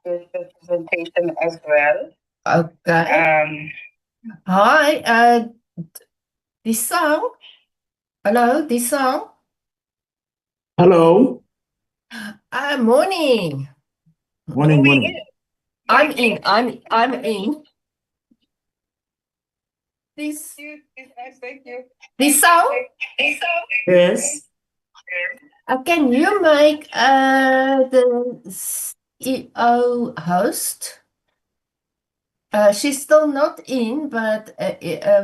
this presentation as well. Okay. Hi, Disang. Hello, Disang. Hello. Morning. Morning, morning. I'm in. I'm in. This Thank you. Disang. Yes. Can you make the CEO host? She's still not in, but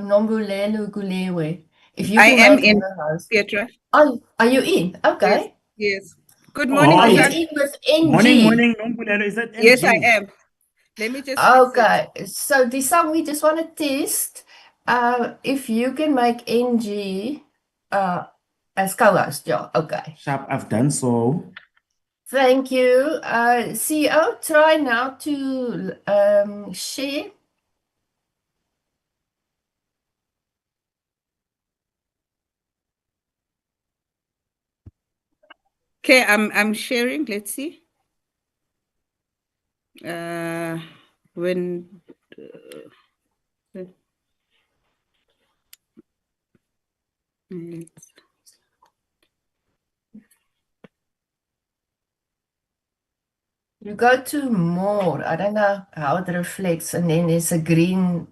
Nombulelo Gulewe. If you I can am make in, her host. Petra. Oh, are you in? Yes, Okay. yes. Good morning, Oh, Are you Isaac. it's in with morning, NG? morning. Nombulelo, is that Yes, I NG? am. Let me just fix it. Okay, so this time we just want to test if you can make NG uh, as co-host. Yeah, okay. Sharp, I've done so. Thank you. CEO, try now to share. Okay, I'm sharing. Let's see. When let's- You go to more. I don't know how it reflects, and then there's a green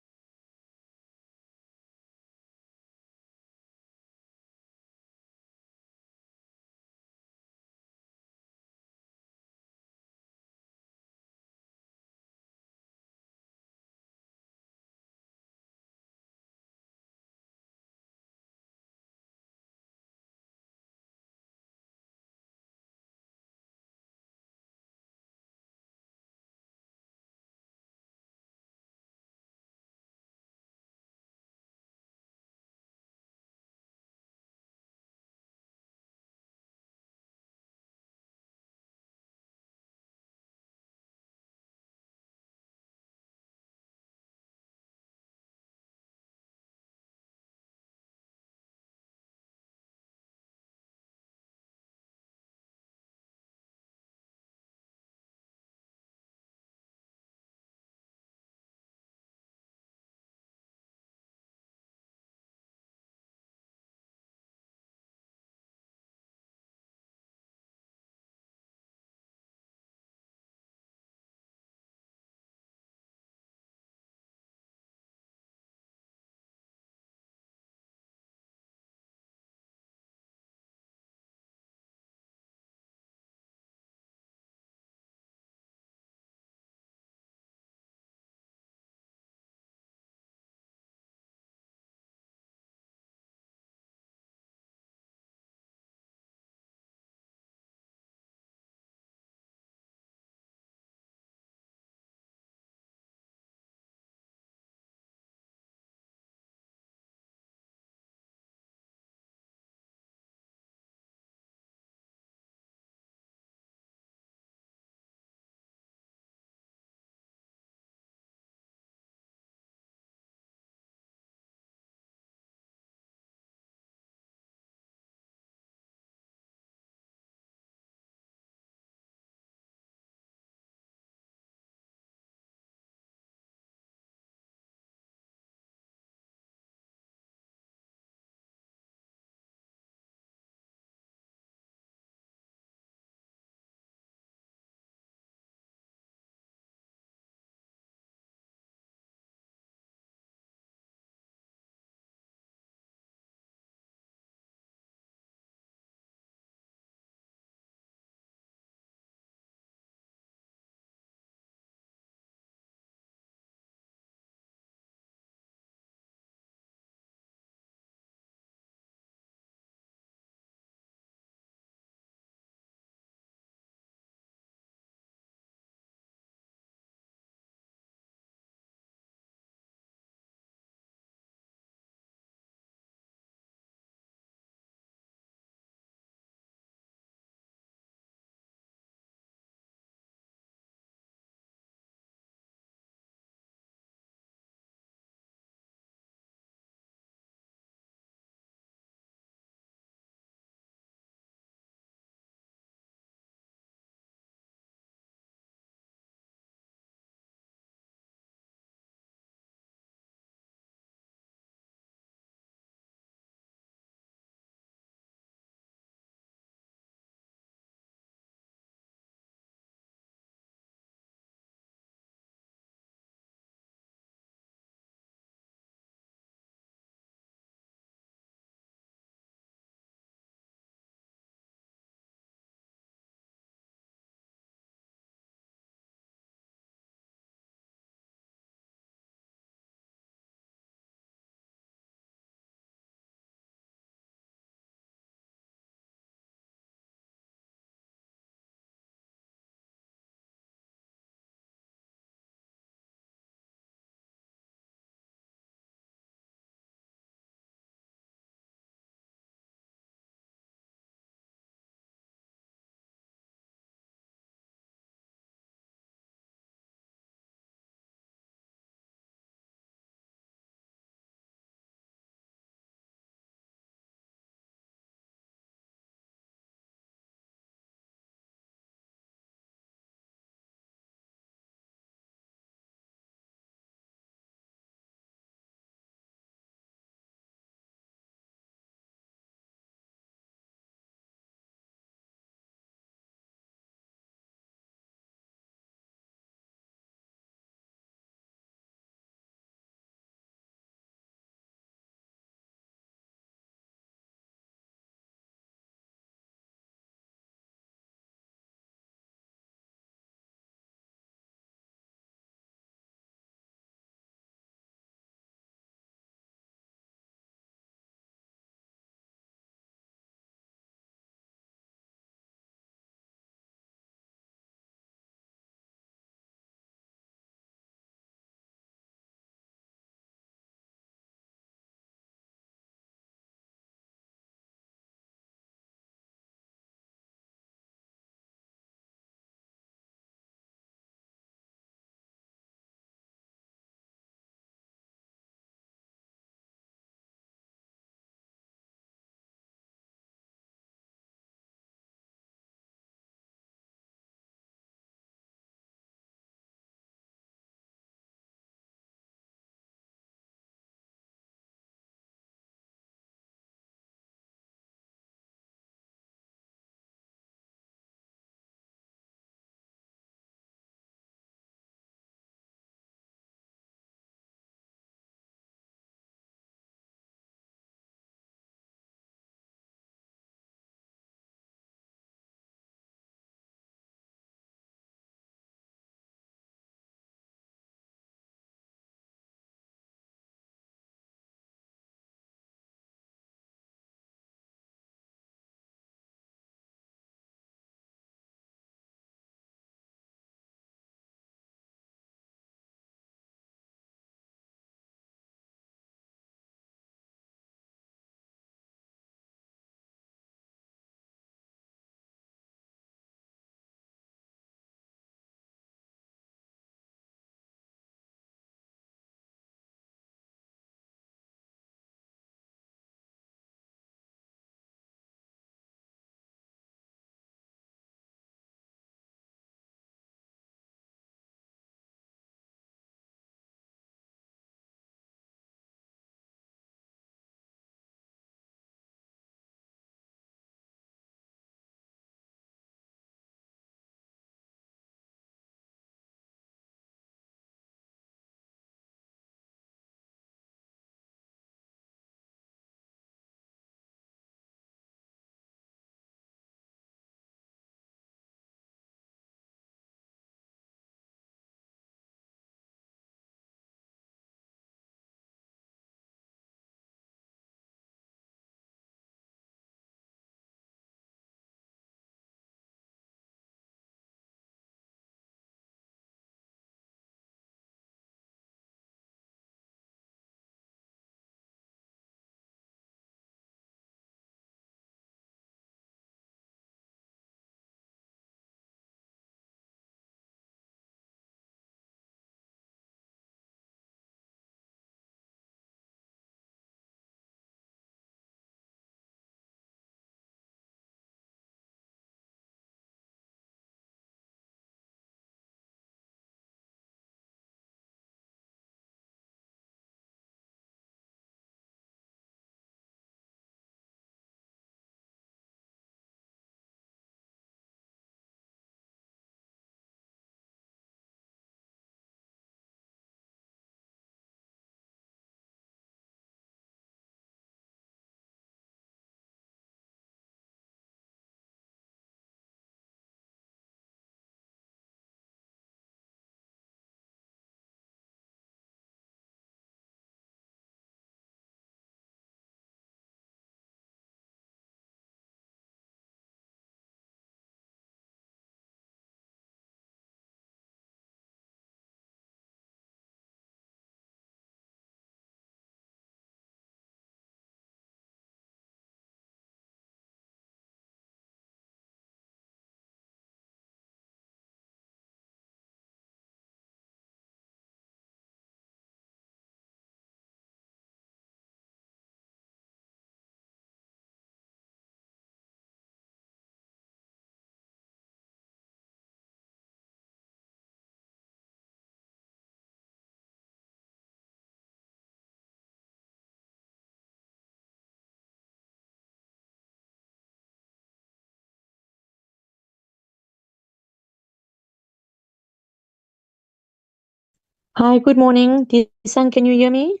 Hi, good morning. Disan, can you hear me?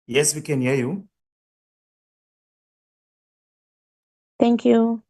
Yes, we can hear you. Thank you.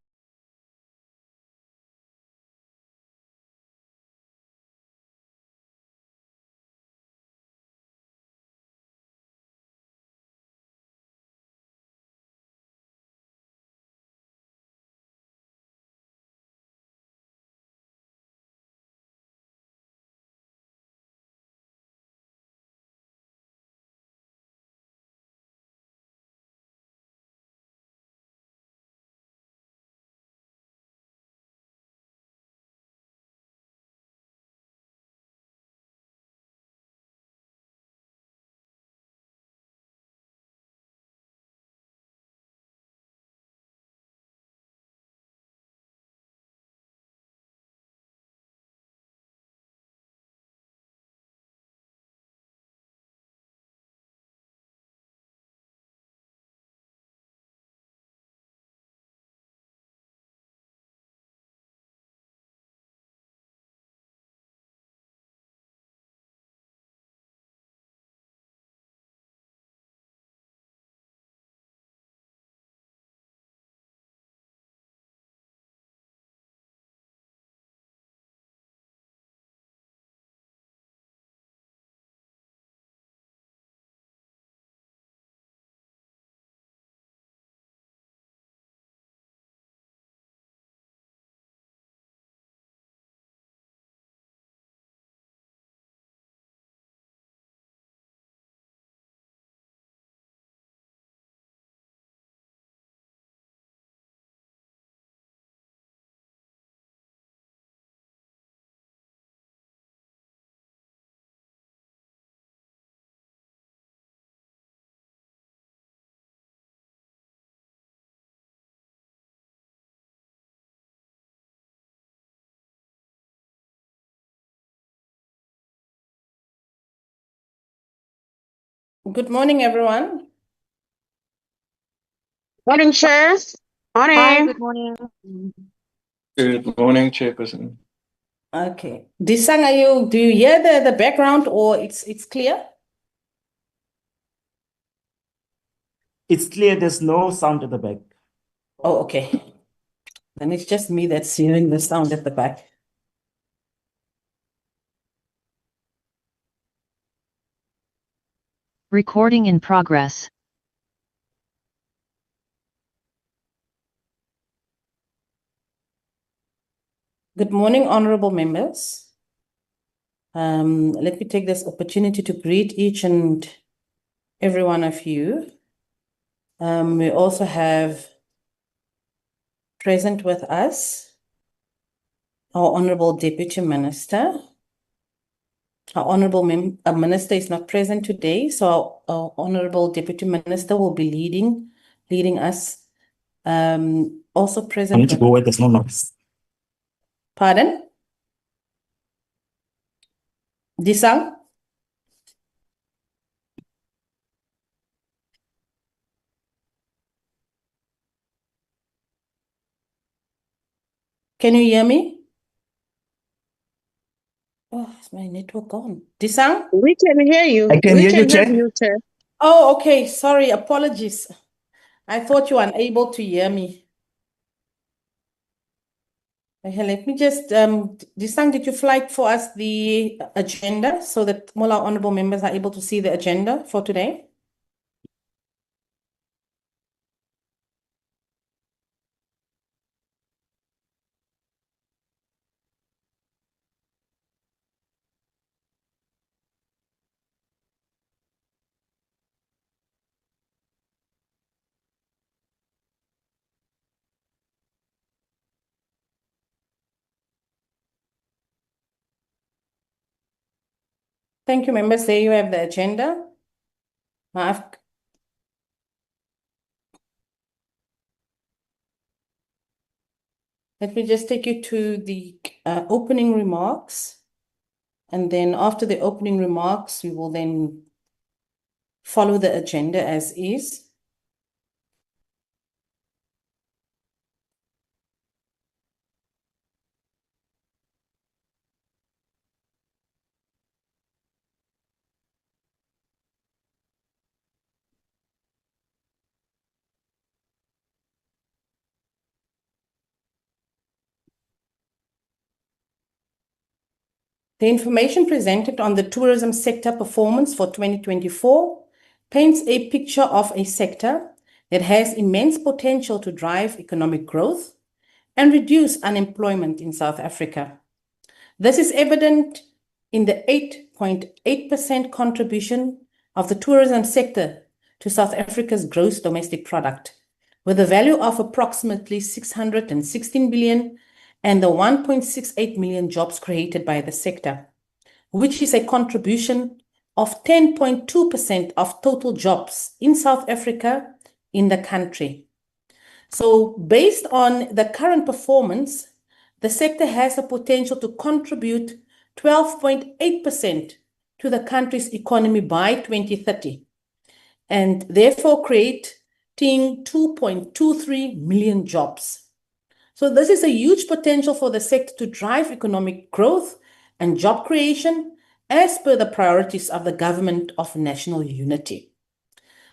Good morning, everyone. Morning, Chair. Hi, Morning. good morning. Good morning, Chairperson. Okay. Disang, do you hear the background or it's clear? It's clear there's no sound at the back. Oh, okay. Then it's just me that's hearing the sound at the back. Recording in progress. Good morning, honorable members. Let me take this opportunity to greet each and every one of you. We also have present with us our Honorable Deputy Minister. Our Honorable Minister is not present today, so our Honorable Deputy Minister will be leading us. Also I present need to with, go where there's no noise. pardon? Disang? Can you hear me? Oh, is my network gone? Disang? We can hear you. I can We hear you, can hear Chair. you, Chair. Oh, okay. Sorry, apologies. I thought you were unable to hear me. Okay, let me just, Disang, did you flag for us the agenda so that all our honorable members are able to see the agenda for today? Thank you, members. There you have the agenda. Now let me just take you to the opening remarks. And then after the opening remarks, we will then follow the agenda as is. The information presented on the tourism sector performance for 2024 paints a picture of a sector that has immense potential to drive economic growth and reduce unemployment in South Africa. This is evident in the 8.8% contribution of the tourism sector to South Africa's gross domestic product, with a value of approximately 616 billion and the 1.68 million jobs created by the sector, which is a contribution of 10.2% of total jobs in South Africa in the country. So based on the current performance, the sector has the potential to contribute 12.8% to the country's economy by 2030, and therefore creating 2.23 million jobs. So this is a huge potential for the sector to drive economic growth and job creation as per the priorities of the Government of National Unity.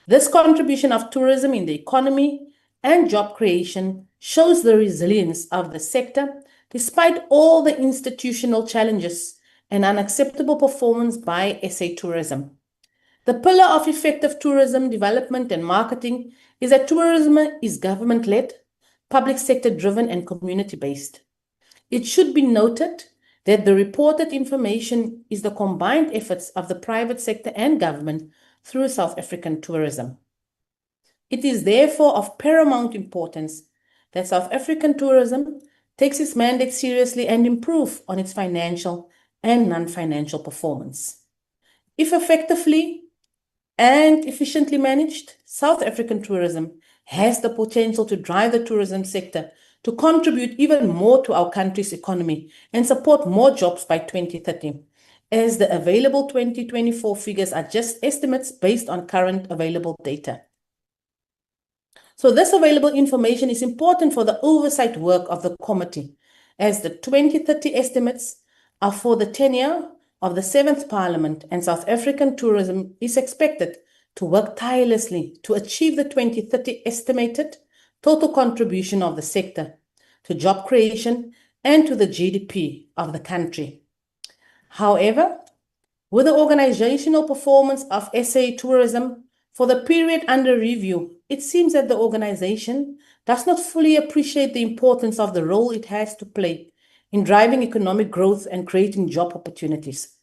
This contribution of tourism in the economy and job creation shows the resilience of the sector despite all the institutional challenges and unacceptable performance by SA Tourism. The pillar of effective tourism development and marketing is that tourism is government-led, public sector-driven, and community-based. It should be noted that the reported information is the combined efforts of the private sector and government through South African tourism. It is therefore of paramount importance that South African tourism takes its mandate seriously and improve on its financial and non-financial performance. If effectively and efficiently managed, South African tourism has the potential to drive the tourism sector to contribute even more to our country's economy and support more jobs by 2030, as the available 2024 figures are just estimates based on current available data. So this available information is important for the oversight work of the committee, as the 2030 estimates are for the tenure of the 7th Parliament, and South African tourism is expected to work tirelessly to achieve the 2030 estimated total contribution of the sector to job creation and to the GDP of the country. However, with the organizational performance of SA Tourism for the period under review, it seems that the organization does not fully appreciate the importance of the role it has to play in driving economic growth and creating job opportunities.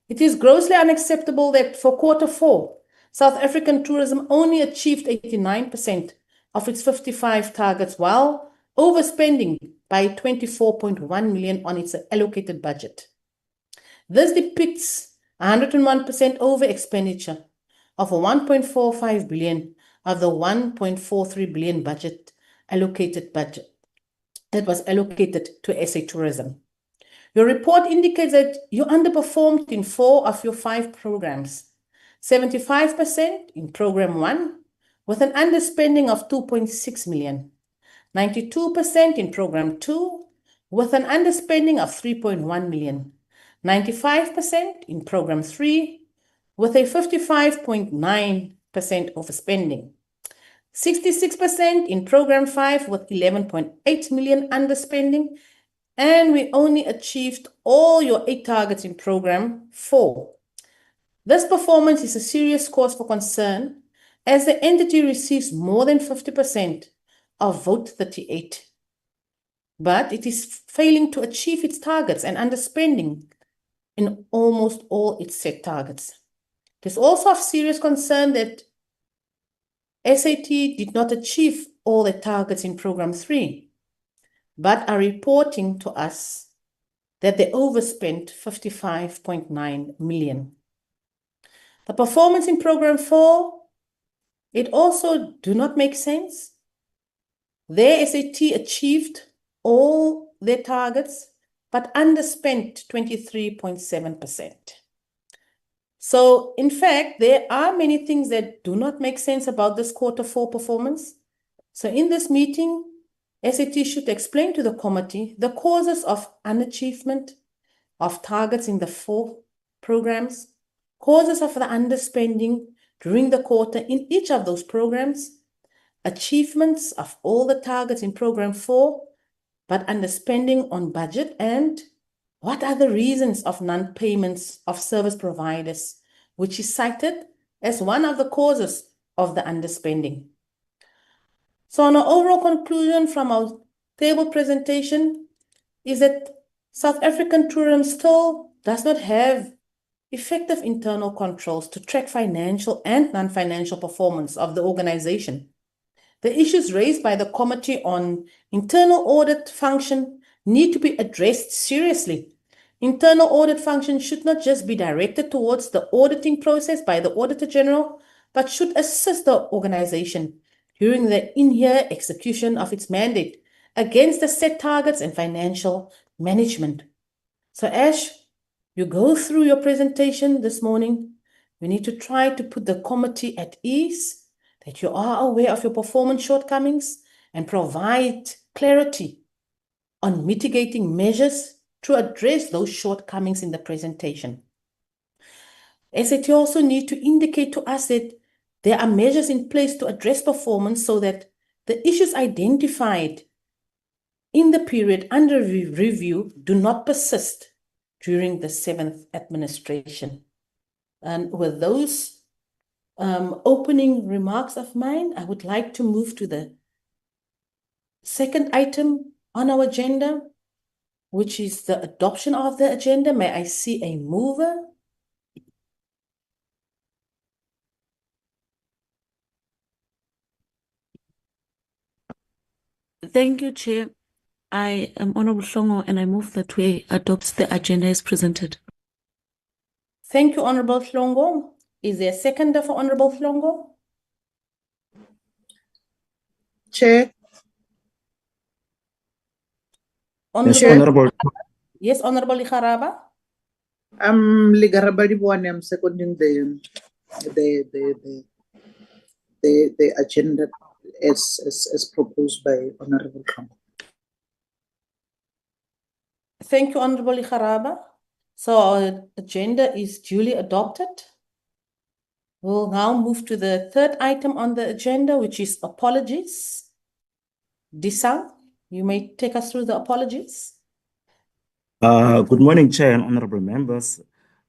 It is grossly unacceptable that for Q4, South African tourism only achieved 89% of its 55 targets while overspending by 24.1 million on its allocated budget. This depicts 101% over expenditure of 1.45 billion of the 1.43 billion budget that was allocated to SA Tourism. Your report indicates that you underperformed in 4 of your 5 programs, 75% in Program 1, with an underspending of 2.6 million, 92% in Program 2, with an underspending of 3.1 million, 95% in Program 3, with a 55.9% overspending, 66% in Program 5 with 11.8 million underspending, and we only achieved all your 8 targets in Program 4. This performance is a serious cause for concern as the entity receives more than 50% of Vote 38, but it is failing to achieve its targets and underspending in almost all its set targets. It is also of serious concern that SAT did not achieve all the targets in Program 3, but are reporting to us that they overspent 55.9 million. The performance in Program 4, it also do not make sense. Their SAT achieved all their targets, but underspent 23.7%. So, in fact, there are many things that do not make sense about this Q4 performance. So, in this meeting, SAT should explain to the committee the causes of unachievement of targets in the 4 programs, causes of the underspending during the quarter in each of those programs, achievements of all the targets in Program 4, but underspending on budget, and What are the reasons of non-payments of service providers, which is cited as one of the causes of the underspending? So an overall conclusion from our table presentation is that South African tourism still does not have effective internal controls to track financial and non-financial performance of the organization. The issues raised by the Committee on Internal Audit function need to be addressed seriously. Internal audit function should not just be directed towards the auditing process by the Auditor General, but should assist the organization during the in-year execution of its mandate against the set targets and financial management. So as you go through your presentation this morning, we need to try to put the committee at ease that you are aware of your performance shortcomings and provide clarity on mitigating measures to address those shortcomings in the presentation. SAT also need to indicate to us that there are measures in place to address performance so that the issues identified in the period under review do not persist during the 7th administration. And with those opening remarks of mine, I would like to move to the second item on our agenda, which is the adoption of the agenda. May I see a mover? Thank you, Chair. I am Honorable Hlongo, and I move that we adopt the agenda as presented. Thank you, Honorable Hlongo. Is there a seconder for Honorable Hlongo? Chair. Yes, Honorable, Honorable. yes, Honorable Likharaba. Ligarabadi Bwani, I'm seconding the agenda as proposed by Honorable Khan. Thank you, Honorable Likharaba. So our agenda is duly adopted. We'll now move to the third item on the agenda, which is apologies. Disang, you may take us through the apologies. Good morning, Chair and honorable members.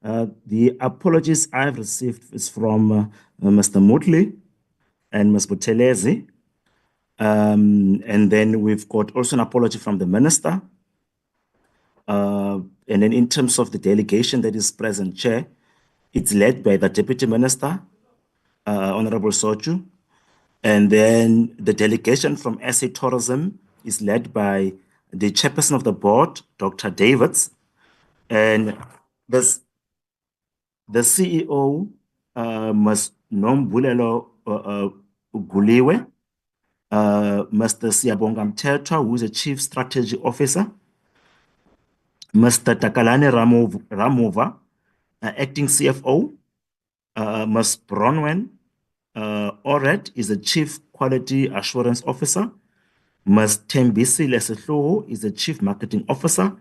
The apologies I've received is from Mr. Mutley and Ms. Buthelezi. And then we've got also an apology from the minister. And then in terms of the delegation that is present, Chair, it's led by the Deputy Minister, Honorable Sochu. And then the delegation from SA Tourism is led by the chairperson of the board, Dr. Davids. And the CEO, Ms. Nombulelo Guliwe, Mr. Siabonga Mtetwa, who is a Chief Strategy Officer, Mr. Takalane Ramova, Acting CFO, Ms. Bronwen Ored is the Chief Quality Assurance Officer, Ms. Tembisi Lesehloho is the Chief Marketing Officer,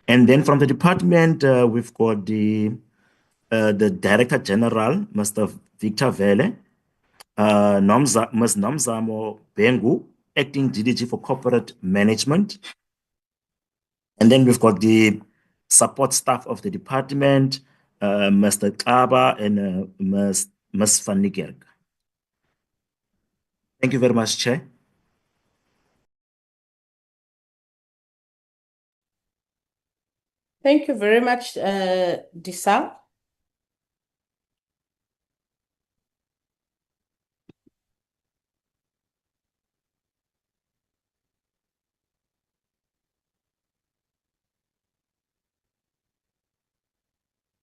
and then from the department, we've got the Director General, Mr. Victor Vele, Ms. Nomzamo Bengu, Acting DDG for Corporate Management. And then we've got the support staff of the department, Mr. Kaba and Ms. Van Niekerk. Thank you very much, Chair. Thank you very much, Disang.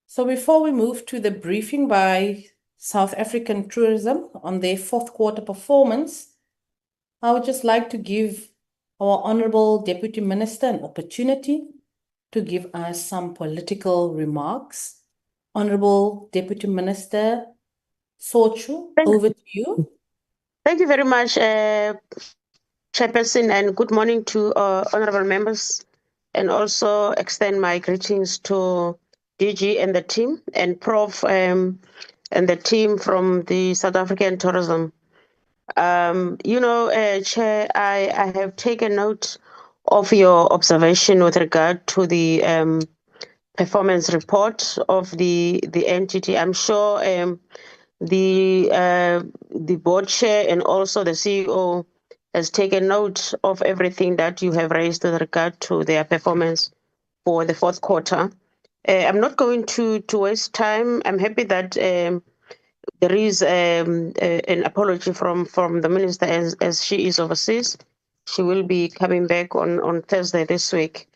So before we move to the briefing by South African Tourism on their fourth quarter performance, I would just like to give our Honorable Deputy Minister an opportunity to give us some political remarks. Honorable Deputy Minister Sochu, over to you. Thank you very much, Chairperson, and good morning to honorable members, and also extend my greetings to DG and the team, and Prof and the team from the South African Tourism. Chair, I have taken note of your observation with regard to the performance report of the entity. I'm sure the board chair and also the CEO has taken note of everything that you have raised with regard to their performance for the fourth quarter. I'm not going to waste time. I'm happy that there is an apology from the minister as she is overseas. She will be coming back on Thursday this week.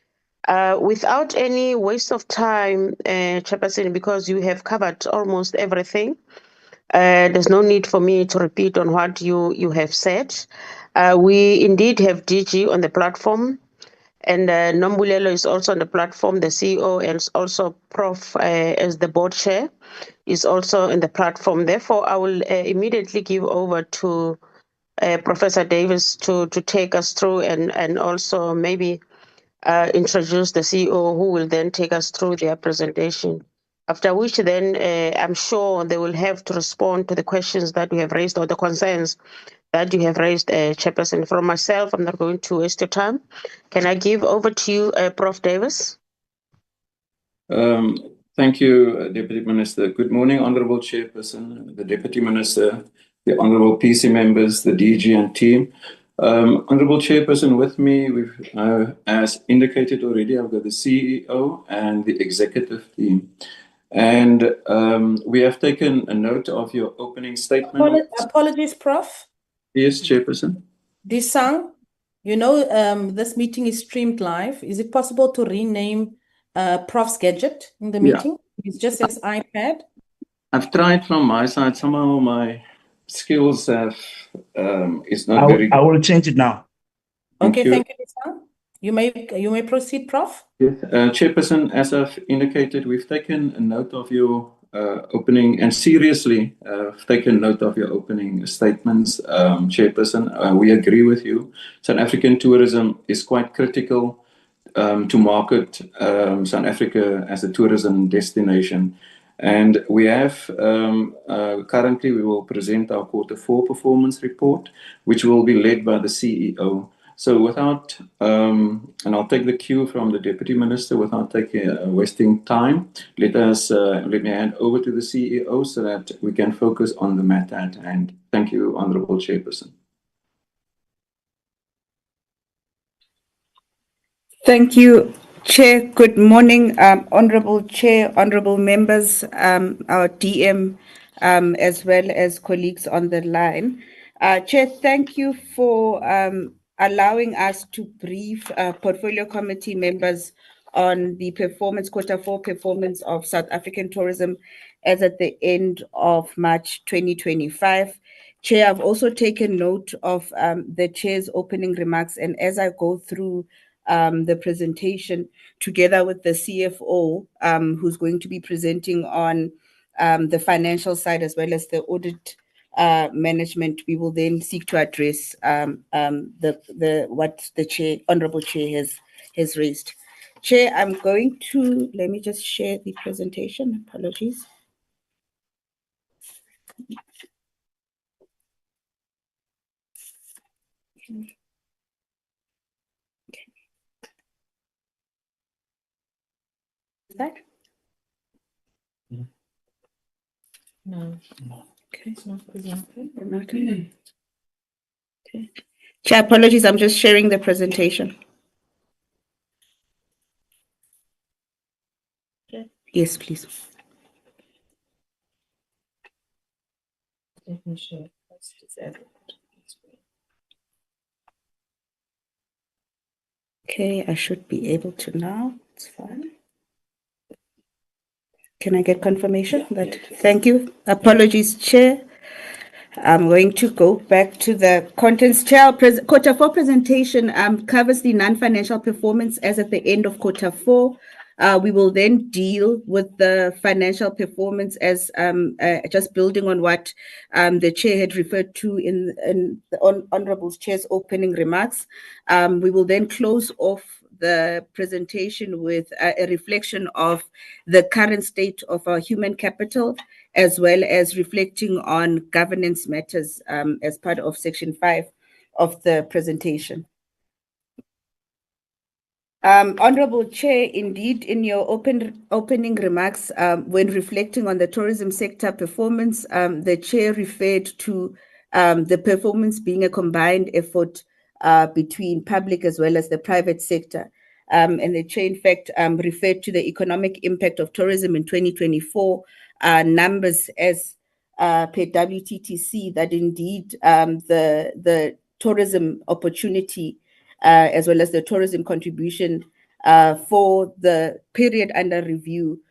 Without any waste of time, Chairperson, because you have covered almost everything, there's no need for me to repeat on what you have said. We indeed have DG on the platform, and Nombulelo is also on the platform, the CEO, and also Prof as the board chair is also in the platform. Therefore, I will immediately give over to Professor Davis to take us through and also maybe introduce the CEO, who will then take us through their presentation. After which then I'm sure they will have to respond to the questions that we have raised or the concerns that you have raised, Chairperson. From myself, I'm not going to waste your time. Can I give over to you, Prof. Davis? Thank you, Deputy Minister. Good morning, Honorable Chairperson, the Deputy Minister, the Honorable PC members, the DG and team. Honorable Chairperson, with me, as indicated already, I've got the CEO and the executive team. And we have taken a note of your opening statement. Apologies, Prof. Yes, Chairperson. Disang, you know, this meeting is streamed live. Is it possible to rename Prof's gadget in the meeting? It just says iPad. I've tried from my side. Somehow my skills have is not very good. I will change it now. Okay, thank you, Disang. You may proceed, Prof. Yes, Chairperson, as I've indicated, we've taken a note of your opening and seriously taken note of your opening statements, Chairperson. We agree with you. South African tourism is quite critical to market South Africa as a tourism destination. And we have currently, we will present our Q4 performance report, which will be led by the CEO. So without, and I'll take the cue from the Deputy Minister, without wasting time, let me hand over to the CEO so that we can focus on the matter at hand. Thank you, Honorable Chairperson. Thank you, Chair. Good morning, Honorable Chair, honorable members, our DM, as well as colleagues on the line. Chair, thank you for allowing us to brief portfolio committee members on the Q4 performance of South African tourism as at the end of March 2025. Chair, I've also taken note of the Chair's opening remarks, and as I go through the presentation together with the CFO, who's going to be presenting on the financial side as well as the audit management, we will then seek to address what the Chair, Honorable Chair, has raised. Chair, I'm going to let me just share the presentation. Apologies. Is that? No. Okay. It's not presented. Okay. Chair, apologies. I'm just sharing the presentation. Yes, please. Let me share. Okay, I should be able to now. It's fine. Can I get confirmation that? Thank you. Apologies, Chair. I'm going to go back to the contents. Chair, Q4 presentation covers the non-financial performance as at the end of Q4. We will then deal with the financial performance as just building on what the Chair had referred to in the Honorable Chair's opening remarks. We will then close off the presentation with a reflection of the current state of our human capital, as well as reflecting on governance matters as part of Section 5 of the presentation. Honorable Chair, indeed, in your opening remarks, when reflecting on the tourism sector performance, the Chair referred to the performance being a combined effort between public as well as the private sector. And the Chair, in fact, referred to the economic impact of tourism in 2024 numbers as per WTTC, that indeed the tourism opportunity as well as the tourism contribution for the period under review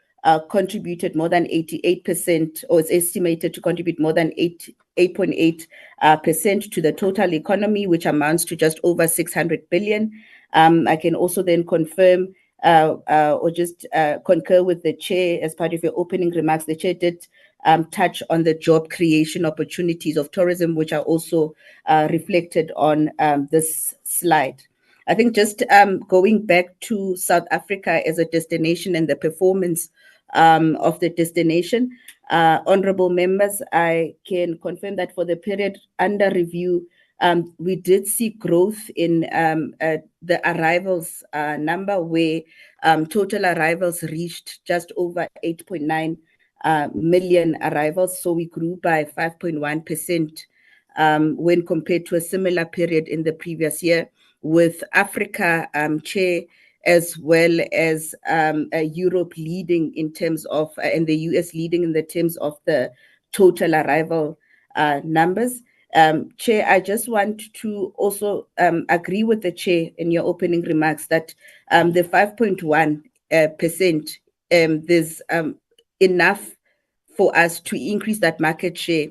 contributed more than 88%, or is estimated to contribute more than 8.8% to the total economy, which amounts to just over 600 billion. I can also then confirm or just concur with the Chair as part of your opening remarks. The Chair did touch on the job creation opportunities of tourism, which are also reflected on this slide. I think just going back to South Africa as a destination and the performance of the destination, honorable members, I can confirm that for the period under review, we did see growth in the arrivals number, where total arrivals reached just over 8.9 million arrivals. So we grew by 5.1% when compared to a similar period in the previous year, with Africa, Chair, as well as Europe leading in terms of, and the US leading in the terms of the total arrival numbers. Chair, I just want to also agree with the Chair in your opening remarks that the 5.1%, there's enough for us to increase that market share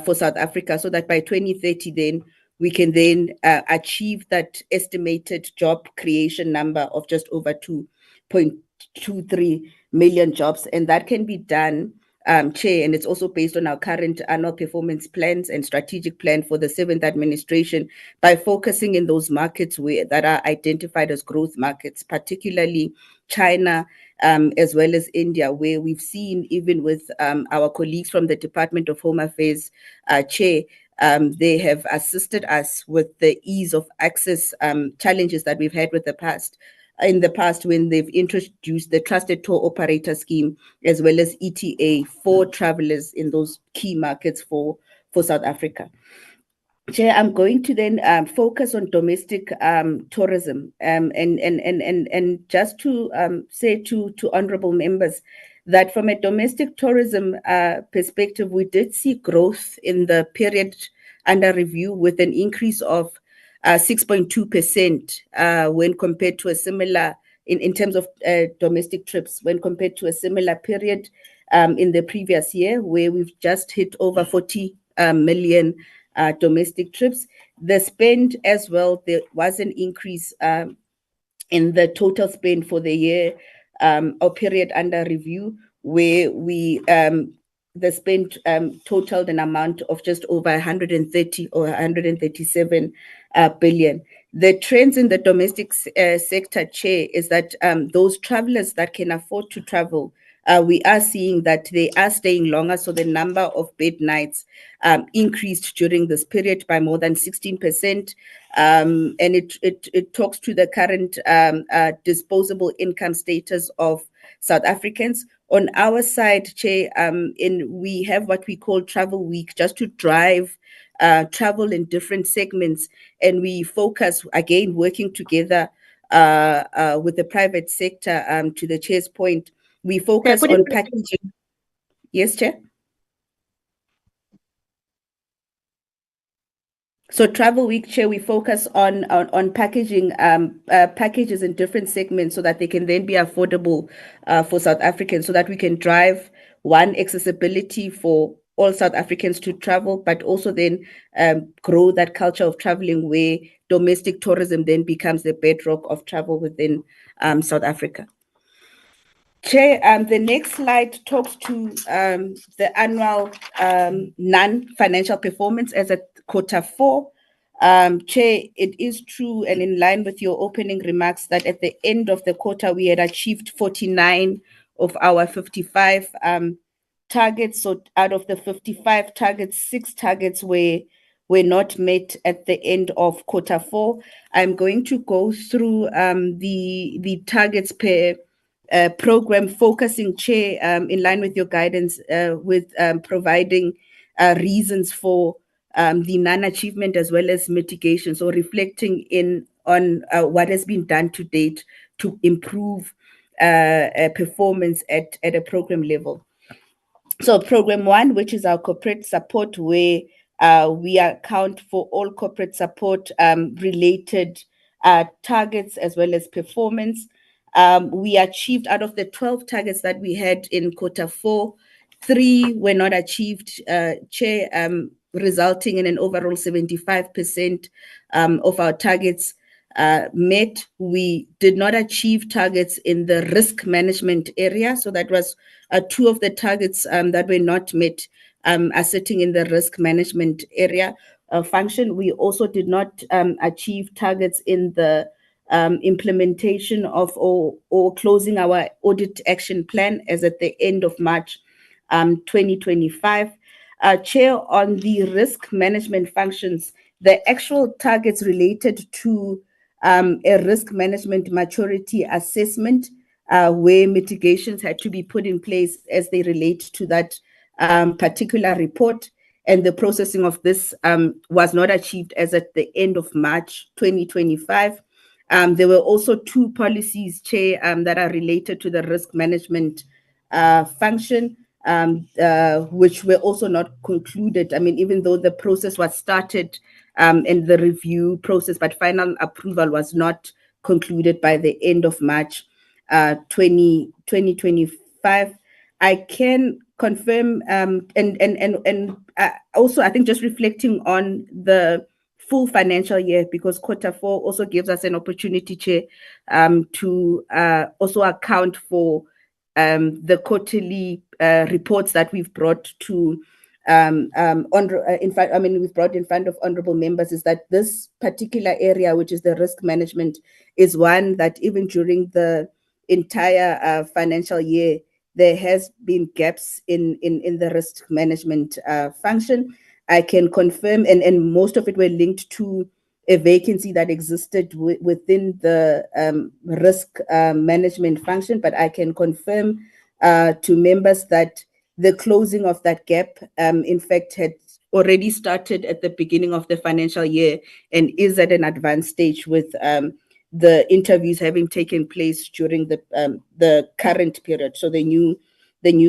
for South Africa, so that by 2030 then we can then achieve that estimated job creation number of just over 2.23 million jobs. And that can be done, Chair, and it's also based on our current annual performance plans and strategic plan for the 7th administration, by focusing in those markets that are identified as growth markets, particularly China, as well as India, where we've seen, even with our colleagues from the Department of Home Affairs, Chair, they have assisted us with the ease of access challenges that we've had in the past, when they've introduced the Trusted Tour Operator Scheme, as well as ETA for travelers in those key markets for South Africa. Chair, I'm going to then focus on domestic tourism, and just to say to honorable members that from a domestic tourism perspective, we did see growth in the period under review, with an increase of 6.2% when compared to a similar, in terms of domestic trips, when compared to a similar period in the previous year, where we've just hit over 40 million domestic trips. The spend as well, there was an increase in the total spend for the year or period under review, where we the spend totaled an amount of just over 130 or 137 billion. The trends in the domestic sector, Chair, is that those travelers that can afford to travel, we are seeing that they are staying longer. So the number of bed nights increased during this period by more than 16%. And it talks to the current disposable income status of South Africans. On our side, Chair, we have what we call Travel Week, just to drive travel in different segments. And we focus, again, working together with the private sector, to the Chair's point. We focus on packaging. Yes, Chair? So Travel Week, Chair, we focus on packaging packages in different segments, so that they can then be affordable for South Africans, so that we can drive accessibility for all South Africans to travel, but also then grow that culture of traveling, where domestic tourism then becomes the bedrock of travel within South Africa. Chair, the next slide talks to the annual non-financial performance as at Q4. Chair, it is true and in line with your opening remarks that at the end of the quarter, we had achieved 49 of our 55 targets. So out of the 55 targets, 6 targets were were not met at the end of quarter four. I'm going to go through the targets per program, focusing, Chair, in line with your guidance, with providing reasons for the non-achievement as well as mitigation. So reflecting on what has been done to date to improve performance at a program level. So program one, which is our corporate support, where we account for all corporate support related targets as well as performance. We achieved, out of the 12 targets that we had in quarter four, 3 were not achieved, Chair, resulting in an overall 75% of our targets met. We did not achieve targets in the risk management area. So that was 2 of the targets that were not met are sitting in the risk management area function. We also did not achieve targets in the implementation of or closing our audit action plan as at the end of March 2025. Chair, on the risk management functions, the actual targets related to a risk management maturity assessment, where mitigations had to be put in place as they relate to that particular report. And the processing of this was not achieved as at the end of March 2025. There were also 2 policies, Chair, that are related to the risk management function, which were also not concluded. I mean, even though the process was started and the review process, but final approval was not concluded by the end of March 2025. I can confirm, and also I think just reflecting on the full financial year, because quarter four also gives us an opportunity, Chair, to also account for the quarterly reports that we've brought to in fact, I mean, we've brought in front of honorable members, is that this particular area, which is the risk management, is one that even during the entire financial year, there has been gaps in the risk management function. I can confirm, and most of it were linked to a vacancy that existed within the risk management function, but I can confirm to members that the closing of that gap, in fact, had already started at the beginning of the financial year and is at an advanced stage, with the interviews having taken place during the current period, so the new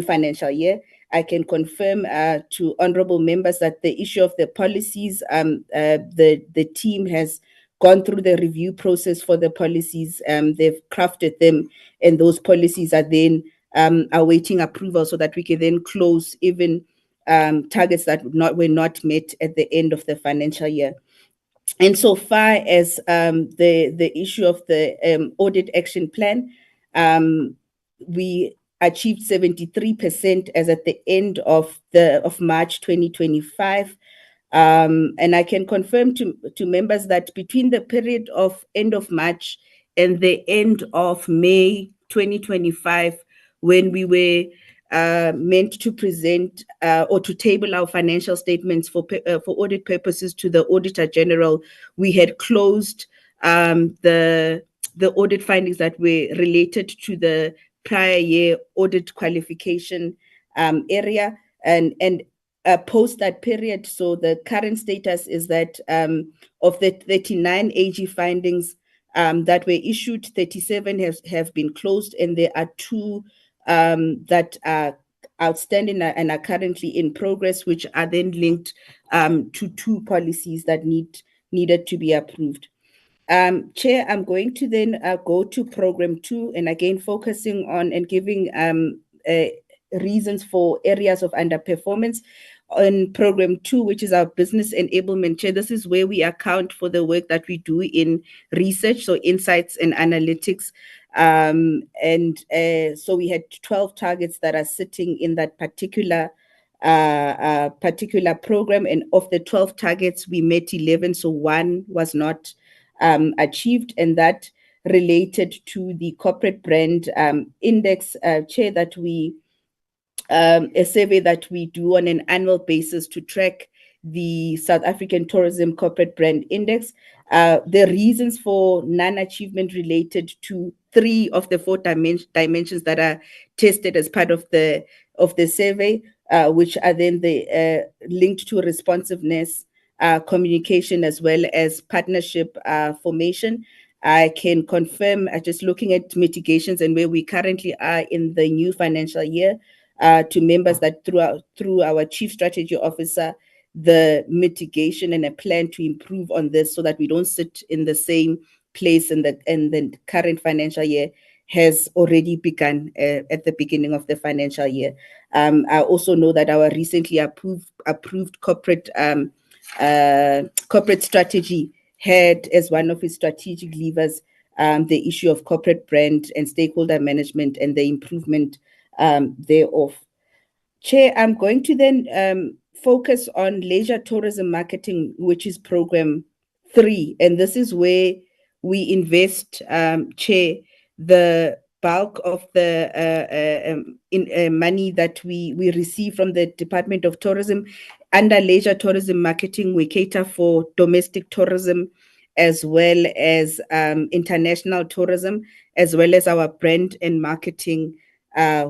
financial year. I can confirm to honorable members that the issue of the policies, the team has gone through the review process for the policies. They've crafted them, and those policies are then awaiting approval so that we can then close even targets that were not met at the end of the financial year. And so far as the issue of the audit action plan, we achieved 73% as at the end of March 2025. And I can confirm to members that between the period of end of March and the end of May 2025, when we were meant to present or to table our financial statements for audit purposes to the Auditor General, we had closed the audit findings that were related to the prior year audit qualification area, and post that period. So the current status is that of the 39 AG findings that were issued, 37 have been closed, and there are 2 that are outstanding and are currently in progress, which are then linked to 2 policies that needed to be approved. Chair, I'm going to then go to program 2, and again focusing on and giving reasons for areas of underperformance. On program 2, which is our business enablement, Chair, this is where we account for the work that we do in research, so insights and analytics. So we had 12 targets that are sitting in that particular program, and of the 12 targets, we met 11, so 1 was not achieved, and that related to the corporate brand index, Chair, that we a survey that we do on an annual basis to track the South African Tourism Corporate Brand Index. The reasons for non-achievement related to 3 of the 4 dimensions that are tested as part of the survey, which are then linked to responsiveness, communication, as well as partnership formation. I can confirm, just looking at mitigations and where we currently are in the new financial year, to members that through our Chief Strategy Officer, the mitigation and a plan to improve on this so that we don't sit in the same place in the current financial year has already begun at the beginning of the financial year. I also know that our recently approved corporate strategy had as one of its strategic levers the issue of corporate brand and stakeholder management and the improvement thereof. Chair, I'm going to then focus on leisure tourism marketing, which is program 3. And this is where we invest, Chair, the bulk of the money that we receive from the Department of Tourism. Under leisure tourism marketing, we cater for domestic tourism as well as international tourism, as well as our brand and marketing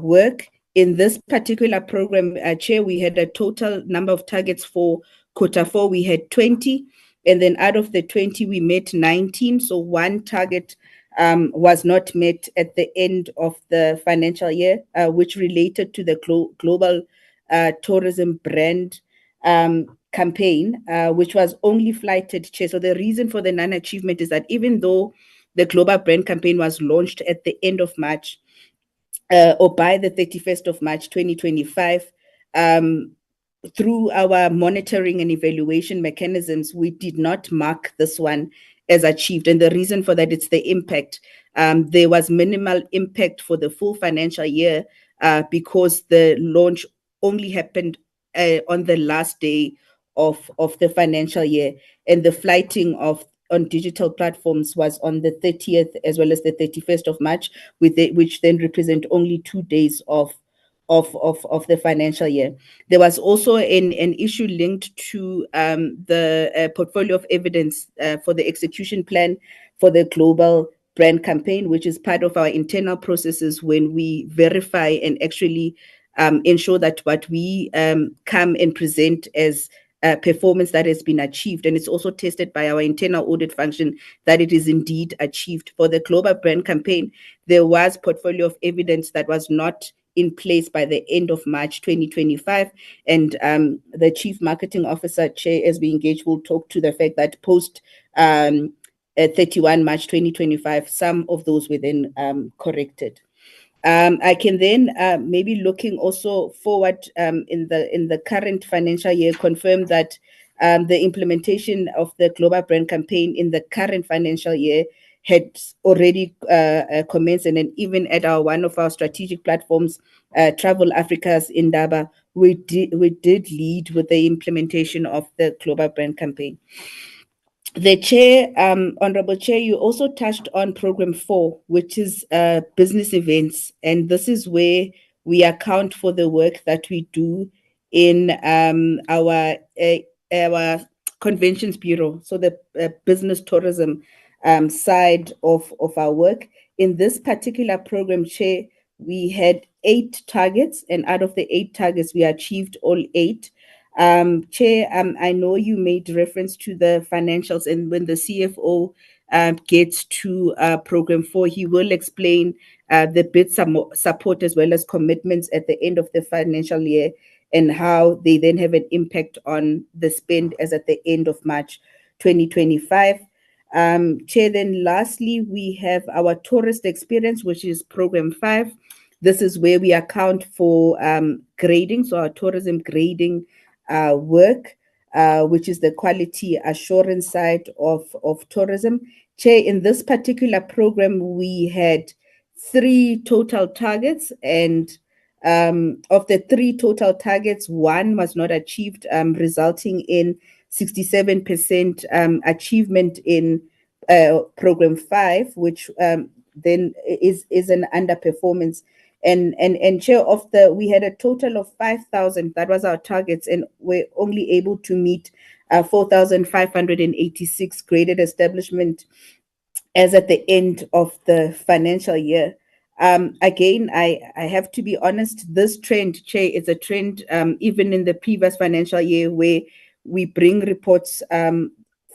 work. In this particular program, Chair, we had a total number of targets for Q4. We had 20, and then out of the 20, we met 19. So 1 target was not met at the end of the financial year, which related to the global tourism brand campaign, which was only flighted, Chair. So the reason for the non-achievement is that even though the global brand campaign was launched at the end of March, or by the 31st of March 2025, through our monitoring and evaluation mechanisms, we did not mark this one as achieved. And the reason for that is the impact. There was minimal impact for the full financial year because the launch only happened on the last day of the financial year. And the flighting on digital platforms was on the 30th as well as the 31st of March, which then represent only 2 days of the financial year. There was also an issue linked to the portfolio of evidence for the execution plan for the global brand campaign, which is part of our internal processes when we verify and actually ensure that what we come and present as performance that has been achieved. And it's also tested by our internal audit function that it is indeed achieved. For the global brand campaign, there was portfolio of evidence that was not in place by the end of March 2025. And the Chief Marketing Officer, Chair, as we engage, will talk to the fact that post 31 March 2025, some of those were then corrected. I can then maybe looking also forward in the current financial year, confirm that the implementation of the global brand campaign in the current financial year had already commenced, and then even at one of our strategic platforms, Travel Africa's Indaba, we did lead with the implementation of the global brand campaign. The Chair, Honorable Chair, you also touched on program 4, which is business events, and this is where we account for the work that we do in our conventions bureau, so the business tourism side of our work. In this particular program, Chair, we had 8 targets, and out of the 8 targets, we achieved all 8. Chair, I know you made reference to the financials, and when the CFO gets to program 4, he will explain the bid support as well as commitments at the end of the financial year and how they then have an impact on the spend as at the end of March 2025. Chair, then lastly, we have our tourist experience, which is program 5. This is where we account for grading, so our tourism grading work, which is the quality assurance side of tourism. Chair, in this particular program, we had 3 total targets, and of the 3 total targets, 1 was not achieved, resulting in 67% achievement in program 5, which then is an underperformance. And Chair, we had a total of 5,000. That was our targets, and we're only able to meet 4,586 graded establishment as at the end of the financial year. Again, I have to be honest, this trend, Chair, is a trend even in the previous financial year, where we bring reports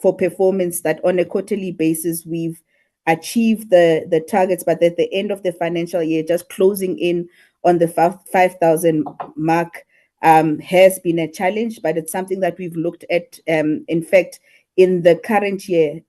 for performance that on a quarterly basis we've achieved the targets, but at the end of the financial year, just closing in on the 5,000 mark has been a challenge, but it's something that we've looked at. In fact, in the current year,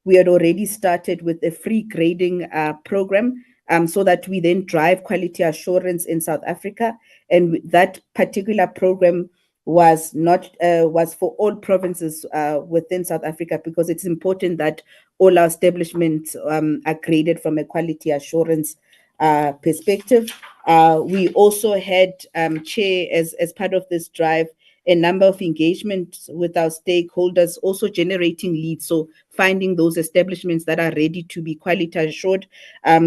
we had already started with a free grading program, so that we then drive quality assurance in South Africa. And that particular program was for all provinces within South Africa, because it's important that all our establishments are graded from a quality assurance perspective. We also had, Chair, as part of this drive, a number of engagements with our stakeholders, also generating leads. So finding those establishments that are ready to be quality assured,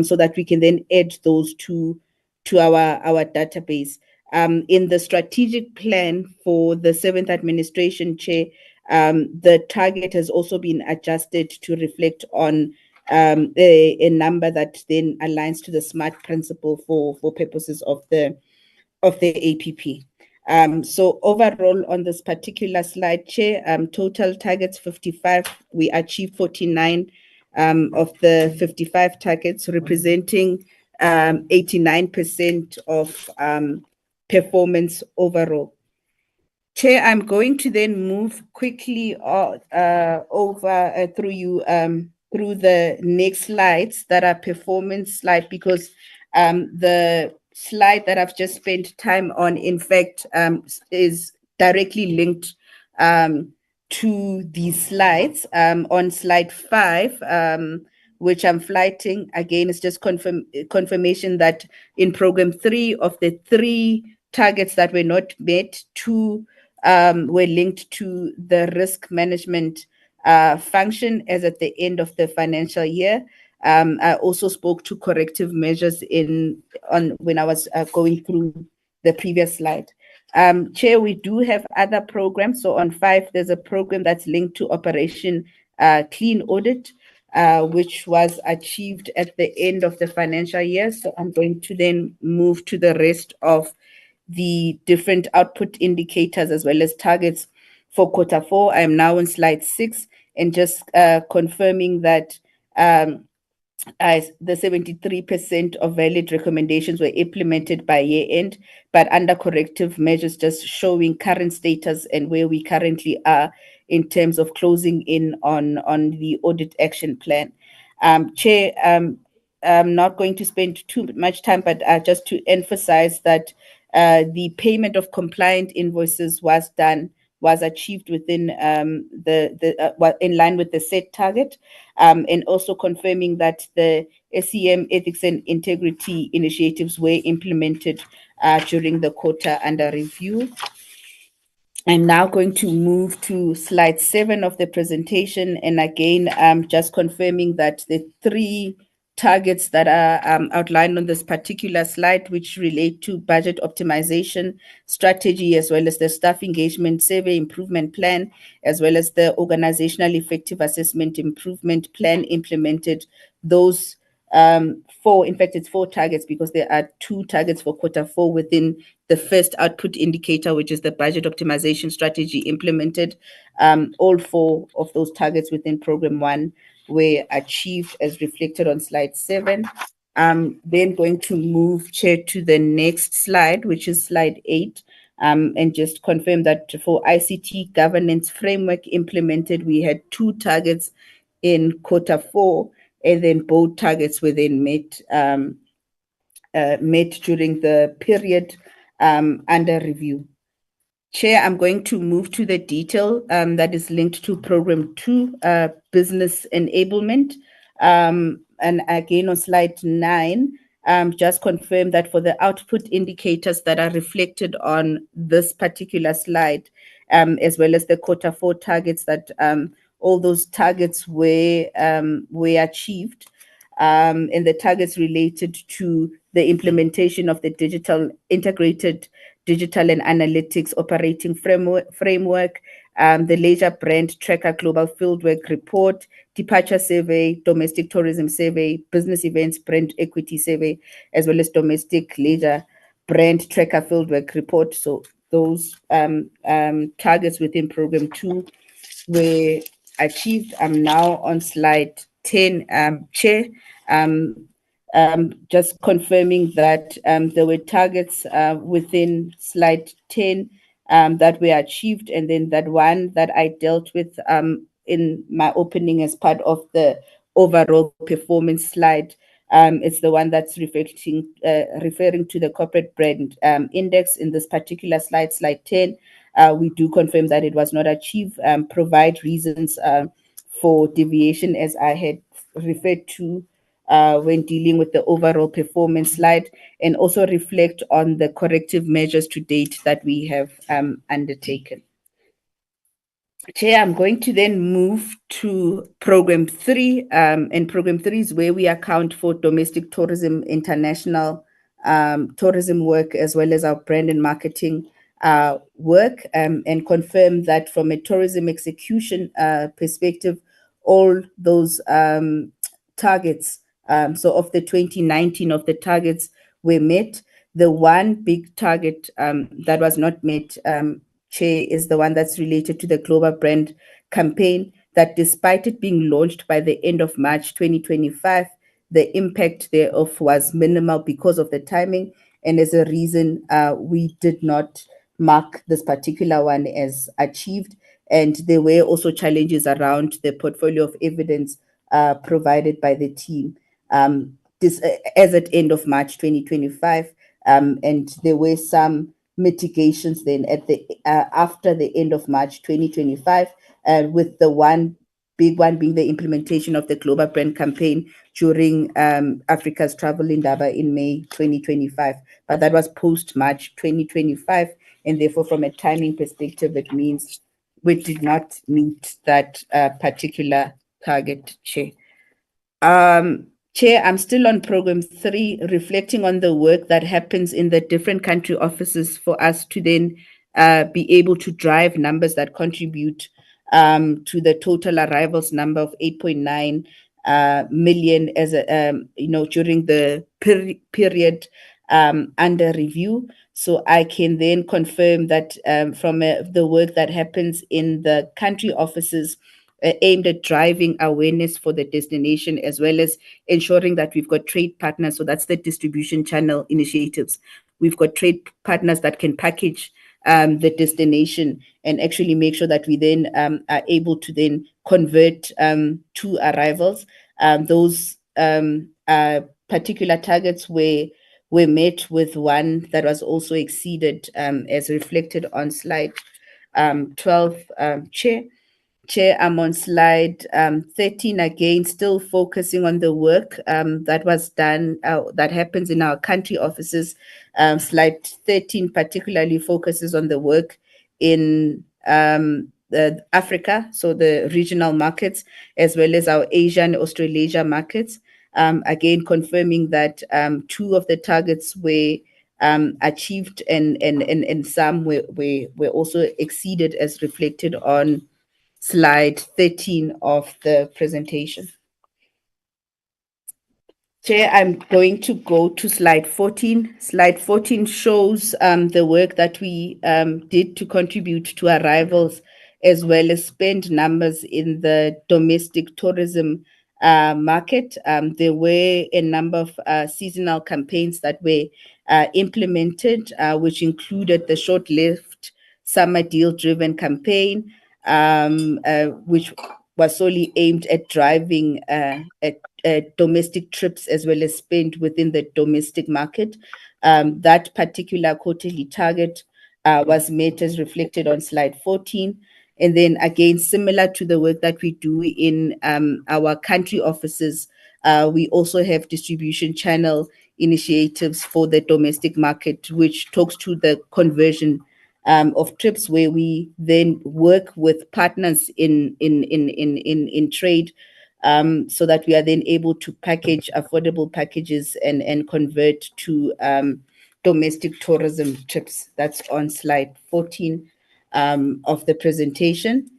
so that we can then add those to our database. In the strategic plan for the 7th administration, Chair, the target has also been adjusted to reflect on a number that then aligns to the SMART principle for purposes of the APP. So overall on this particular slide, Chair, total targets 55, we achieved 49 of the 55 targets, representing 89% of performance overall. Chair, I'm going to then move quickly over through you through the next slides that are performance slide, because the slide that I've just spent time on, in fact, is directly linked to these slides. On slide 5, which I'm flighting, again, it's just confirmation that in program 3 of the 3 targets that were not met, 2 were linked to the risk management function as at the end of the financial year. I also spoke to corrective measures when I was going through the previous slide. Chair, we do have other programs. So on 5, there's a program that's linked to Operation Clean Audit, which was achieved at the end of the financial year. So I'm going to then move to the rest of the different output indicators as well as targets for quarter 4. I am now on slide 6, and just confirming that the 73% of valid recommendations were implemented by year end, but under corrective measures, just showing current status and where we currently are in terms of closing in on the audit action plan. Chair, I'm not going to spend too much time, but just to emphasize that the payment of compliant invoices was achieved within in line with the set target, and also confirming that the SEM ethics and integrity initiatives were implemented during the quarter under review. I'm now going to move to slide 7 of the presentation, and again, just confirming that the 3 targets that are outlined on this particular slide, which relate to budget optimization strategy, as well as the staff engagement survey improvement plan, as well as the organizational effective assessment improvement plan implemented. Those 4, in fact, it's 4 targets, because there are 2 targets for quarter 4 within the first output indicator, which is the budget optimization strategy implemented. All 4 of those targets within program 1 were achieved as reflected on slide 7. Then going to move, Chair, to the next slide, which is slide 8, and just confirm that for ICT governance framework implemented, we had 2 targets in quarter 4, and then both targets were then met during the period under review. Chair, I'm going to move to the detail that is linked to program 2, business enablement. And again, on slide 9, just confirm that for the output indicators that are reflected on this particular slide, as well as the quarter 4 targets, that all those targets were achieved. and the targets related to the implementation of the integrated digital and analytics operating framework, the Leisure Brand Tracker Global Fieldwork Report, Departure Survey, Domestic Tourism Survey, Business Events Brand Equity Survey, as well as Domestic Leisure Brand Tracker Fieldwork Report. So those targets within Program 2 were achieved. I'm now on slide 10, Chair. Just confirming that there were targets within slide 10 that were achieved, and then that one that I dealt with in my opening as part of the overall performance slide. It's the one that's referring to the corporate brand index in this particular slide, slide 10. We do confirm that it was not achieved, provide reasons for deviation as I had referred to when dealing with the overall performance slide, and also reflect on the corrective measures to date that we have undertaken. Chair, I'm going to then move to Program 3, and Program 3 is where we account for domestic tourism, international tourism work, as well as our brand and marketing work, and confirm that from a tourism execution perspective, all those targets, so of the 2019 of the targets were met. The one big target that was not met, Chair, is the one that's related to the global brand campaign, that despite it being launched by the end of March 2025, the impact thereof was minimal because of the timing. And as a reason, we did not mark this particular one as achieved. And there were also challenges around the portfolio of evidence provided by the team as at end of March 2025. And there were some mitigations then at the after the end of March 2025, with the one big one being the implementation of the global brand campaign during Africa's Travel Indaba in May 2025. But that was post March 2025, and therefore from a timing perspective, it means we did not meet that particular target, Chair. Chair, I'm still on Program 3, reflecting on the work that happens in the different country offices for us to then be able to drive numbers that contribute to the total arrivals number of 8.9 million as a, during the period under review. So I can then confirm that from the work that happens in the country offices, aimed at driving awareness for the destination, as well as ensuring that we've got trade partners. So that's the distribution channel initiatives. We've got trade partners that can package the destination and actually make sure that we then are able to then convert to arrivals. Those particular targets were met, with one that was also exceeded, as reflected on slide 12, Chair. Chair, I'm on slide 13 again, still focusing on the work that was done, that happens in our country offices. Slide 13 particularly focuses on the work in Africa, so the regional markets, as well as our Asian, Australasia markets. Again, confirming that two of the targets were achieved, and some were also exceeded, as reflected on slide 13 of the presentation. Chair, I'm going to go to slide 14. Slide 14 shows the work that we did to contribute to arrivals, as well as spend numbers in the domestic tourism market. There were a number of seasonal campaigns that were implemented, which included the short-lived summer deal-driven campaign, which was solely aimed at driving domestic trips as well as spend within the domestic market. That particular quarterly target was met, as reflected on slide 14. And then again, similar to the work that we do in our country offices, we also have distribution channel initiatives for the domestic market, which talks to the conversion of trips, where we then work with partners in trade so that we are then able to package affordable packages and convert to domestic tourism trips. That's on slide 14 of the presentation.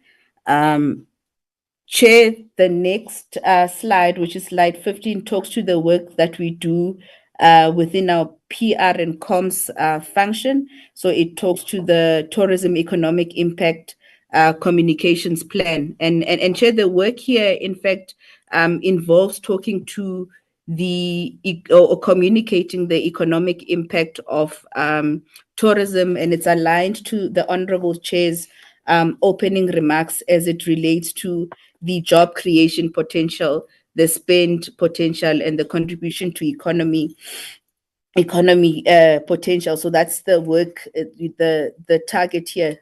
Chair, the next slide, which is slide 15, talks to the work that we do within our PR and comms function. So it talks to the tourism economic impact communications plan. And Chair, the work here, in fact, involves talking to or communicating the economic impact of tourism, and it's aligned to the Honorable Chair's opening remarks as it relates to the job creation potential, the spend potential, and the contribution to economy potential. So that's the work. The target here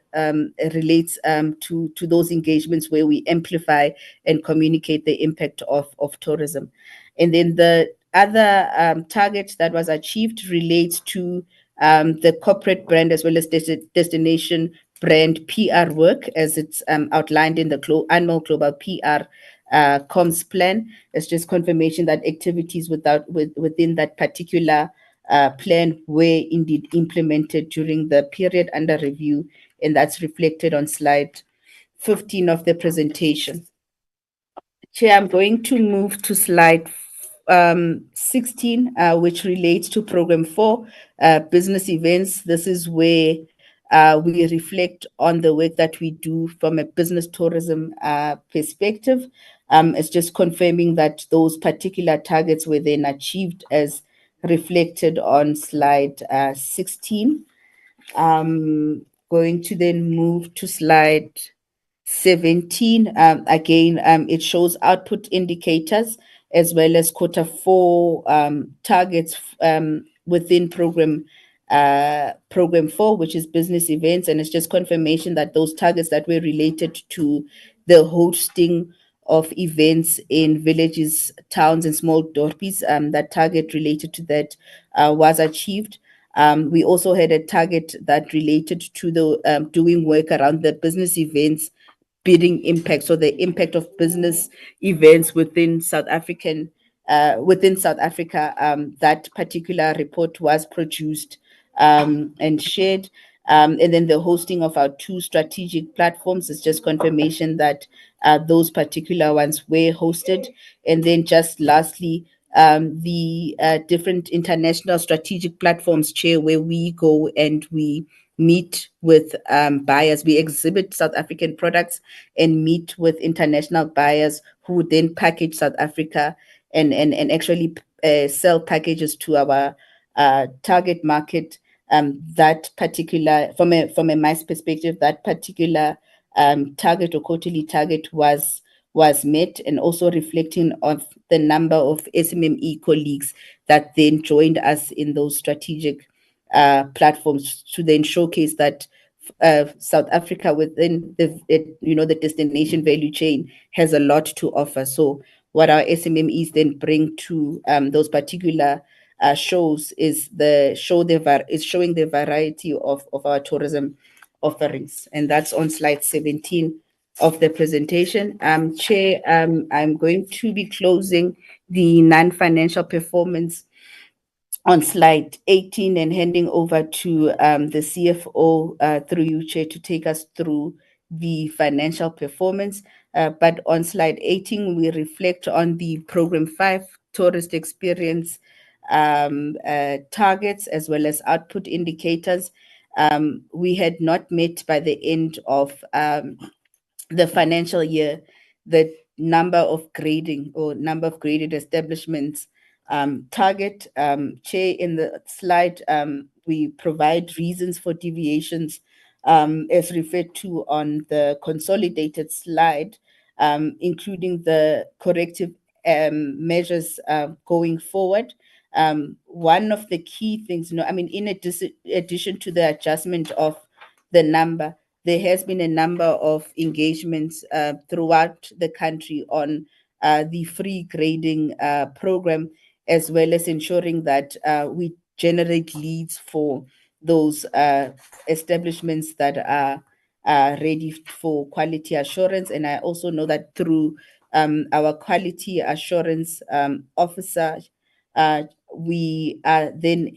relates to those engagements where we amplify and communicate the impact of tourism. And then the other target that was achieved relates to the corporate brand as well as destination brand PR work, as it's outlined in the annual global PR comms plan. It's just confirmation that activities within that particular plan were indeed implemented during the period under review, and that's reflected on slide 15 of the presentation. Chair, I'm going to move to slide 16, which relates to Program 4, business events. This is where we reflect on the work that we do from a business tourism perspective. It's just confirming that those particular targets were then achieved as reflected on slide 16. Going to then move to slide 17. Again, it shows output indicators as well as quarter 4 targets within program 4, which is business events, and it's just confirmation that those targets that were related to the hosting of events in villages, towns, and small dorpies, that target related to that was achieved. We also had a target that related to the doing work around the business events bidding impact, so the impact of business events within South Africa. That particular report was produced and shared. And then the hosting of our 2 strategic platforms is just confirmation that those particular ones were hosted. And then just lastly, the different international strategic platforms, Chair, where we go and we meet with buyers. We exhibit South African products and meet with international buyers who would then package South Africa and actually sell packages to our target market. That particular, from a MICE perspective, that particular target or quarterly target was met, and also reflecting of the number of SMME colleagues that then joined us in those strategic platforms to then showcase that South Africa within the destination value chain has a lot to offer. So what our SMMEs then bring to those particular shows is showing the variety of our tourism offerings, and that's on slide 17 of the presentation. Chair, I'm going to be closing the non-financial performance on slide 18 and handing over to the CFO through you, Chair, to take us through the financial performance. But on slide 18, we reflect on the Program 5 tourist experience targets as well as output indicators. We had not met by the end of the financial year the number of graded establishments target. Chair, in the slide, we provide reasons for deviations as referred to on the consolidated slide, including the corrective measures going forward. One of the key things, in addition to the adjustment of the number, there has been a number of engagements throughout the country on the free grading program, as well as ensuring that we generate leads for those establishments that are ready for quality assurance. And I also know that through our quality assurance officer, we are then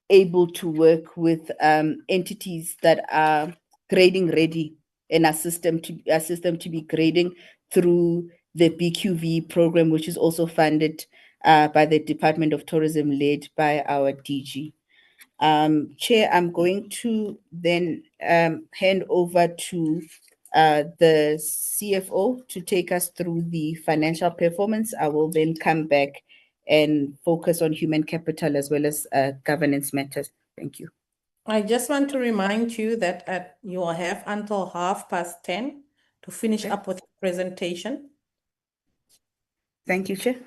able to work with entities that are grading ready and assist them to be grading through the BQV program, which is also funded by the Department of Tourism, led by our DG. Chair, I'm going to then hand over to the CFO to take us through the financial performance. I will then come back and focus on human capital as well as governance matters. Thank you. I just want to remind you that you will have until 10:30 to finish up with the presentation. Thank you, Chair.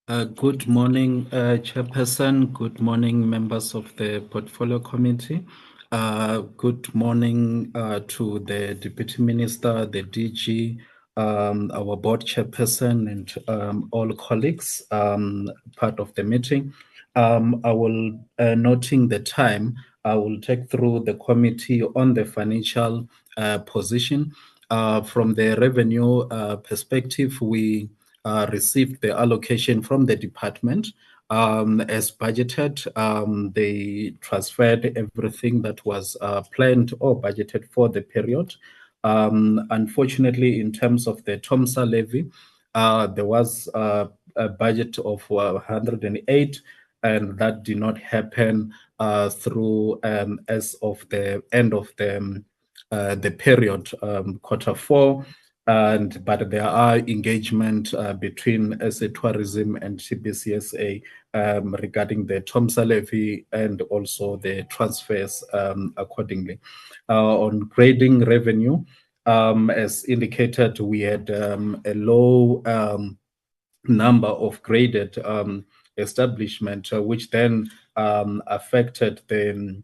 Good morning, Chairperson. Good morning, members of the Portfolio Committee. Good morning to the Deputy Minister, the DG, our Board Chairperson, and all colleagues part of the meeting. I will, noting the time, I will take through the committee on the financial position. From the revenue perspective, we received the allocation from the department as budgeted. They transferred everything that was planned or budgeted for the period. Unfortunately, in terms of the TOMSA levy, there was a budget of 108, and that did not happen through as of the end of the period, Q4. But there are engagement between SA Tourism and TBCSA regarding the TOMSA levy and also the transfers accordingly. On grading revenue, as indicated, we had a low number of graded establishment, which then affected the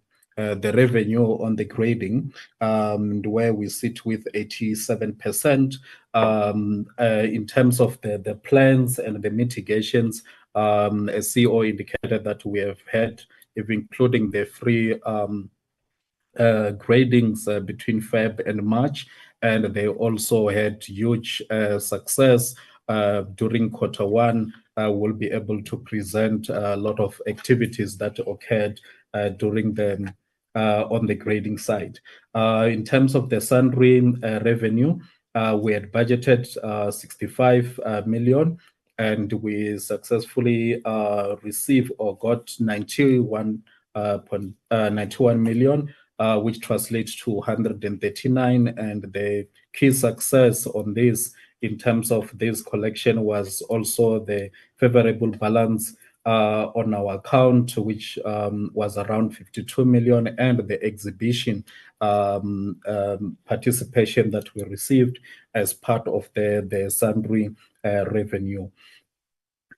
revenue on the grading, where we sit with 87%. In terms of the plans and the mitigations, as CEO indicated that we have had, including the free gradings between Feb and March, and they also had huge success during Q1. We'll be able to present a lot of activities that occurred during the on the grading side. In terms of the Sunrim revenue, we had budgeted 65 million, and we successfully received or got 91 million, which translates to 139. And the key success on this in terms of this collection was also the favorable balance on our account, which was around 52 million, and the exhibition participation that we received as part of the Sunrim revenue.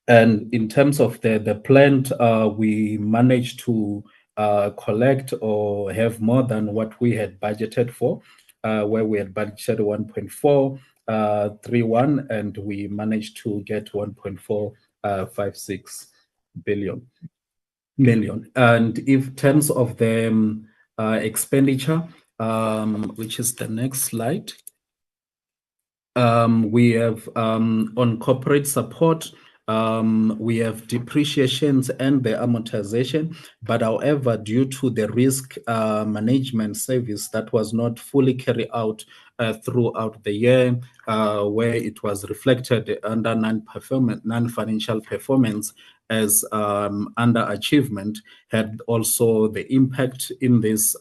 And in terms of the plant, we managed to collect or have more than what we had budgeted for, where we had budgeted 1.431, and we managed to get 1.456 million. And in terms of the expenditure, which is the next slide, we have on corporate support, we have depreciations and the amortization, but however, due to the risk management service that was not fully carried out throughout the year, where it was reflected under non-financial performance as underachievement, had also the impact in this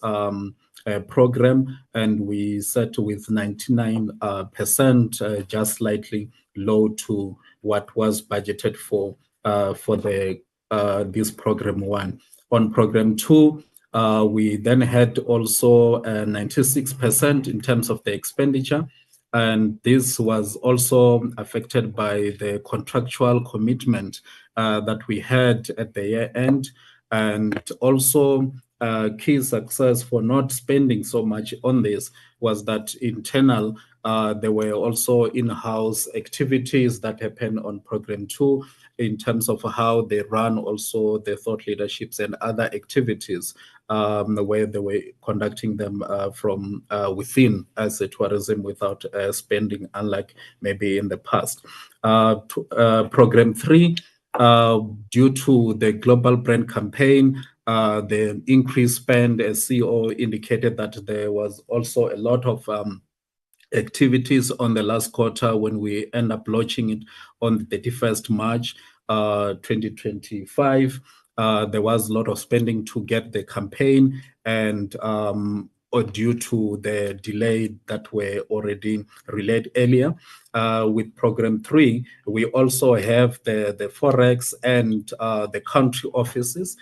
program, and we set with 99%, just slightly low to what was budgeted for the this program 1. On program 2, we then had also 96% in terms of the expenditure, and this was also affected by the contractual commitment that we had at the year end, and also key success for not spending so much on this was that internal, there were also in-house activities that happen on Program 2 in terms of how they run also the thought leaderships and other activities, where they were conducting them from within as a tourism without spending, unlike maybe in the past. Program 3, due to the global brand campaign, the increased spend, as CEO indicated, that there was also a lot of activities on the last quarter when we end up launching it on the 31st March 2025. There was a lot of spending to get the campaign, and or due to the delay that were already relayed earlier. With Program 3, we also have the Forex and the country offices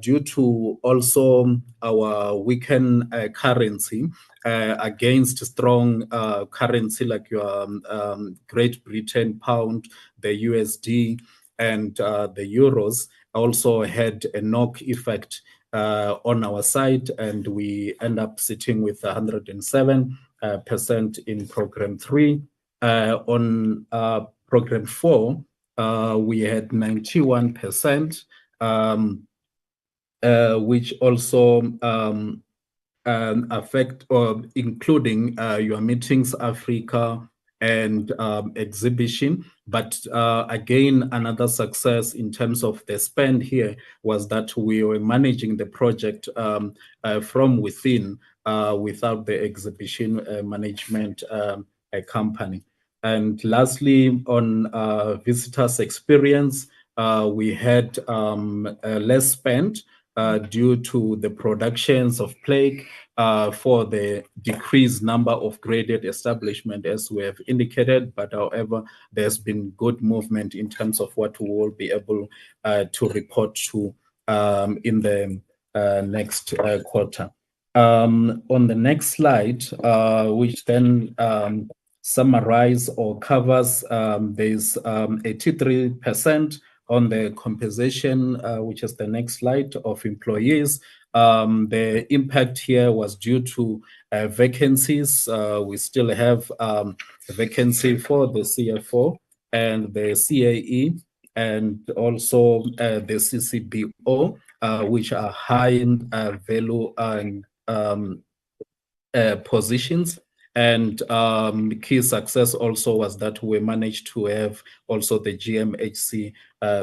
due to also our weakened currency against strong currency like your Great Britain pound, the USD, and the euros also had a knock effect on our side, and we end up sitting with 107% in Program 3. On Program 4, we had 91%, which also affect or including your Meetings Africa and exhibition. But again, another success in terms of the spend here was that we were managing the project from within without the exhibition management company. And lastly, on visitors experience, we had less spend due to the productions of plague for the decreased number of graded establishment, as we have indicated. But however, there's been good movement in terms of what we will be able to report to in the next quarter. On the next slide, which then summarize or covers, there's 83% on the compensation, which is the next slide, of employees. The impact here was due to vacancies. We still have a vacancy for the CFO and the CAE, and also the CCBO, which are high value and positions. And key success also was that we managed to have also the GMHC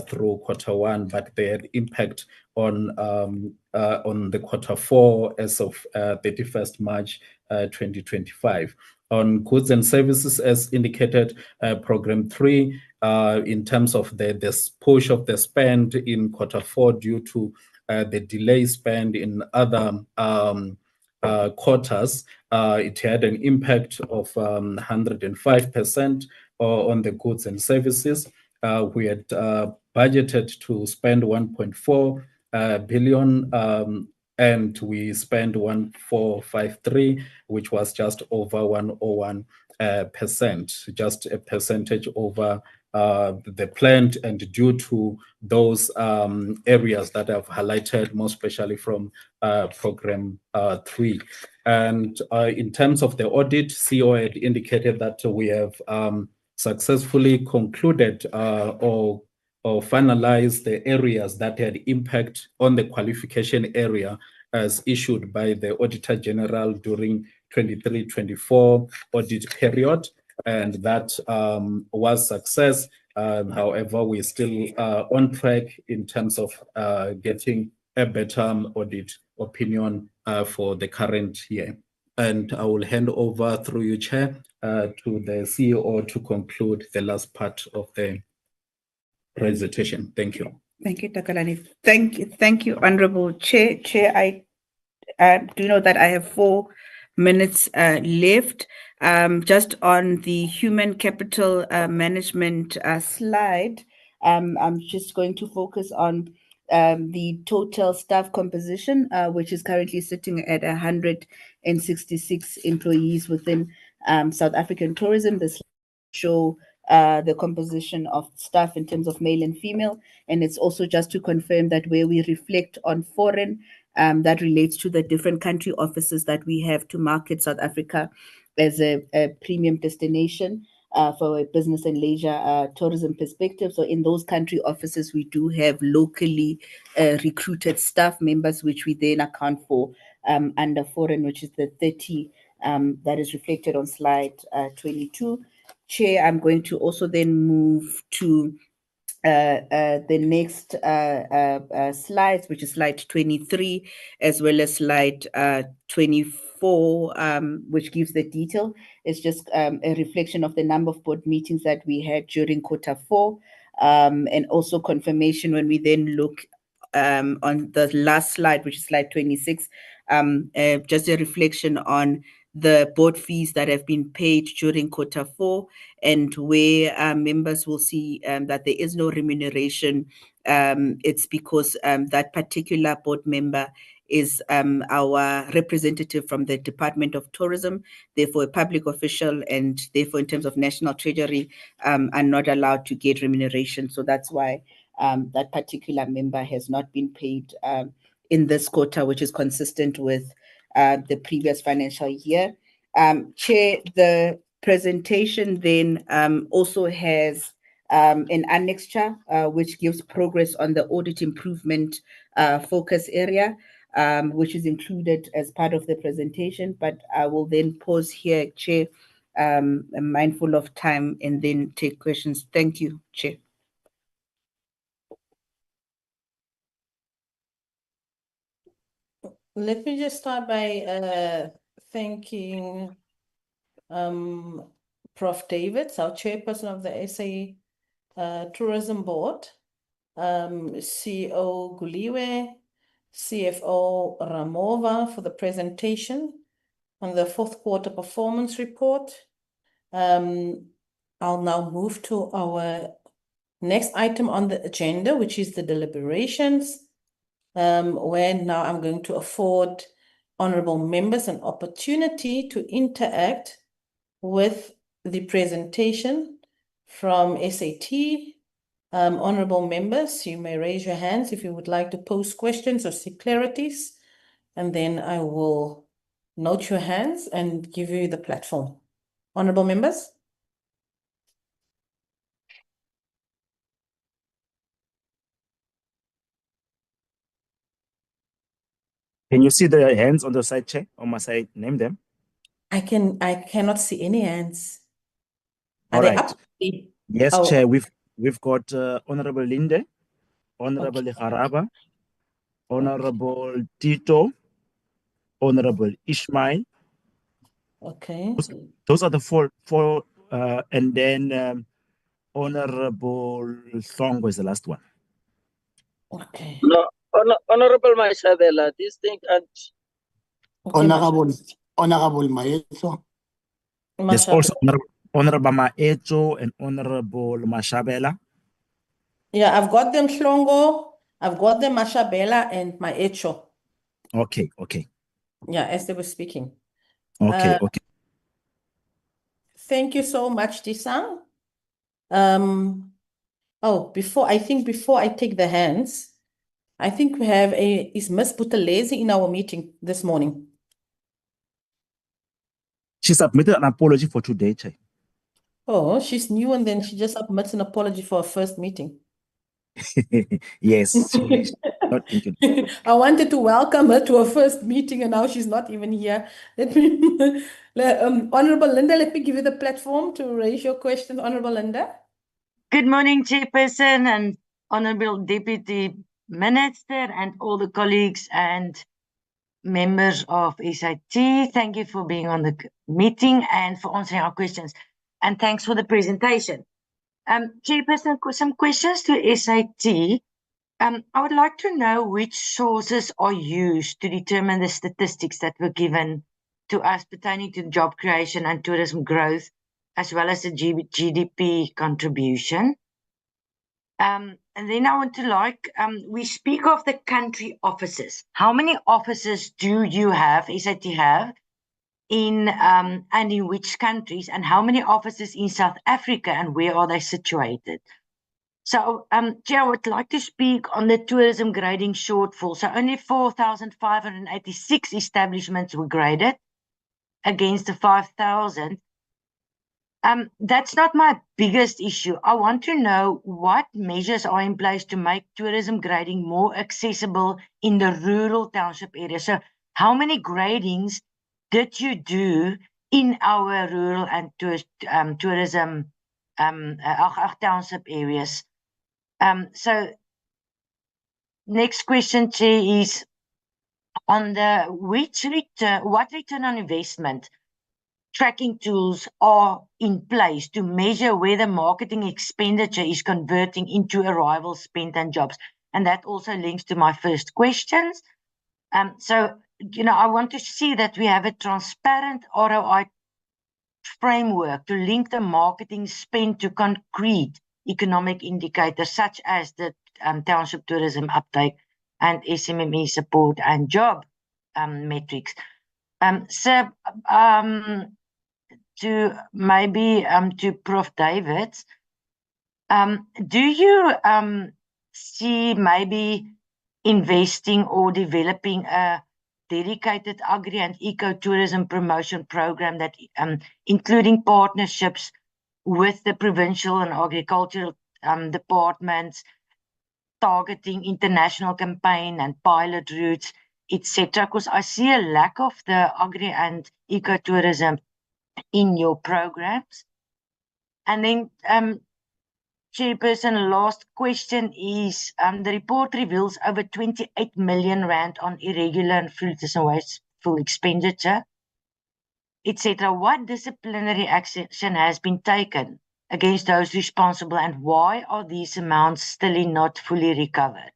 through Q1, but they had impact on the Q4 as of 31st March 2025. On goods and services, as indicated, Program 3, in terms of the push of the spend in Q4 due to the delay spend in other quarters, it had an impact of 105% on the goods and services. We had budgeted to spend 1.4 billion, and we spent 1,453, which was just over 101%, just a percentage over the planned, and due to those areas that I've highlighted, more especially from Program 3. And in terms of the audit, CEO had indicated that we have successfully concluded or finalized the areas that had impact on the qualification area as issued by the Auditor General during 23-24 audit period. And that was success. However, we're still on track in terms of getting a better audit opinion for the current year. And I will hand over through you, Chair, to the CEO to conclude the last part of the presentation. Thank you. Thank you, Takalani. Thank you, Honorable Chair. Chair, I do know that I have 4 minutes left. Just on the human capital management slide, I'm just going to focus on the total staff composition, which is currently sitting at 166 employees within South African tourism. This show the composition of staff in terms of male and female, and it's also just to confirm that where we reflect on foreign that relates to the different country offices that we have to market South Africa as a premium destination for a business and leisure tourism perspective. So in those country offices, we do have locally recruited staff members, which we then account for under foreign, which is the 30 that is reflected on slide 22. Chair, I'm going to also then move to the next slides, which is slide 23, as well as slide 24, which gives the detail. It's just a reflection of the number of board meetings that we had during Q4, and also confirmation when we then look on the last slide, which is slide 26, just a reflection on the board fees that have been paid during Q4, and where members will see that there is no remuneration. It's because that particular board member is our representative from the Department of Tourism, therefore a public official, and therefore in terms of National Treasury are not allowed to get remuneration. So that's why that particular member has not been paid in this quarter, which is consistent with the previous financial year. Chair, the presentation then also has an annexure which gives progress on the audit improvement focus area, which is included as part of the presentation. But I will then pause here, Chair, mindful of time, and then take questions. Thank you, Chair. Let me just start by thanking Prof. Davids, our chairperson of the SA Tourism Board, CEO Guliwe, CFO Ramova for the presentation on the fourth quarter performance report. I'll now move to our next item on the agenda, which is the deliberations, where now I'm going to afford honorable members an opportunity to interact with the presentation from SAT. Honorable members, you may raise your hands if you would like to pose questions or seek clarities, and then I will note your hands and give you the platform. Honorable members? Can you see the hands on the side, Chair? Or must I name them? I cannot see any hands. All Are they right. up? Yes, Oh. Chair. We've got Honorable Linde, Honorable Haraba, Honorable Tito, Honorable Ishmael. Okay. Those are the four, and then Honorable Songo is the last one. Okay. No, Honorable Mashabela, this thing and Okay, Honorable Maestro. There's also Honorable Maecho and Honorable Mashabela. Yeah, I've got them Hlongo, I've got them Mashabela and Maecho. Okay. Yeah, as they were speaking. Okay. Thank you so much, Disang. Before I take the hands, I think we have is Miss Buthelezi in our meeting this morning. She submitted an apology for today, Chair. Oh, she's new and then she just submits an apology for her first meeting. Yes. Not thinking. I wanted to welcome her to her first meeting and now she's not even here. Honorable Linda, let me give you the platform to raise your question, Honorable Linda. Good morning, Chairperson and Honorable Deputy Minister and all the colleagues and members of SIT. Thank you for being on the meeting and for answering our questions. And thanks for the presentation. Chairperson, some questions to SIT. I would like to know which sources are used to determine the statistics that were given to us pertaining to job creation and tourism growth, as well as the GDP contribution. And then I want to we speak of the country offices. How many offices do you have, SIT have, in and in which countries, and how many offices in South Africa, and where are they situated? So, Chair, I would like to speak on the tourism grading shortfall. So only 4,586 establishments were graded against the 5,000. That's not my biggest issue. I want to know what measures are in place to make tourism grading more accessible in the rural township area. So how many gradings did you do in our rural and tourism township areas? So next question, Chair, is on the what return on investment tracking tools are in place to measure whether marketing expenditure is converting into arrivals spent and jobs? And that also links to my first questions. So, I want to see that we have a transparent ROI framework to link the marketing spend to concrete economic indicators such as the township tourism uptake and SMME support and job metrics. So, to Prof. David, do you see maybe investing or developing a dedicated agri and ecotourism promotion program that including partnerships with the provincial and agricultural departments, targeting international campaign and pilot routes, etc.? Because I see a lack of the agri and ecotourism in your programs. And then, Chairperson, last question is, the report reveals over 28 million rand on irregular and fruitless and wasteful expenditure, etc. What disciplinary action has been taken against those responsible, and why are these amounts still not fully recovered?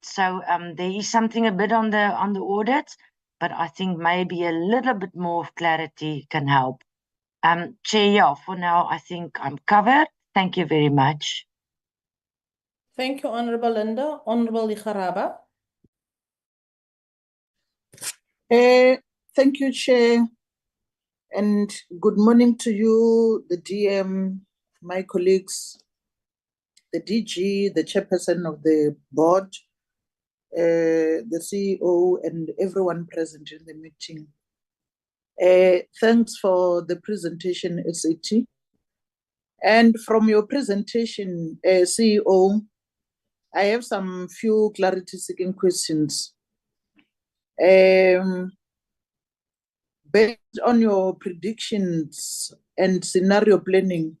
So there is something a bit on the audit, but I think maybe a little bit more of clarity can help. Chair, yeah, for now, I think I'm covered. Thank you very much. Thank you, Honorable Linda. Honorable Ikharaba. Thank you, Chair. And good morning to you, the DM, my colleagues, the DG, the chairperson of the board, the CEO, and everyone present in the meeting. Thanks for the presentation, SAT. And from your presentation, CEO, I have some few clarity-seeking questions. Based on your predictions and scenario planning,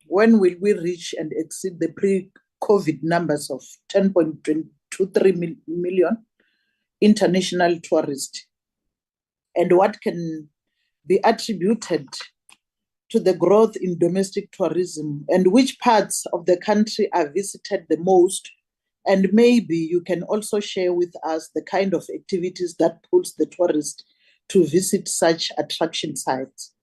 when will we reach and exceed the pre-COVID numbers of 10.23 million international tourists? And what can be attributed to the growth in domestic tourism, and which parts of the country are visited the most? And maybe you can also share with us the kind of activities that pulls the tourist to visit such attraction sites.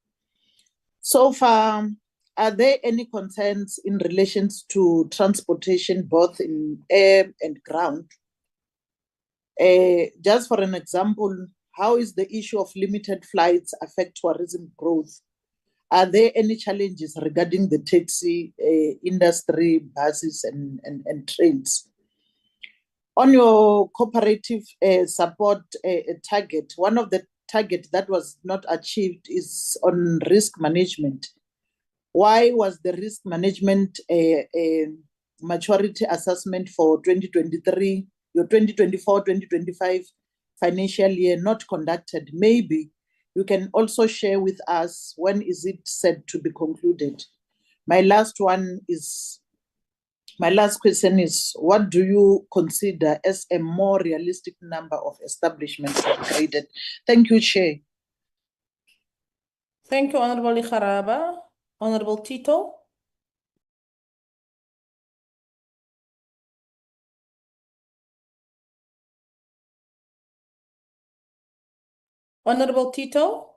So far, are there any concerns in relation to transportation, both in air and ground? Just for an example, how is the issue of limited flights affect tourism growth? Are there any challenges regarding the taxi industry, buses, and trains? On your cooperative support target, one of the target that was not achieved is on risk management. Why was the risk management maturity assessment for 2023, your 2024-2025 financial year not conducted? Maybe you can also share with us when is it set to be concluded. My last question is, what do you consider as a more realistic number of establishments upgraded? Thank you, Chair. Thank you, Honorable Ikharaba. Honorable Tito. Honorable Tito.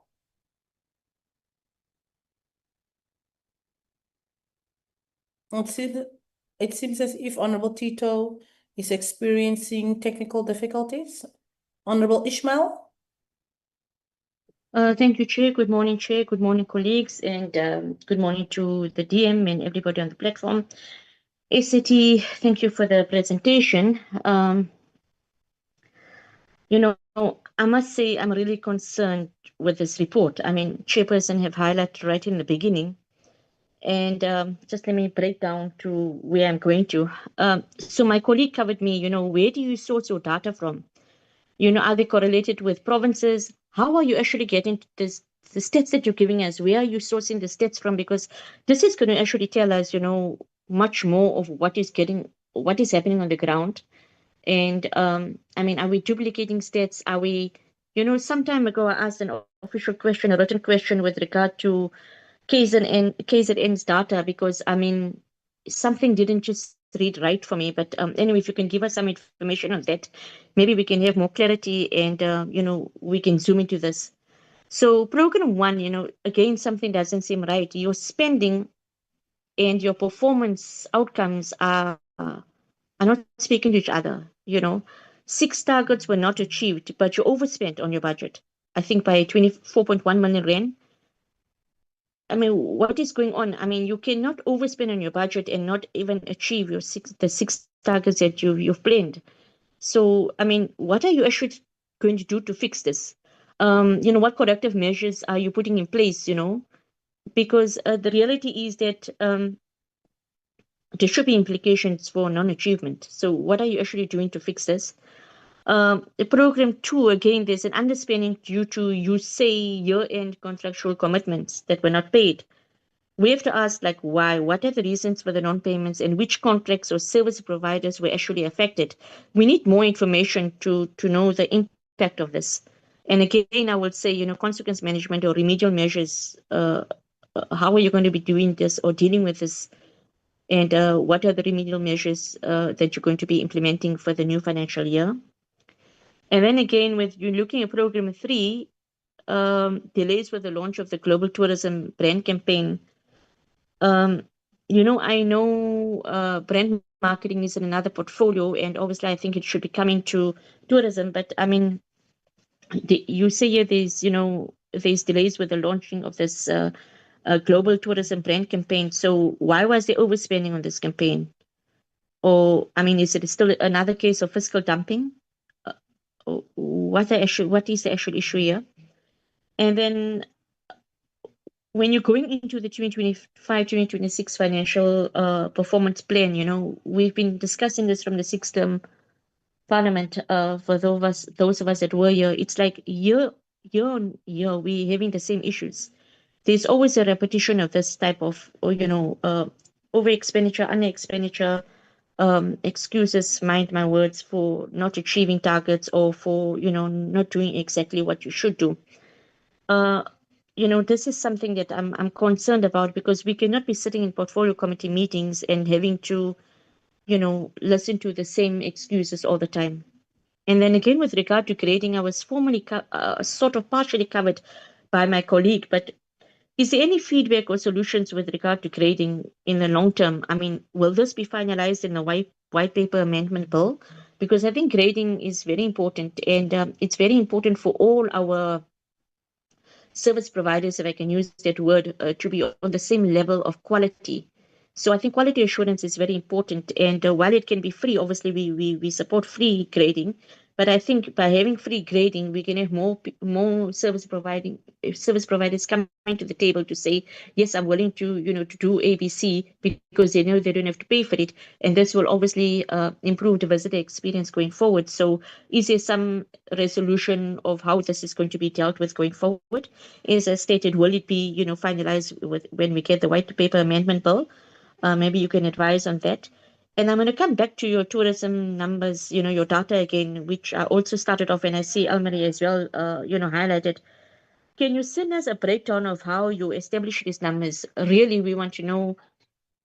It seems as if Honorable Tito is experiencing technical difficulties. Honorable Ishmael. Thank you, Chair. Good morning, Chair. Good morning, colleagues, and good morning to the DM and everybody on the platform. ACT, thank you for the presentation. You know, I must say I'm really concerned with this report. I mean, Chairperson have highlighted right in the beginning, and just let me break down to where I'm going to. So my colleague covered me, where do you source your data from? Are they correlated with provinces? How are you actually getting this, the stats that you're giving us? Where are you sourcing the stats from? Because this is going to actually tell us, much more of what is happening on the ground. And I mean, are we duplicating stats? Are we, some time ago I asked an official question, a written question with regard to KZN's data, because I mean, something didn't just read right for me. But anyway, if you can give us some information on that, maybe we can have more clarity and, we can zoom into this. So program one, again, something doesn't seem right. Your spending and your performance outcomes are not speaking to each other. 6 targets were not achieved, but you overspent on your budget, I think by 24.1 million rand. I mean, what is going on? I mean, you cannot overspend on your budget and not even achieve the six targets that you've planned. So, I mean, what are you actually going to do to fix this? What corrective measures are you putting in place? Because the reality is that there should be implications for non-achievement. So, what are you actually doing to fix this? The program two, again, there's an underspending due to, you say, year-end contractual commitments that were not paid. We have to ask, like, why? What are the reasons for the non-payments, and which contracts or service providers were actually affected? We need more information to know the impact of this. And again, I would say, consequence management or remedial measures. How are you going to be doing this or dealing with this? And what are the remedial measures that you're going to be implementing for the new financial year? And then again, with you looking at program three, delays with the launch of the global tourism brand campaign. I know brand marketing is in another portfolio, and obviously I think it should be coming to tourism. But I mean, you say here there's delays with the launching of this global tourism brand campaign. So why was there overspending on this campaign? Or I mean, is it still another case of fiscal dumping? What is the actual issue here? And then when you're going into the 2025-2026 financial performance plan, we've been discussing this from the sixth term parliament. For those of us that were here, it's like year on year we're having the same issues. There's always a repetition of this type of, over expenditure, under expenditure, excuses, mind my words, for not achieving targets or for not doing exactly what you should do. This is something that I'm concerned about, because we cannot be sitting in portfolio committee meetings and having to, listen to the same excuses all the time. And then again, with regard to grading, I was formally sort of partially covered by my colleague, but is there any feedback or solutions with regard to grading in the long term? I mean, will this be finalized in the white paper amendment bill? Because I think grading is very important, and it's very important for all our service providers, if I can use that word, to be on the same level of quality. So I think quality assurance is very important. And while it can be free, obviously we support free grading. But I think by having free grading, we can have more service providers coming to the table to say, yes, I'm willing to to do ABC, because they know they don't have to pay for it, and this will obviously improve the visitor experience going forward. So, is there some resolution of how this is going to be dealt with going forward? As I stated, will it be finalized when we get the white paper amendment bill? Maybe you can advise on that. And I'm going to come back to your tourism numbers, your data again, which I also started off, and I see Almarie as well, highlighted. Can you send us a breakdown of how you establish these numbers? Really, we want to know,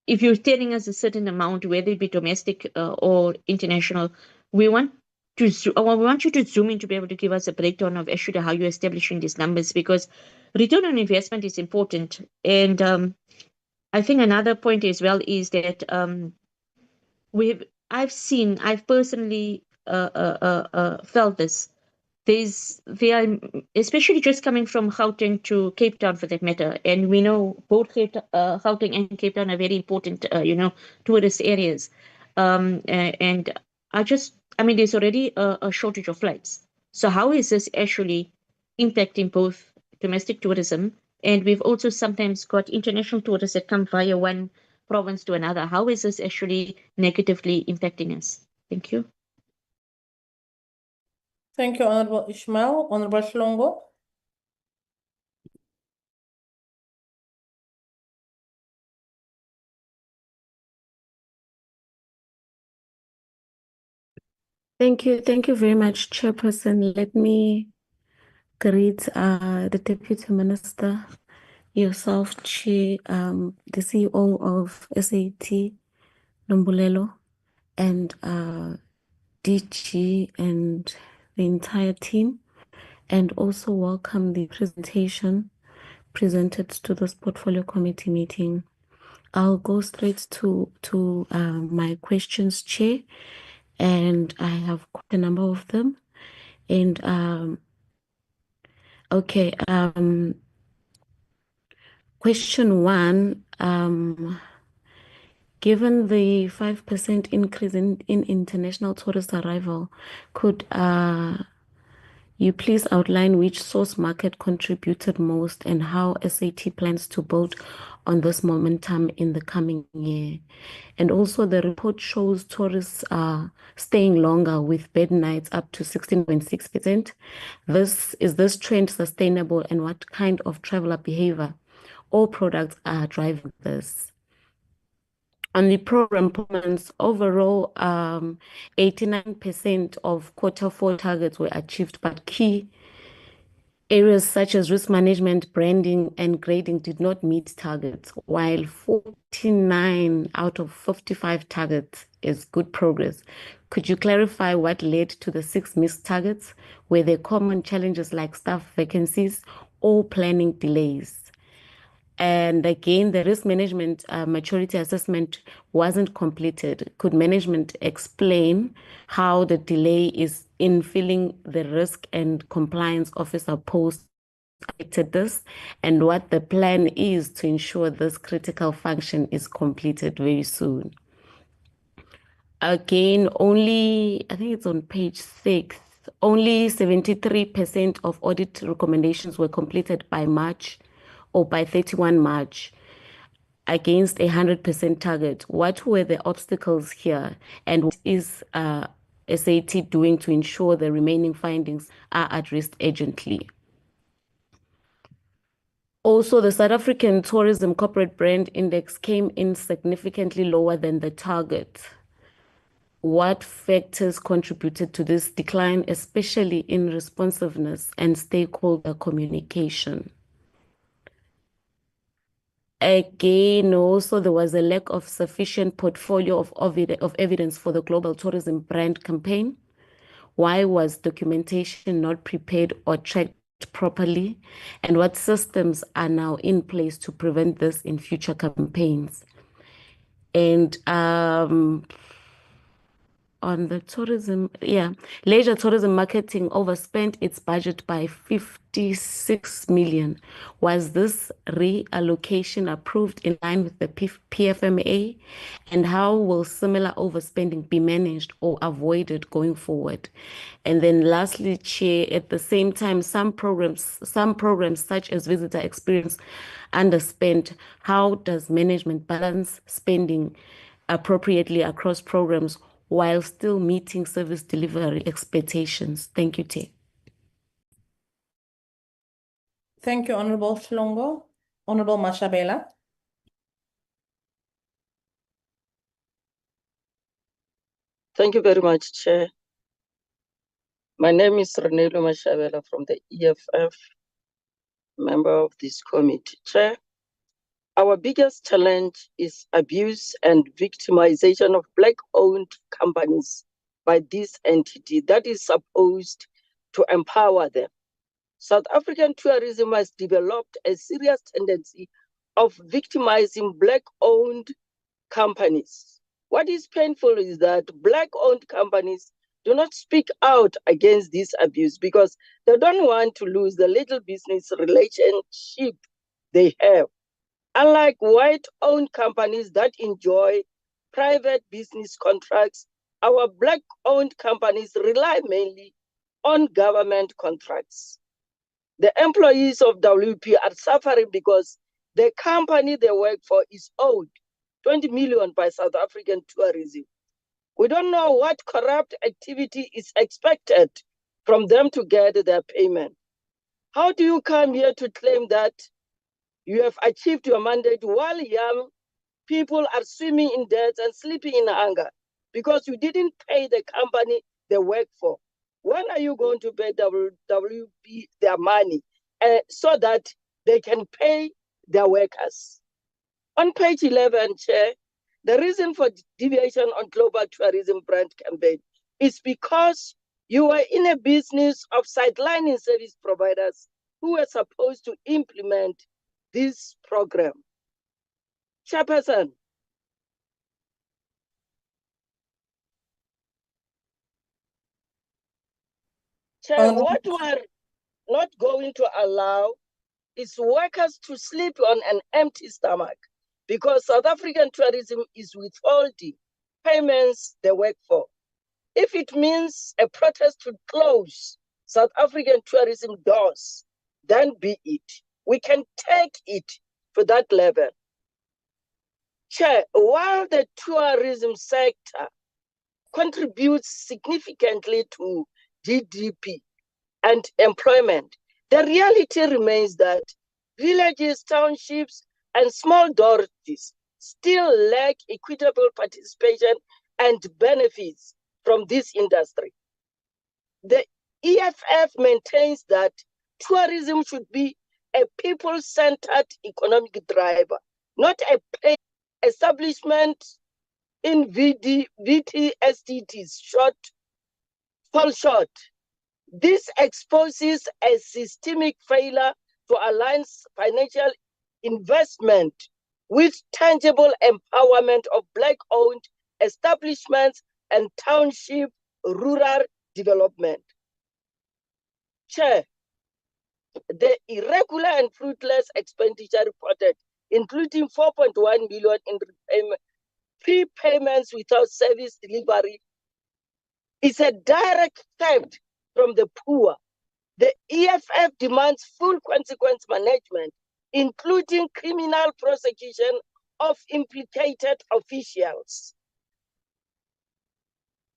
if you're telling us a certain amount, whether it be domestic or international, we want we want you to zoom in to be able to give us a breakdown of actually how you're establishing these numbers, because return on investment is important. And I think another point as well is that I've personally felt this. they are, especially just coming from Gauteng to Cape Town for that matter, and we know both Gauteng and Cape Town are very important, tourist areas. And I mean, there's already a shortage of flights. So how is this actually impacting both domestic tourism, and we've also sometimes got international tourists that come via one province to another. How is this actually negatively impacting us? Thank you. Thank you, Honorable Ishmael. Honorable Shlongo. Thank you very much, Chairperson. Let me greet the Deputy Minister, yourself, Chair, the CEO of SAT, Nombulelo, and DG and the entire team, and also welcome the presentation presented to this portfolio committee meeting. I'll go straight to my questions, Chair, and I have quite a number of them. And okay, question one, given the 5% increase in international tourist arrival, could you please outline which source market contributed most and how SAT plans to build on this momentum in the coming year? And also the report shows tourists are staying longer with bed nights up to 16.6%. Is this trend sustainable, and what kind of traveler behavior or products are driving this? On the program performance, overall, 89% of Q4 targets were achieved, but key areas such as risk management, branding, and grading did not meet targets, while 49 out of 55 targets is good progress. Could you clarify what led to the 6 missed targets? Were there common challenges like staff vacancies or planning delays? And again, the risk management maturity assessment wasn't completed. Could management explain how the delay is in filling the risk and compliance officer post affected this, and what the plan is to ensure this critical function is completed very soon? Again, I think it's on page 6, only 73% of audit recommendations were completed by March or by 31 March against a 100% target. What were the obstacles here, and what is SAT doing to ensure the remaining findings are addressed urgently? Also, the South African Tourism Corporate Brand Index came in significantly lower than the target. What factors contributed to this decline, especially in responsiveness and stakeholder communication? Again, also there was a lack of sufficient portfolio of evidence for the Global Tourism Brand campaign. Why was documentation not prepared or tracked properly? And what systems are now in place to prevent this in future campaigns? And on the tourism, leisure tourism marketing overspent its budget by 56 million. Was this reallocation approved in line with the PFMA? And how will similar overspending be managed or avoided going forward? And then lastly, Chair, at the same time, some programs such as visitor experience underspent. How does management balance spending appropriately across programs while still meeting service delivery expectations? Thank you, Chair. Thank you, Honorable Shlongo. Honorable Mashabela. Thank you very much, Chair. My name is Renelo Mashabela from the EFF, member of this committee. Chair, our biggest challenge is abuse and victimization of Black-owned companies by this entity that is supposed to empower them. South African tourism has developed a serious tendency of victimizing Black-owned companies. What is painful is that Black-owned companies do not speak out against this abuse because they don't want to lose the little business relationship they have. Unlike white-owned companies that enjoy private business contracts, our black-owned companies rely mainly on government contracts. The employees of WP are suffering because the company they work for is owed 20 million by South African tourism. We don't know what corrupt activity is expected from them to get their payment. How do you come here to claim that you have achieved your mandate while young people are swimming in debt and sleeping in hunger because you didn't pay the company they work for? When are you going to pay WP their money so that they can pay their workers? On page 11, Chair, the reason for deviation on global tourism brand campaign is because you were in a business of sidelining service providers who were supposed to implement this program. Chairperson, Chair, what we're not going to allow is workers to sleep on an empty stomach because South African tourism is withholding payments they work for. If it means a protest to close South African tourism doors, then be it. We can take it to that level. Chair, while the tourism sector contributes significantly to GDP and employment, the reality remains that villages, townships, and small dormitories still lack equitable participation and benefits from this industry. The EFF maintains that tourism should be a people-centered economic driver, not a paid establishment in VTSTTs fall short. This exposes a systemic failure to align financial investment with tangible empowerment of Black-owned establishments and township rural development. Chair, the irregular and fruitless expenditure reported, including 4.1 million in prepayments without service delivery, is a direct theft from the poor. The EFF demands full consequence management, including criminal prosecution of implicated officials.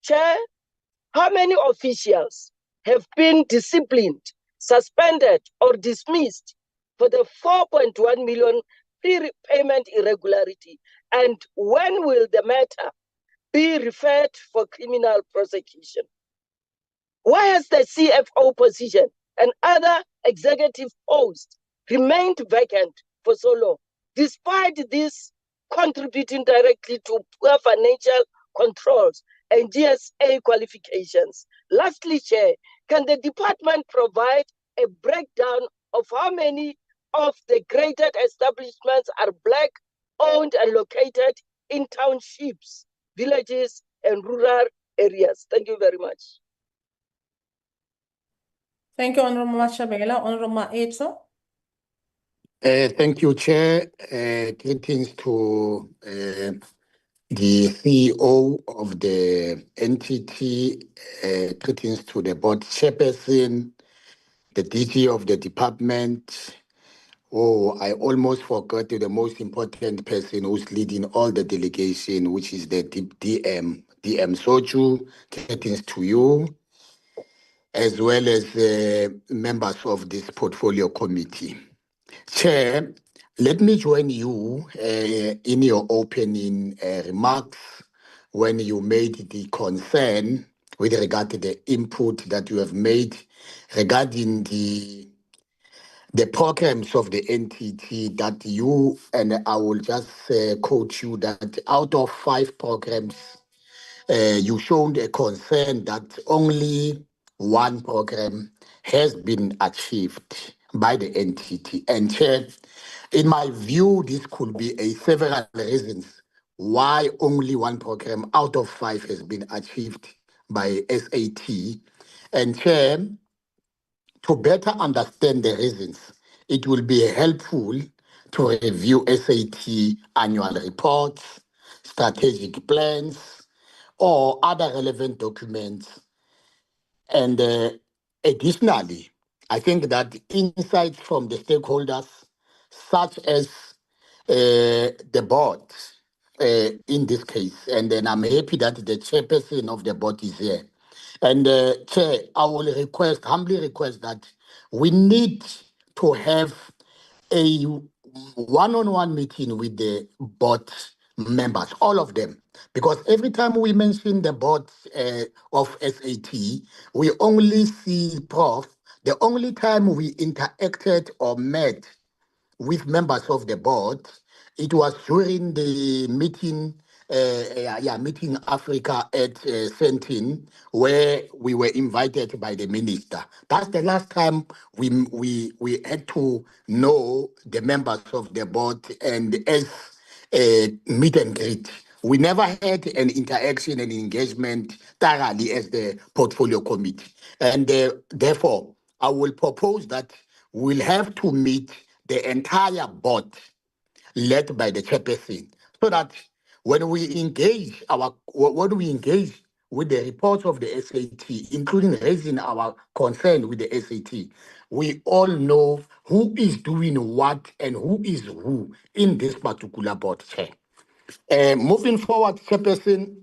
Chair, how many officials have been disciplined, suspended, or dismissed for the 4.1 million prepayment irregularity? And when will the matter be referred for criminal prosecution? Why has the CFO position and other executive posts remained vacant for so long, despite this contributing directly to poor financial controls and GSA qualifications? Lastly, Chair, can the department provide a breakdown of how many of the graded establishments are Black-owned and located in townships, villages, and rural areas? Thank you very much. Thank you, Honorable Mashabela. Honorable Maetso. Thank you, Chair. Greetings to the CEO of the entity, greetings to the board chairperson, the DG of the department. Oh, I almost forgot the most important person who's leading all the delegation, which is the DM Soju. Greetings to you, as well as members of this portfolio committee. Chair, let me join you in your opening remarks when you made the concern with regard to the input that you have made regarding the programs of the NTT that you, and I will just quote you that out of 5 programs, you showed a concern that only 1 program has been achieved by the NTT. And Chair, in my view, this could be several reasons why only 1 program out of 5 has been achieved by SAT. And Chair, to better understand the reasons, it will be helpful to review SAT annual reports, strategic plans, or other relevant documents. And additionally, I think that insights from the stakeholders, such as the board, in this case, and then I'm happy that the chairperson of the board is here. And Chair, I will humbly request that we need to have a one-on-one meeting with the board members, all of them, because every time we mention the board of SAT, we only see Prof. The only time we interacted or met with members of the board, it was during the meeting, meeting Africa at Sentin, where we were invited by the minister. That's the last time we had to know the members of the board and as a meet and greet. We never had an interaction and engagement thoroughly as the portfolio committee. And therefore, I will propose that we'll have to meet the entire board led by the chairperson so that when we engage with the reports of the SAT, including raising our concern with the SAT, we all know who is doing what and who is who in this particular board, Chair. Moving forward, Chairperson,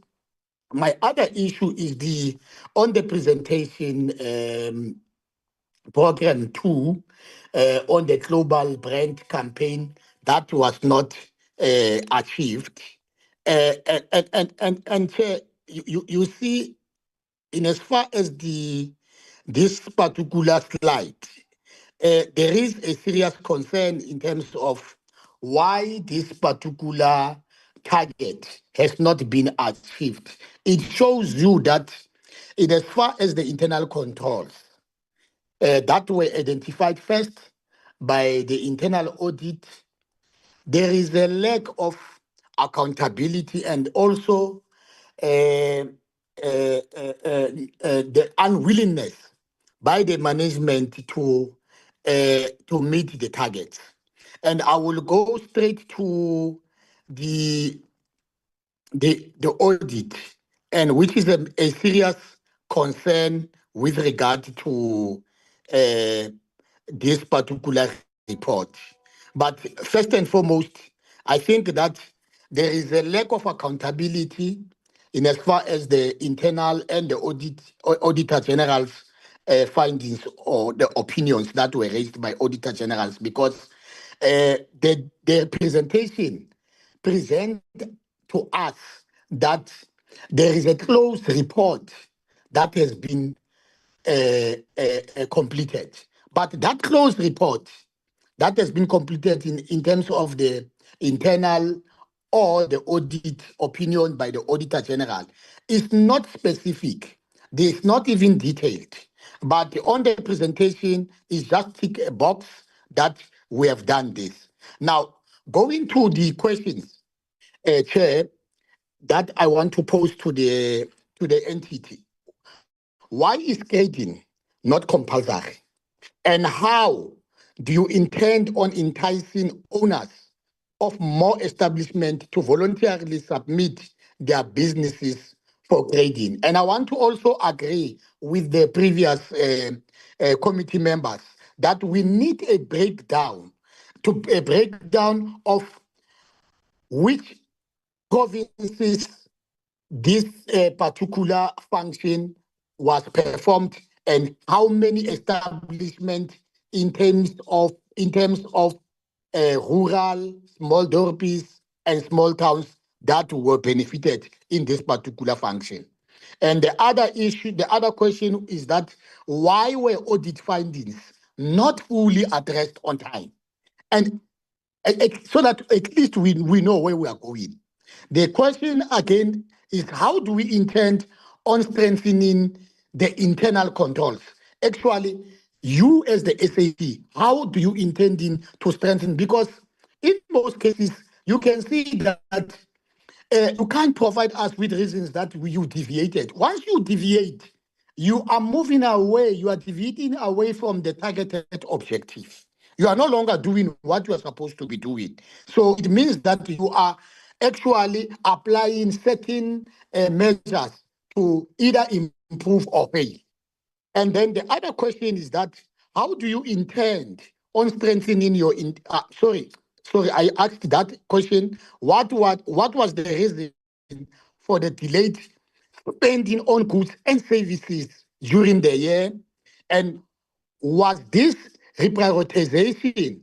my other issue is on the presentation, program 2 on the global brand campaign that was not achieved. And Chair, you see, in as far as this particular slide, there is a serious concern in terms of why this particular target has not been achieved. It shows you that in as far as the internal controls that were identified first by the internal audit, there is a lack of accountability and also the unwillingness by the management to meet the targets. And I will go straight to the audit, and which is a serious concern with regard to this particular report. But first and foremost, I think that there is a lack of accountability in as far as the internal and the auditor general's findings or the opinions that were raised by auditor generals, because the presentation present to us that there is a closed report that has been completed. But that closed report that has been completed in terms of the internal or the audit opinion by the Auditor General is not specific. It's not even detailed. But on the presentation is just tick a box that we have done this. Now, going to the questions, Chair, that I want to pose to the entity. Why is grading not compulsory? And how do you intend on enticing owners of more establishments to voluntarily submit their businesses for grading? And I want to also agree with the previous committee members that we need a breakdown of which provinces this particular function was performed and how many establishments in terms of rural, small dorpies, and small towns that were benefited in this particular function. And the other question is that why were audit findings not fully addressed on time? And so that at least we know where we are going. The question again is how do we intend on strengthening the internal controls? Actually, you as the SAT, how do you intend to strengthen? Because in most cases, you can see that you can't provide us with reasons that you deviated. Once you deviate, you are moving away, you are deviating away from the targeted objective. You are no longer doing what you are supposed to be doing. So it means that you are actually applying certain measures to either improve or fail. And then the other question is that how do you intend on strengthening your sorry, I asked that question. What was the reason for the delayed spending on goods and services during the year? And was this reprioritization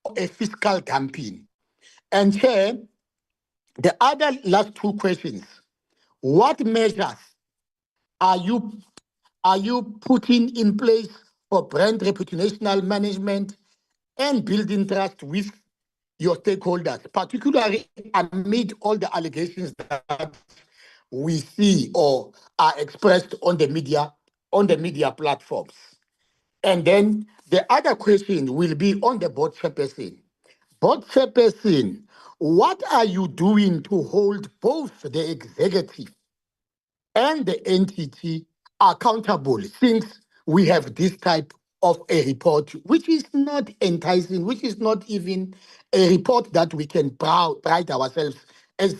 or a fiscal dumping? And here, the other last two questions. What measures are you putting in place for brand reputational management and building trust with your stakeholders, particularly amid all the allegations that we see or are expressed on the media platforms? And then the other question will be on the board chairperson. Board chairperson, what are you doing to hold both the executive and the entity accountable, since we have this type of a report, which is not enticing, which is not even a report that we can pride ourselves as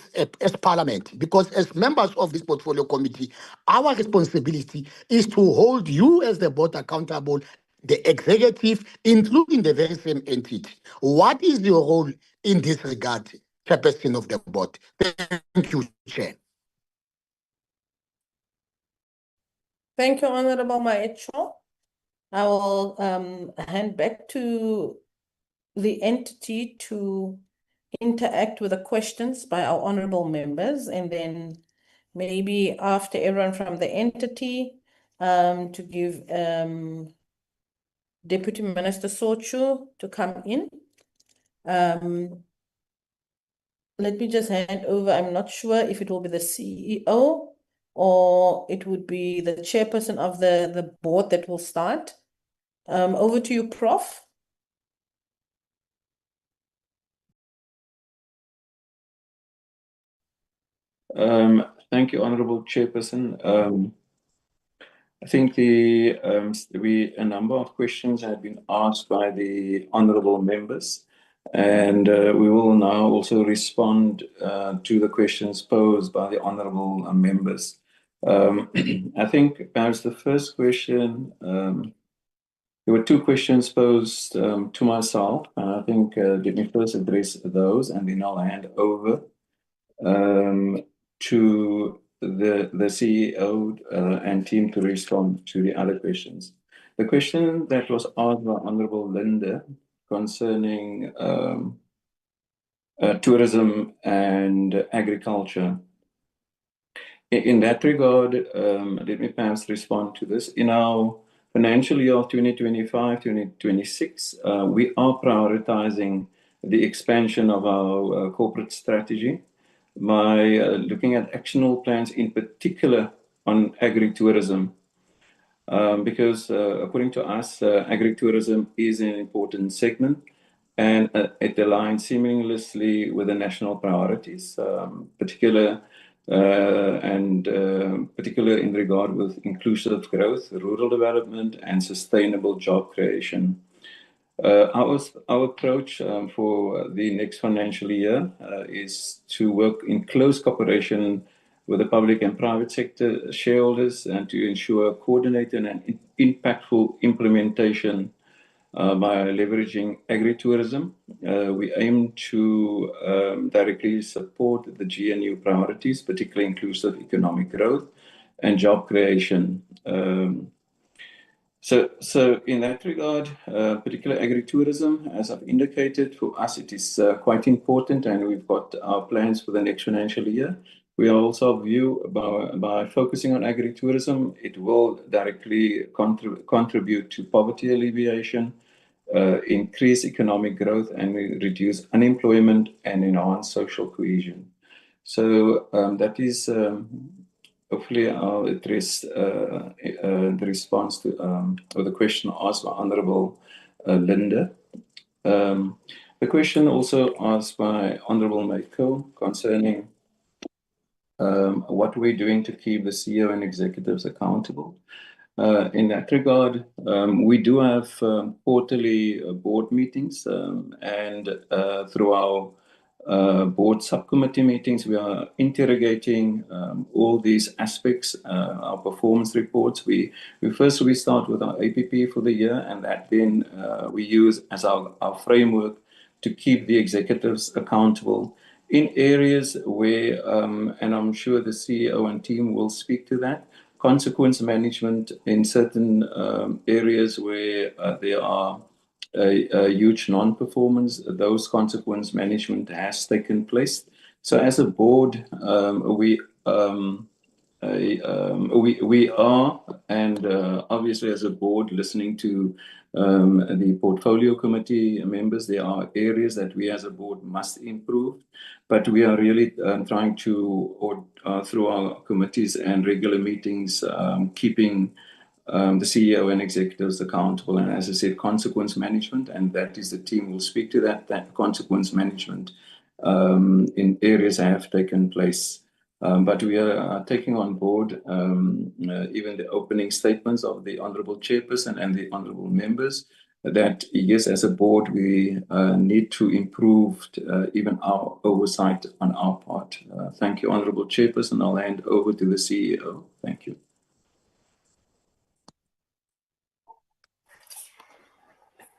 Parliament? Because as members of this portfolio committee, our responsibility is to hold you as the board accountable, the executive, including the very same entity. What is your role in this regard, Chairperson of the board? Thank you, Chair. Thank you, Honorable Maecho. I will hand back to the entity to interact with the questions by our honorable members, and then maybe after everyone from the entity to give Deputy Minister Sochu to come in. Let me just hand over. I'm not sure if it will be the CEO or it would be the chairperson of the board that will start. Over to you, Prof. Thank you, Honorable Chairperson. I think a number of questions have been asked by the honorable members, and we will now also respond to the questions posed by the honorable members. I think perhaps the first question, there were two questions posed to myself, and I think let me first address those, and then I'll hand over to the CEO and team to respond to the other questions. The question that was asked by Honorable Linda concerning tourism and agriculture. In that regard, let me perhaps respond to this. In our financial year of 2025-2026, we are prioritizing the expansion of our corporate strategy by looking at actionable plans, in particular on agritourism, because according to us, agritourism is an important segment, and it aligns seamlessly with the national priorities, particular in regard with inclusive growth, rural development, and sustainable job creation. Our approach for the next financial year is to work in close cooperation with the public and private sector shareholders and to ensure coordinated and impactful implementation by leveraging agritourism. We aim to directly support the GNU priorities, particularly inclusive economic growth and job creation. So in that regard, particular agritourism, as I've indicated, for us it is quite important, and we've got our plans for the next financial year. We also view by focusing on agritourism, it will directly contribute to poverty alleviation, increase economic growth, and reduce unemployment and enhance social cohesion. So that is hopefully I'll address the response to or the question asked by Honorable Linda. The question also asked by Honorable Maiko concerning what we're doing to keep the CEO and executives accountable. In that regard, we do have quarterly board meetings, and through our board subcommittee meetings, we are interrogating all these aspects, our performance reports. We start with our APP for the year, and that then we use as our framework to keep the executives accountable in areas where, and I'm sure the CEO and team will speak to that, consequence management in certain areas where there are a huge non-performance, those consequence management has taken place. So as a board, we are, and obviously as a board, listening to the portfolio committee members. There are areas that we as a board must improve, but we are really trying to, through our committees and regular meetings, keeping the CEO and executives accountable. And as I said, consequence management, and that is the team will speak to that consequence management in areas that have taken place. But we are taking on board even the opening statements of the Honourable Chairperson and the Honourable members that, yes, as a board, we need to improve even our oversight on our part. Thank you, Honourable Chairperson. I'll hand over to the CEO. Thank you.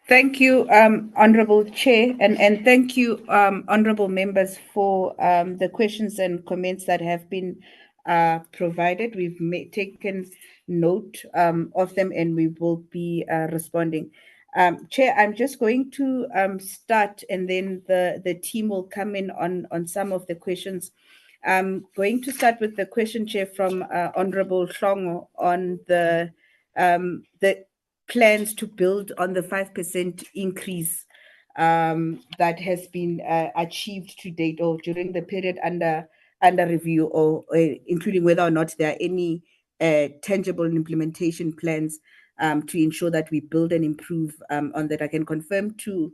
Thank you, Honourable Chair, and thank you, honourable members, for the questions and comments that have been provided. We've taken note of them, and we will be responding. Chair, I'm just going to start, and then the team will come in on some of the questions. I'm going to start with the question, Chair, from Honourable Hlongo on the plans to build on the 5% increase that has been achieved to date or during the period under review, or including whether or not there are any tangible implementation plans to ensure that we build and improve on that. I can confirm to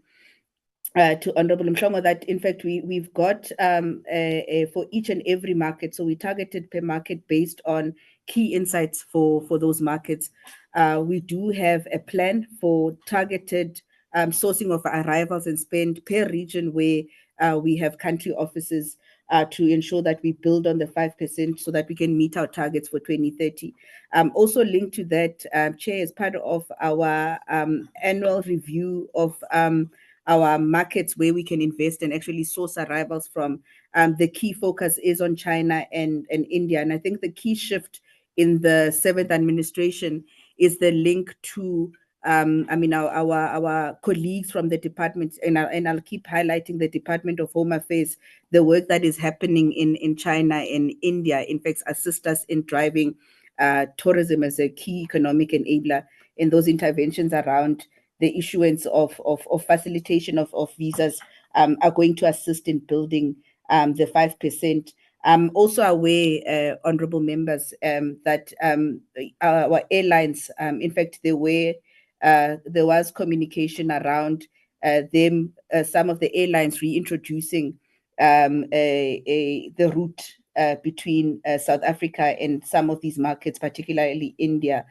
Honourable Mhlongo that in fact we've got for each and every market, so we targeted per market based on key insights for those markets. We do have a plan for targeted sourcing of arrivals and spend per region where we have country offices to ensure that we build on the 5% so that we can meet our targets for 2030. Also linked to that, Chair, as part of our annual review of our markets where we can invest and actually source arrivals from, the key focus is on China and India. And I think the key shift in the 7th administration is the link to our colleagues from the department, and I'll keep highlighting the Department of Home Affairs, the work that is happening in China and India, in fact, assist us in driving tourism as a key economic enabler in those interventions around the issuance of facilitation of visas are going to assist in building the 5%. I'm also aware, honourable members, that our airlines, in fact, there was communication around them, some of the airlines reintroducing the route between South Africa and some of these markets, particularly India.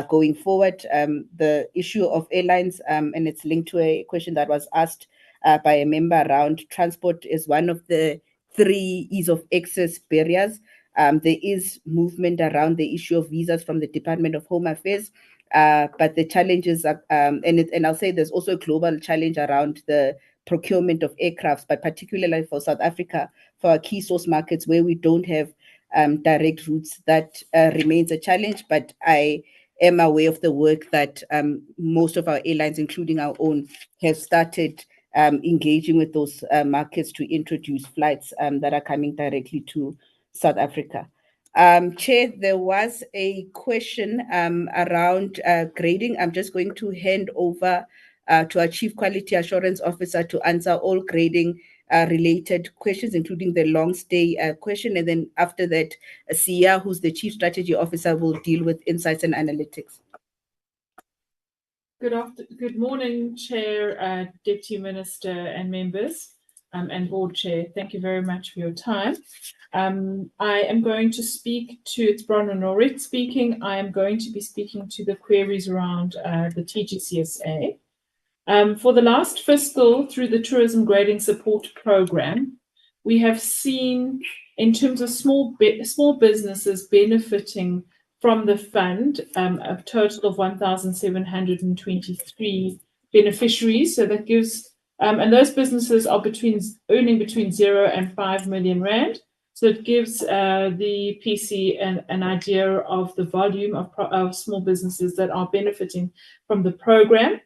Going forward, the issue of airlines, and it's linked to a question that was asked by a member around transport, is one of the 3 ease of access barriers. There is movement around the issue of visas from the Department of Home Affairs, but the challenges are, and I'll say there's also a global challenge around the procurement of aircrafts, but particularly for South Africa, for our key source markets where we don't have direct routes, that remains a challenge. But I am aware of the work that most of our airlines, including our own, have started engaging with those markets to introduce flights that are coming directly to South Africa. Chair, there was a question around grading. I'm just going to hand over to our Chief Quality Assurance Officer to answer all grading related questions, including the long stay question. And then after that, Sia, who's the Chief Strategy Officer, will deal with insights and analytics. Good morning, Chair, Deputy Minister and members. and Board Chair, thank you very much for your time. I am going to speak to, it's Bronwyn Norrit speaking. I am going to be speaking to the queries around the TGCSA. For the last fiscal, through the Tourism Grading Support Program, we have seen, in terms of small businesses benefiting from the fund, a total of 1,723 beneficiaries. So that gives, and those businesses are earning between 0 and 5 million rand. So it gives the PC an idea of the volume of small businesses that are benefiting from the program.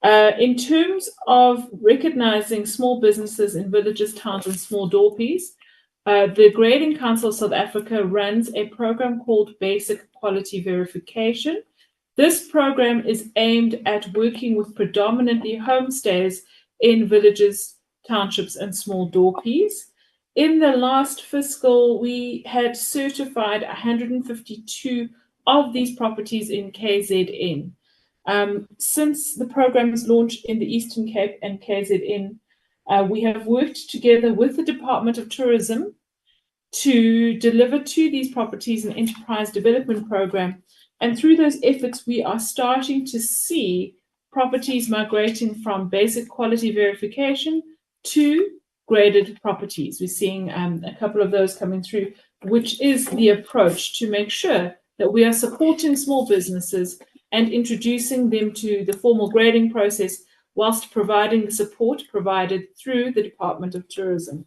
In terms of recognizing small businesses in villages, towns, and small dorpies, the Grading Council of South Africa runs a program called Basic Quality Verification. This program is aimed at working with predominantly homestays in villages, townships, and small dorpies. In the last fiscal, we had certified 152 of these properties in KZN. Since the program was launched in the Eastern Cape and KZN, we have worked together with the Department of Tourism to deliver to these properties an enterprise development program. And through those efforts, we are starting to see properties migrating from basic quality verification to graded properties. We're seeing a couple of those coming through, which is the approach to make sure that we are supporting small businesses and introducing them to the formal grading process whilst providing the support provided through the Department of Tourism.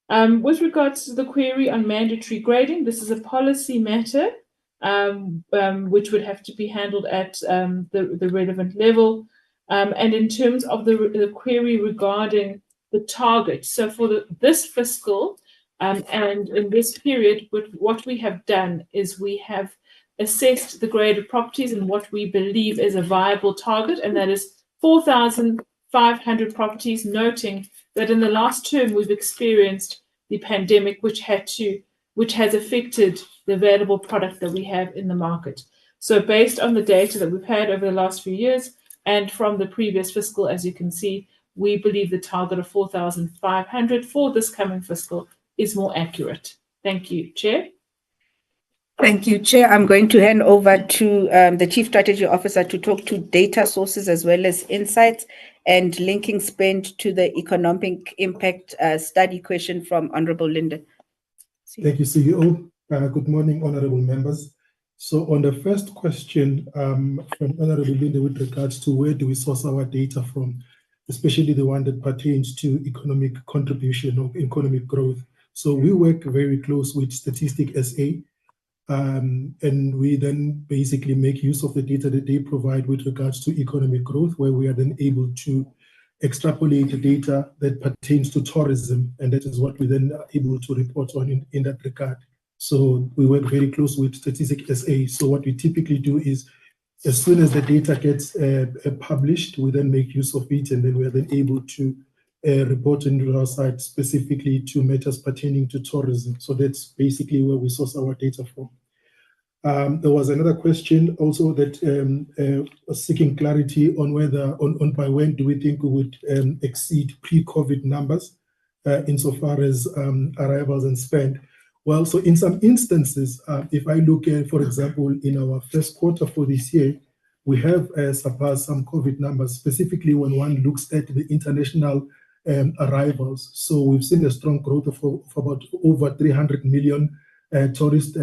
With regards to the query on mandatory grading, this is a policy matter which would have to be handled at the relevant level. And in terms of the query regarding the target, so for this fiscal and in this period, what we have done is we have assessed the graded properties and what we believe is a viable target, and that is 4,500 properties, noting that in the last term we've experienced the pandemic, which has affected the available product that we have in the market. So based on the data that we've had over the last few years and from the previous fiscal, as you can see, we believe the target of 4,500 for this coming fiscal is more accurate. Thank you, Chair. Thank you, Chair. I'm going to hand over to the Chief Strategy Officer to talk to data sources as well as insights and linking spend to the economic impact study question from Honorable Linda. Thank you, CEO. Good morning, honorable members. So on the first question from Honorable Linda with regards to where do we source our data from, especially the one that pertains to economic contribution or economic growth. So we work very close with Statistic SA, and we then basically make use of the data that they provide with regards to economic growth, where we are then able to extrapolate the data that pertains to tourism, and that is what we then are able to report on in that regard. So we work very close with Statistic SA. So what we typically do is, as soon as the data gets published, we then make use of it, and then we are then able to report on our site specifically to matters pertaining to tourism. So that's basically where we source our data from. There was another question also that was seeking clarity on whether, by when do we think we would exceed pre-COVID numbers insofar as arrivals and spend. Well, so in some instances, if I look at, for example, in our first quarter for this year, we have surpassed some COVID numbers, specifically when one looks at the international arrivals. So we've seen a strong growth of about over 300 million tourists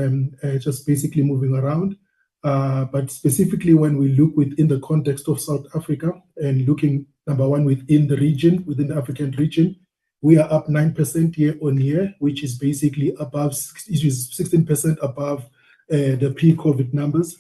just basically moving around. But specifically when we look within the context of South Africa and looking, number one, within the region, within the African region, we are up 9% year on year, which is basically above, 16% above the pre-COVID numbers.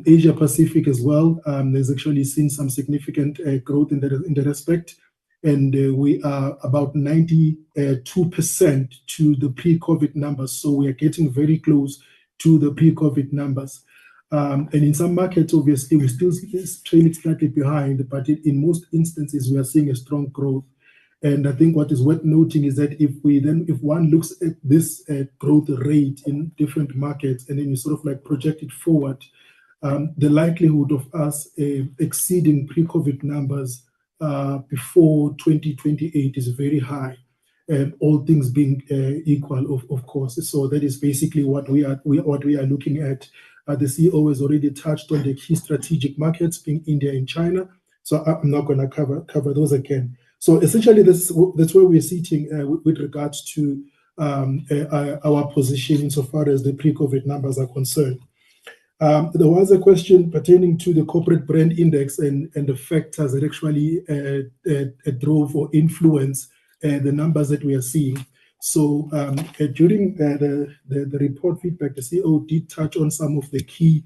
Asia Pacific as well, there's actually seen some significant growth in that respect. And we are about 92% to the pre-COVID numbers. So we are getting very close to the pre-COVID numbers. And in some markets, obviously, we still trailing slightly behind, but in most instances, we are seeing a strong growth. And I think what is worth noting is that if one looks at this growth rate in different markets, and then you sort of like project it forward, the likelihood of us exceeding pre-COVID numbers before 2028 is very high, all things being equal, of course. So that is basically what we are looking at. The CEO has already touched on the key strategic markets being India and China. So I'm not going to cover those again. So essentially, that's where we're sitting with regards to our position insofar as the pre-COVID numbers are concerned. There was a question pertaining to the corporate brand index and the factors that actually drove or influence the numbers that we are seeing. So during the report feedback, the CEO did touch on some of the key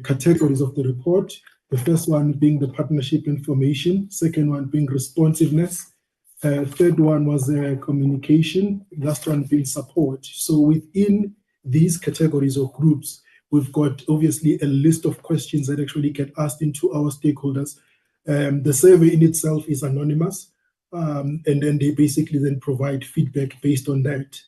categories of the report. The first one being the partnership information, second one being responsiveness, third one was communication, last one being support. So within these categories or groups, we've got obviously a list of questions that actually get asked into our stakeholders. The survey in itself is anonymous, and then they basically then provide feedback based on that.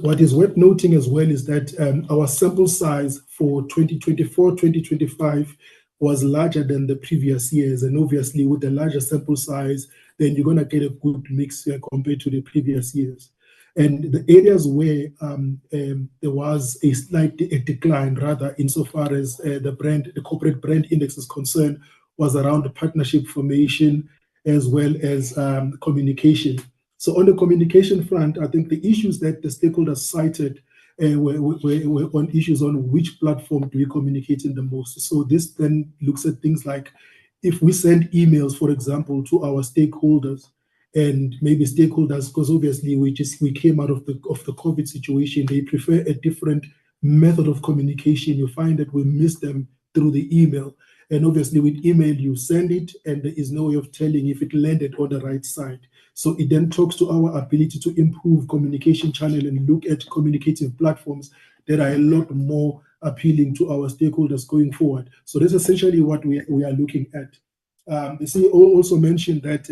What is worth noting as well is that our sample size for 2024-2025 was larger than the previous years, and obviously with the larger sample size, then you're going to get a good mix compared to the previous years. And the areas where there was a slight decline, rather, insofar as the corporate brand index is concerned, was around the partnership formation as well as communication. So on the communication front, I think the issues that the stakeholders cited were on issues on which platform do we communicate in the most. So this then looks at things like if we send emails, for example, to our stakeholders, and maybe stakeholders, because obviously we came out of the COVID situation, they prefer a different method of communication. You find that we miss them through the email. And obviously with email, you send it and there is no way of telling if it landed on the right side. So it then talks to our ability to improve communication channel and look at communicative platforms that are a lot more appealing to our stakeholders going forward. So that's essentially what we are looking at. The CEO also mentioned that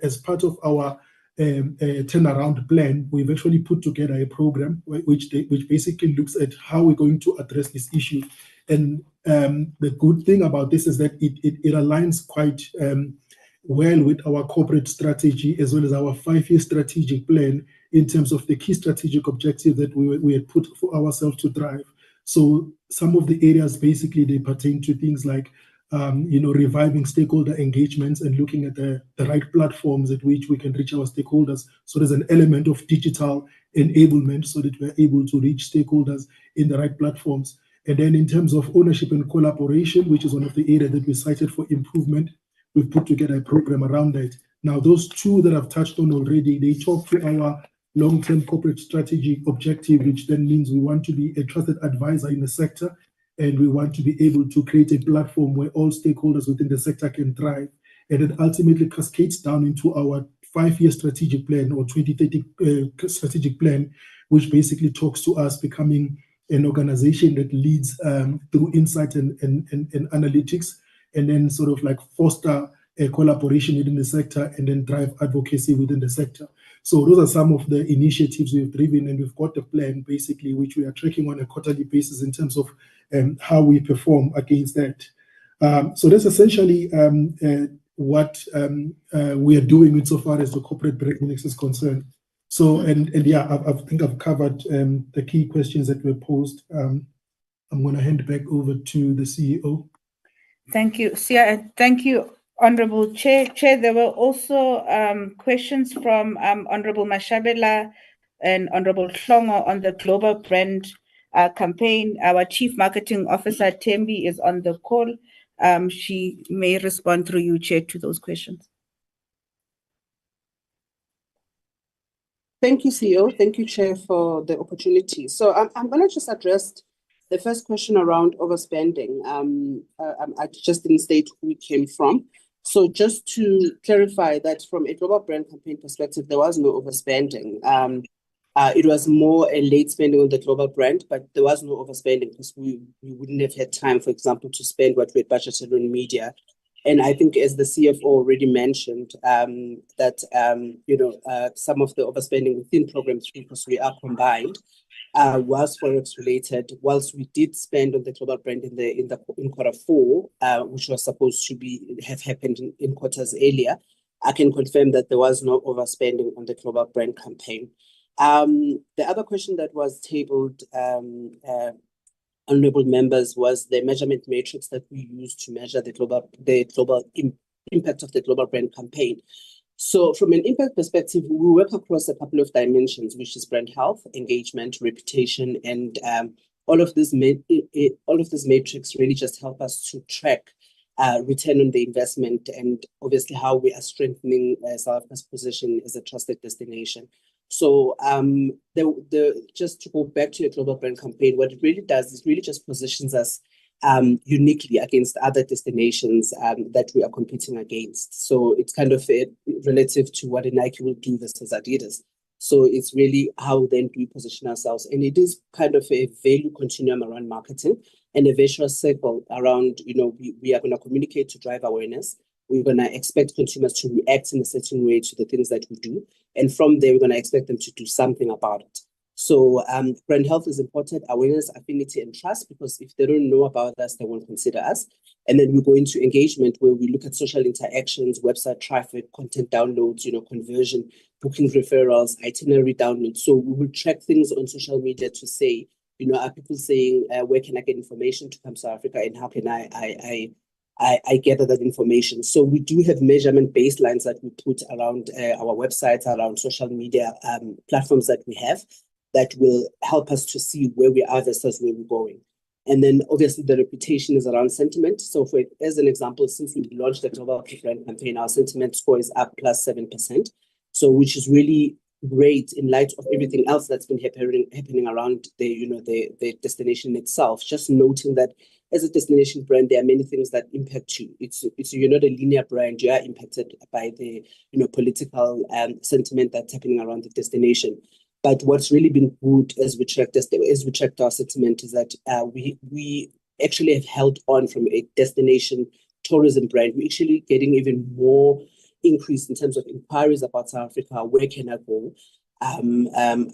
as part of our turnaround plan, we've actually put together a program which basically looks at how we're going to address this issue. And the good thing about this is that it aligns quite well with our corporate strategy as well as our 5-year strategic plan in terms of the key strategic objectives that we had put for ourselves to drive. So some of the areas basically they pertain to things like reviving stakeholder engagements and looking at the right platforms at which we can reach our stakeholders. So there's an element of digital enablement so that we're able to reach stakeholders in the right platforms. And then in terms of ownership and collaboration, which is one of the areas that we cited for improvement, we've put together a program around that. Now, those two that I've touched on already, they talk to our long-term corporate strategy objective, which then means we want to be a trusted advisor in the sector, and we want to be able to create a platform where all stakeholders within the sector can thrive. And it ultimately cascades down into our 5-year strategic plan or 2030 strategic plan, which basically talks to us becoming an organization that leads through insight and analytics, and then sort of like foster a collaboration within the sector and then drive advocacy within the sector. So those are some of the initiatives we've driven, and we've got a plan basically which we are tracking on a quarterly basis in terms of how we perform against that. So that's essentially what we are doing insofar as the corporate brand index is concerned. So and yeah, I think I've covered the key questions that were posed. I'm going to hand back over to the CEO. Thank you, Sia, and thank you, Honorable Chair. Chair, there were also questions from Honorable Mashabela and Honorable Hlongo on the global brand campaign. Our Chief Marketing Officer, Tembi, is on the call. She may respond through you, Chair, to those questions. Thank you, CEO. Thank you, Chair, for the opportunity. So I'm going to just address the first question around overspending. I just didn't state who it came from. So just to clarify that from a global brand campaign perspective, there was no overspending. It was more a late spending on the global brand, but there was no overspending because we wouldn't have had time, for example, to spend what we had budgeted on media. And I think, as the CFO already mentioned, that some of the overspending within Program 3, because we are combined, was forex related. Whilst we did spend on the global brand in Q4, which was supposed to have happened in quarters earlier, I can confirm that there was no overspending on the global brand campaign. The other question that was tabled, honorable members, was the measurement matrix that we use to measure the global impact of the global brand campaign. So from an impact perspective, we work across a couple of dimensions, which is brand health, engagement, reputation, and all of these metrics really just help us to track return on the investment and obviously how we are strengthening South Africa's position as a trusted destination. So just to go back to your global brand campaign, what it really does is really just positions us uniquely against other destinations that we are competing against. So it's kind of relative to what a Nike will do versus Adidas. So it's really how then do we position ourselves. And it is kind of a value continuum around marketing and a virtuous circle around, we are going to communicate to drive awareness. We're going to expect consumers to react in a certain way to the things that we do. And from there, we're going to expect them to do something about it. So brand health is important, awareness, affinity, and trust, because if they don't know about us, they won't consider us. And then we go into engagement, where we look at social interactions, website traffic, content downloads, conversion, booking referrals, itinerary downloads. So we will track things on social media to say, are people saying, where can I get information to come to South Africa, and how can I gather that information? So we do have measurement baselines that we put around our websites, around social media platforms that we have, that will help us to see where we are versus where we're going. And then obviously the reputation is around sentiment. So as an example, since we launched the global brand campaign, our sentiment score is up +7%. So which is really great in light of everything else that's been happening around the destination itself. Just noting that as a destination brand, there are many things that impact you. You're not a linear brand. You are impacted by the political sentiment that's happening around the destination. But what's really been good as we tracked our sentiment is that we actually have held on from a destination tourism brand. We're actually getting even more increase in terms of inquiries about South Africa. Where can I go?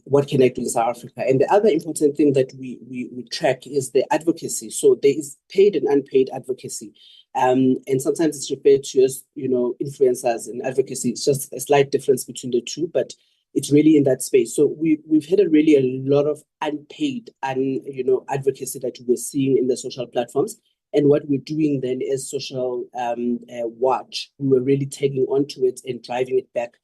What can I do in South Africa? And the other important thing that we track is the advocacy. So there is paid and unpaid advocacy. And sometimes it's referred to as, influencers and advocacy. It's just a slight difference between the two, but it's really in that space. So we've had a lot of unpaid and advocacy that we're seeing in the social platforms. And what we're doing then is social watch. We were really tagging onto it and driving it back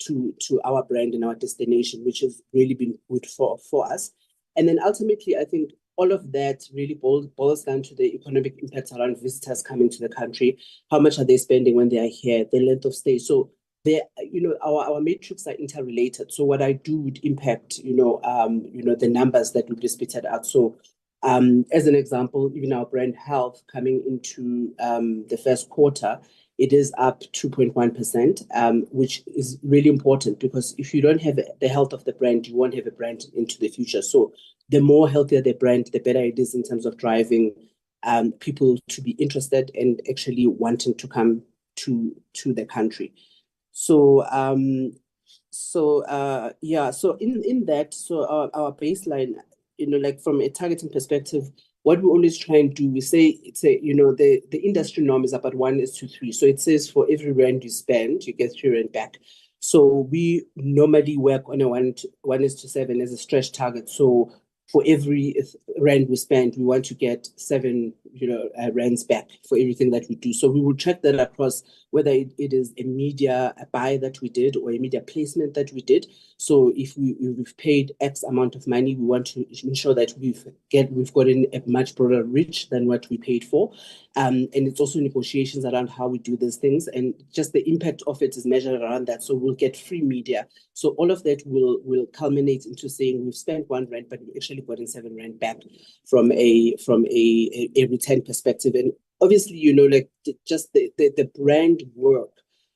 to our brand and our destination, which has really been good for us. And then ultimately, I think all of that really boils down to the economic impact around visitors coming to the country. How much are they spending when they are here? The length of stay. So our metrics are interrelated. So what I do would impact, the numbers that would be spitted out. So as an example, even our brand health coming into the first quarter, it is up 2.1%, which is really important, because if you don't have the health of the brand, you won't have a brand into the future. So the more healthier the brand, the better it is in terms of driving people to be interested and actually wanting to come to the country. So so in that, so our baseline, like from a targeting perspective, what we always try and do, we say the industry norm is about 1:3. So it says for every rand you spend, you get 3 rand back. So we normally work on a 1:7 as a stretch target. So for every rand we spend, we want to get 7 rands back for everything that we do. So we will track that across whether it is a media buy that we did or a media placement that we did. So if we've paid X amount of money, we want to ensure that we've gotten a much broader reach than what we paid for. And it's also negotiations around how we do these things, and just the impact of it is measured around that. So we'll get free media. So all of that will culminate into saying we've spent 1 rand, but we actually gotten 7 rand back from a return perspective. And obviously, just the brand work,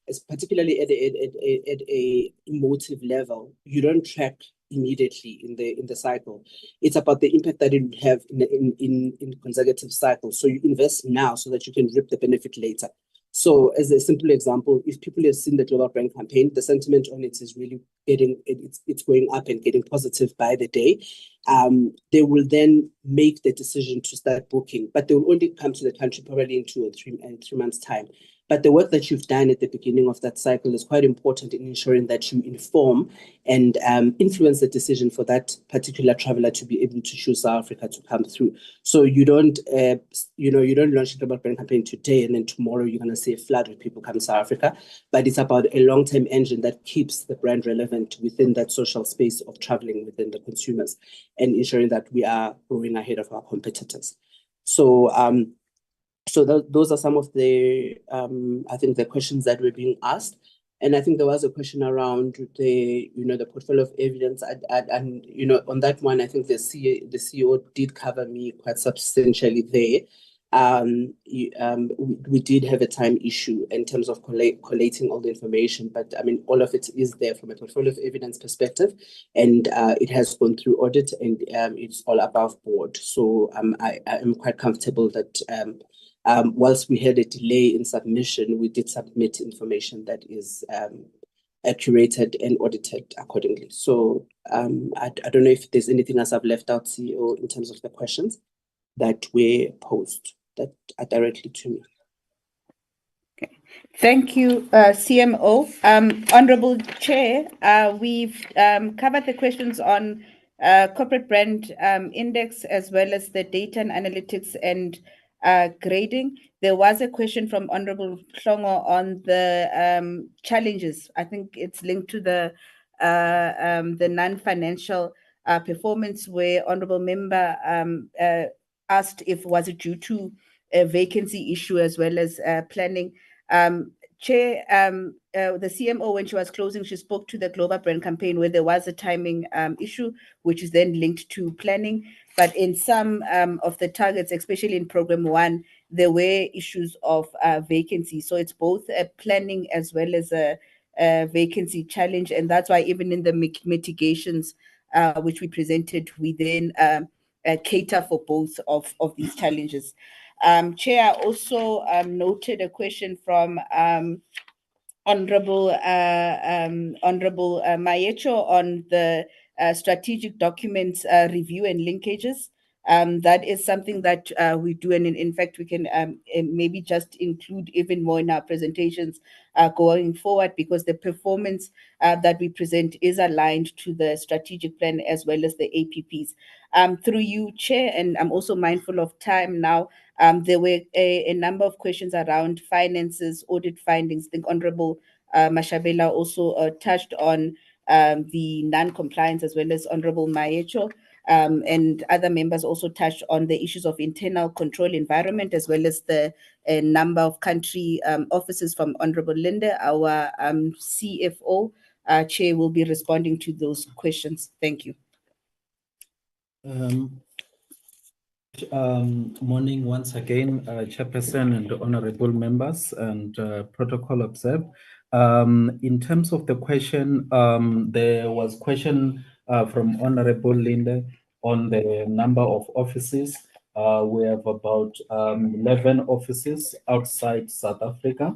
is particularly at a emotive level, you don't track immediately in the cycle. It's about the impact that it would have in consecutive cycles. So you invest now so that you can reap the benefit later. So as a simple example, if people have seen the global brand campaign, the sentiment on it is really it's going up and getting positive by the day. They will then make the decision to start booking, but they will only come to the country probably in 2 or 3 months' time. But the work that you've done at the beginning of that cycle is quite important in ensuring that you inform and influence the decision for that particular traveler to be able to choose South Africa to come through. So you don't, you don't launch a global brand campaign today and then tomorrow you're going to see a flood of people come to South Africa. But it's about a long-term engine that keeps the brand relevant within that social space of traveling within the consumers and ensuring that we are growing ahead of our competitors. So those are some of the, I think, the questions that were being asked. And I think there was a question around the, the portfolio of evidence. And, on that one, I think the CEO did cover me quite substantially there. We did have a time issue in terms of collating all the information, but I mean, all of it is there from a portfolio of evidence perspective, and it has gone through audit, and it's all above board. So I am quite comfortable that whilst we had a delay in submission, we did submit information that is curated and audited accordingly. So I don't know if there's anything else I've left out, CEO, in terms of the questions that were posed that are directly to me. Okay. Thank you, CMO. Honorable Chair, we've covered the questions on corporate brand index as well as the data and analytics and grading. There was a question from Honorable Hlongo on the challenges. I think it's linked to the non-financial performance, where Honorable Member asked if was it due to a vacancy issue as well as planning. Chair, the CMO, when she was closing, she spoke to the global brand campaign where there was a timing issue, which is then linked to planning. But in some of the targets, especially in program 1, there were issues of vacancy. So it's both a planning as well as a vacancy challenge. And that's why even in the mitigations which we presented, we then cater for both of these challenges. Chair, I also noted a question from Honorable Mayecho on the strategic documents review and linkages. That is something that we do, and in fact, we can maybe just include even more in our presentations going forward, because the performance that we present is aligned to the strategic plan as well as the APPs. Through you, Chair, and I'm also mindful of time now, there were a number of questions around finances, audit findings. I think Honorable Mashabela also touched on the non-compliance, as well as Honorable Mayecho. And other members also touched on the issues of internal control environment, as well as the number of country offices from Honorable Linda, our CFO. Chair will be responding to those questions. Thank you. Morning once again, Chairperson and honorable members and protocol observed. In terms of the question, there was question from Honorable Linda on the number of offices. We have about 11 offices outside South Africa,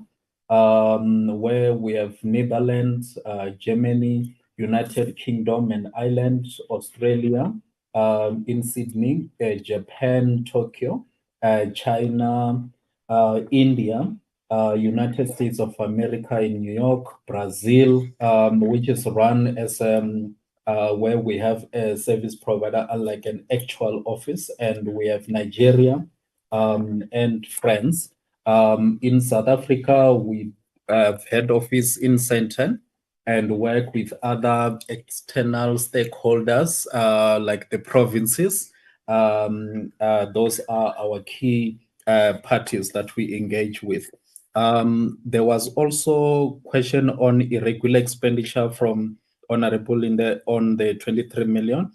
where we have Netherlands, Germany, United Kingdom and Ireland, Australia, in Sydney, Japan, Tokyo, China, India, United States of America in New York, Brazil, which is run as where we have a service provider, unlike an actual office, and we have Nigeria and France. In South Africa, we have head office in Sandton and work with other external stakeholders like the provinces. Those are our key parties that we engage with. There was also question on irregular expenditure from Honorable Linda on the 23 million.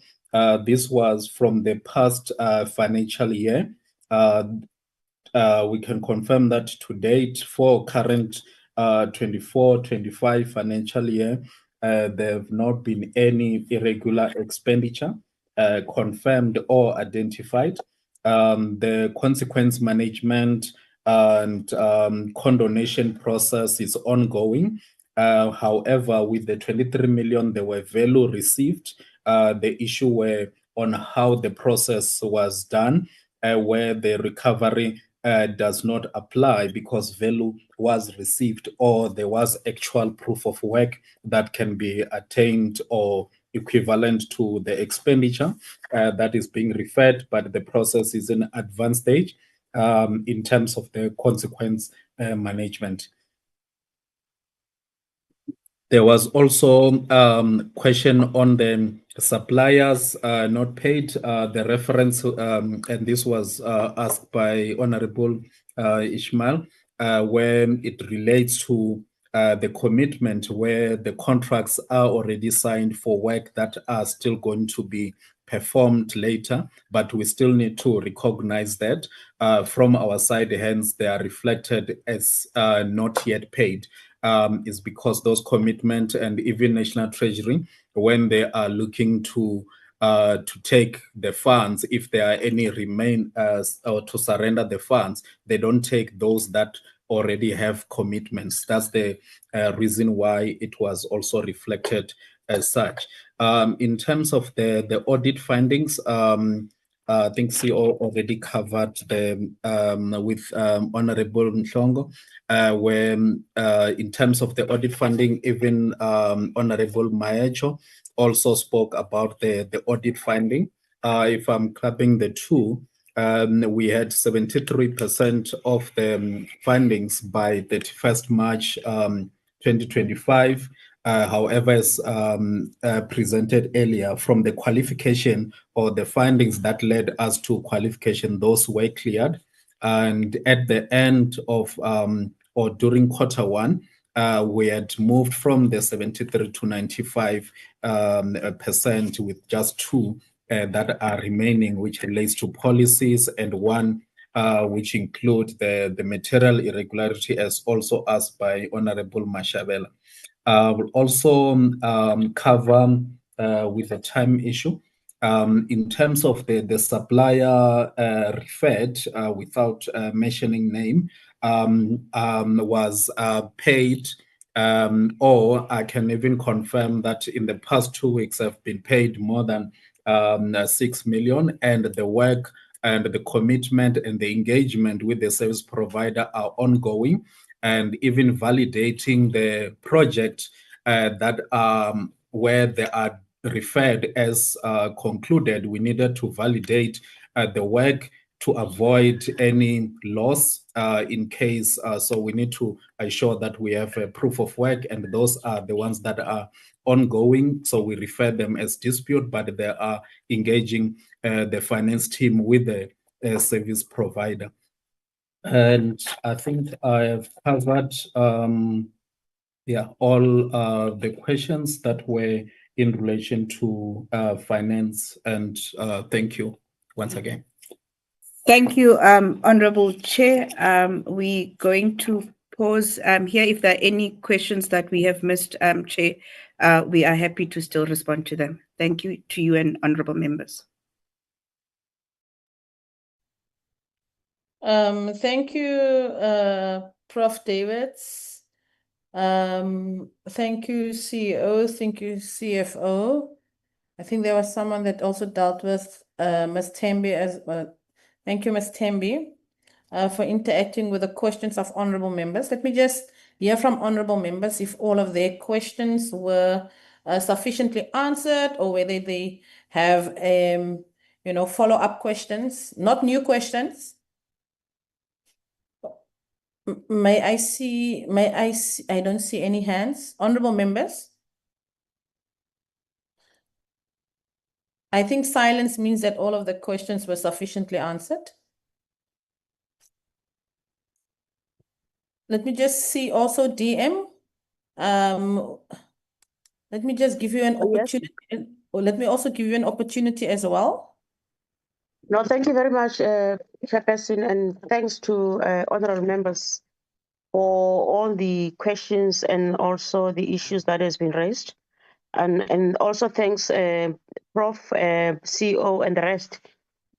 This was from the past financial year. We can confirm that to date for current 24-25 financial year, there have not been any irregular expenditure confirmed or identified. The consequence management and condonation process is ongoing. However, with the 23 million, there were value received. The issue were on how the process was done, where the recovery does not apply because value was received or there was actual proof of work that can be attained or equivalent to the expenditure that is being referred, but the process is in advanced stage in terms of the consequence management. There was also question on the suppliers not paid. The reference, and this was asked by Honorable Ishmael, when it relates to the commitment where the contracts are already signed for work that are still going to be performed later, but we still need to recognize that from our side, hence they are reflected as not yet paid. Is because those commitment and even National Treasury, when they are looking to take the funds, if there are any remain or to surrender the funds, they don't take those that already have commitments. That's the reason why it was also reflected as such. In terms of the audit findings, I think CEO already covered them with Honorable Nhlongo, where in terms of the audit funding, even Honorable Mayacho also spoke about the audit finding. If I'm clubbing the two, we had 73% of the findings by 31st March 2025. However, as presented earlier, from the qualification or the findings that led us to qualification, those were cleared. And at the end of or during quarter one, we had moved from the 73 to 95% with just two that are remaining, which relates to policies, and one which include the material irregularity, as also asked by Honorable Mashabela. We'll also cover with the time issue. In terms of the supplier referred, without mentioning name, was paid, or I can even confirm that in the past 2 weeks have been paid more than 6 million, and the work and the commitment and the engagement with the service provider are ongoing, and even validating the project that where they are referred as concluded. We needed to validate the work to avoid any loss in case. So we need to ensure that we have a proof of work, and those are the ones that are ongoing. So we refer them as dispute, but they are engaging the finance team with the service provider. And I think I have covered all the questions that were in relation to finance, and thank you once again. Thank you, Honorable Chair. We're going to pause here. If there are any questions that we have missed, Chair, we are happy to still respond to them. Thank you to you and honorable members. Thank you, Prof. Davids. Thank you, CEO. Thank you, CFO. I think there was someone that also dealt with Ms. Tembi as well. Thank you, Ms. Tembi, for interacting with the questions of honorable members. Let me just hear from honorable members if all of their questions were sufficiently answered, or whether they have, follow-up questions, not new questions. May I see, I don't see any hands. Honorable members? I think silence means that all of the questions were sufficiently answered. Let me just see also DM. Let me just give you an opportunity, or let me also give you an opportunity as well. No, thank you very much, Chairperson, and thanks to honorable members for all the questions and also the issues that has been raised. And also thanks, Prof, CEO, and the rest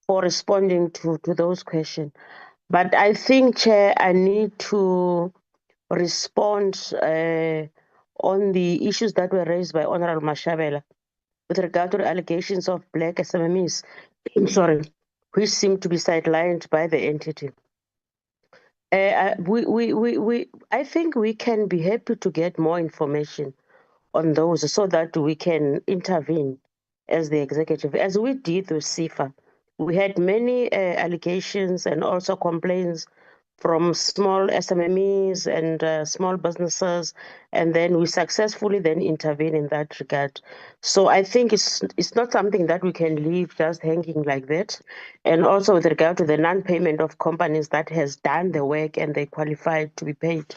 for responding to those questions. But I think, Chair, I need to respond on the issues that were raised by Honorable Mashabela with regard to the allegations of black SMMEs, sorry, which seem to be sidelined by the entity. I think we can be happy to get more information on those so that we can intervene as the executive, as we did with SIFA. We had many allegations and also complaints from small SMMEs and small businesses, and then we successfully then intervene in that regard. So I think it's not something that we can leave just hanging like that. And also with regard to the non-payment of companies that has done the work and they qualified to be paid.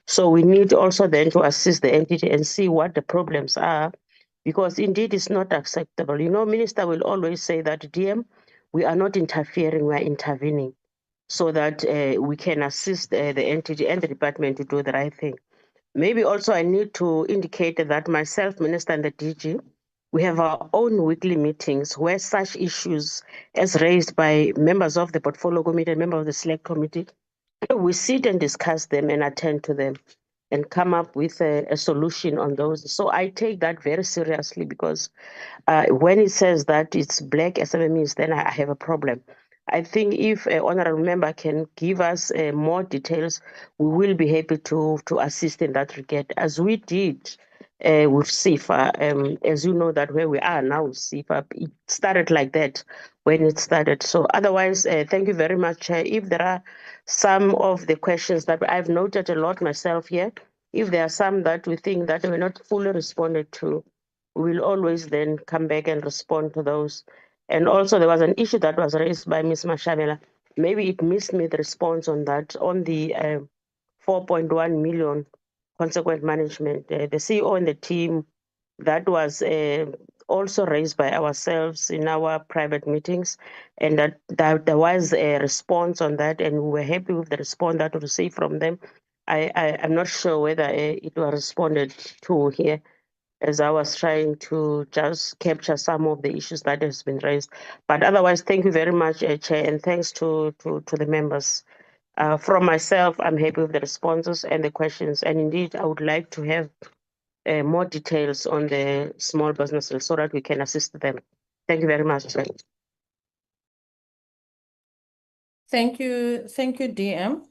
So we need also then to assist the entity and see what the problems are, because indeed it's not acceptable. You know, Minister will always say that, DM, we are not interfering, we are intervening so that we can assist the entity and the department to do the right thing. Maybe also I need to indicate that myself, Minister, and the DG, we have our own weekly meetings where such issues as raised by members of the portfolio committee and members of the select committee, we sit and discuss them and attend to them and come up with a solution on those. So I take that very seriously, because when it says that it's black SMMEs, then I have a problem. I think if an honorable member can give us more details, we will be happy to assist in that regard, as we did with SIFA. As you know, that where we are now with SIFA, it started like that when it started. So otherwise, thank you very much. If there are some of the questions that I've noted a lot myself here, if there are some that we think that were not fully responded to, we'll always then come back and respond to those. And also there was an issue that was raised by Ms. Mashabela. Maybe it missed me the response on that, on the 4.1 million consequent management. The CEO and the team, that was also raised by ourselves in our private meetings, and that there was a response on that, and we were happy with the response that we received from them. I'm not sure whether it was responded to here, as I was trying to just capture some of the issues that has been raised. But otherwise, thank you very much, Chair, and thanks to the members. From myself, I'm happy with the responses and the questions, and indeed, I would like to have more details on the small businesses so that we can assist them. Thank you very much, Chair. Thank you, DM.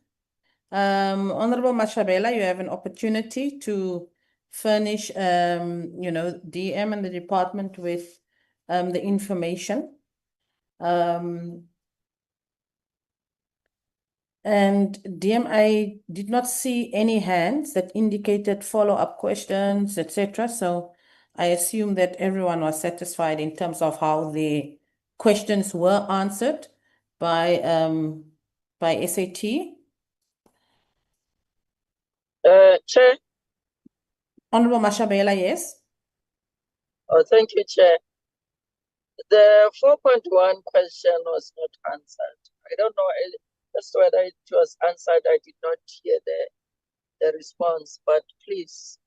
Honorable Mashabela, you have an opportunity to furnish, DM and the department with the information. And DM, I did not see any hands that indicated follow-up questions, etc. So I assume that everyone was satisfied in terms of how the questions were answered by SAT. Chair. Honorable Mashabela, yes. Oh, thank you, Chair. The 4.1 question was not answered. I don't know as to whether it was answered. I did not hear the response, but please,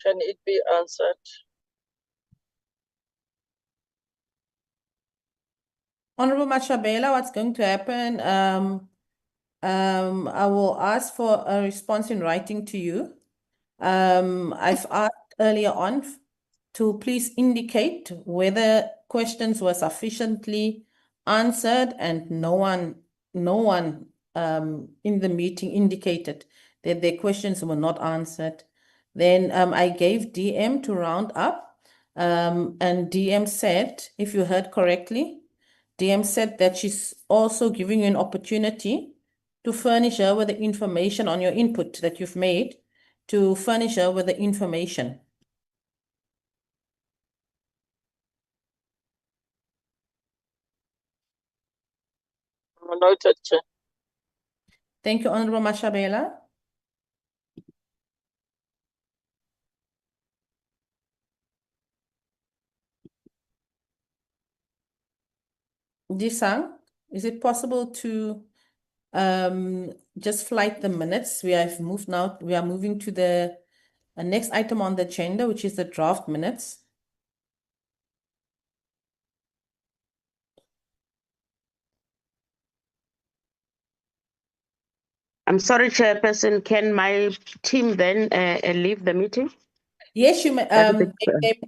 can it be answered? Honorable Mashabela, what's going to happen? I will ask for a response in writing to you. I've asked earlier on to please indicate whether questions were sufficiently answered, and no one in the meeting indicated that their questions were not answered. Then I gave DM to round up, and DM said, if you heard correctly, DM said that she's also giving you an opportunity to furnish her with the information on your input that you've made, to furnish her with the information. Noted, Chair. Thank you, Honorable Mashabela. Jisang, is it possible to just flight the minutes? We are moving to the next item on the agenda, which is the draft minutes. I'm sorry, Chairperson. Can my team then leave the meeting? Yes, you may. That is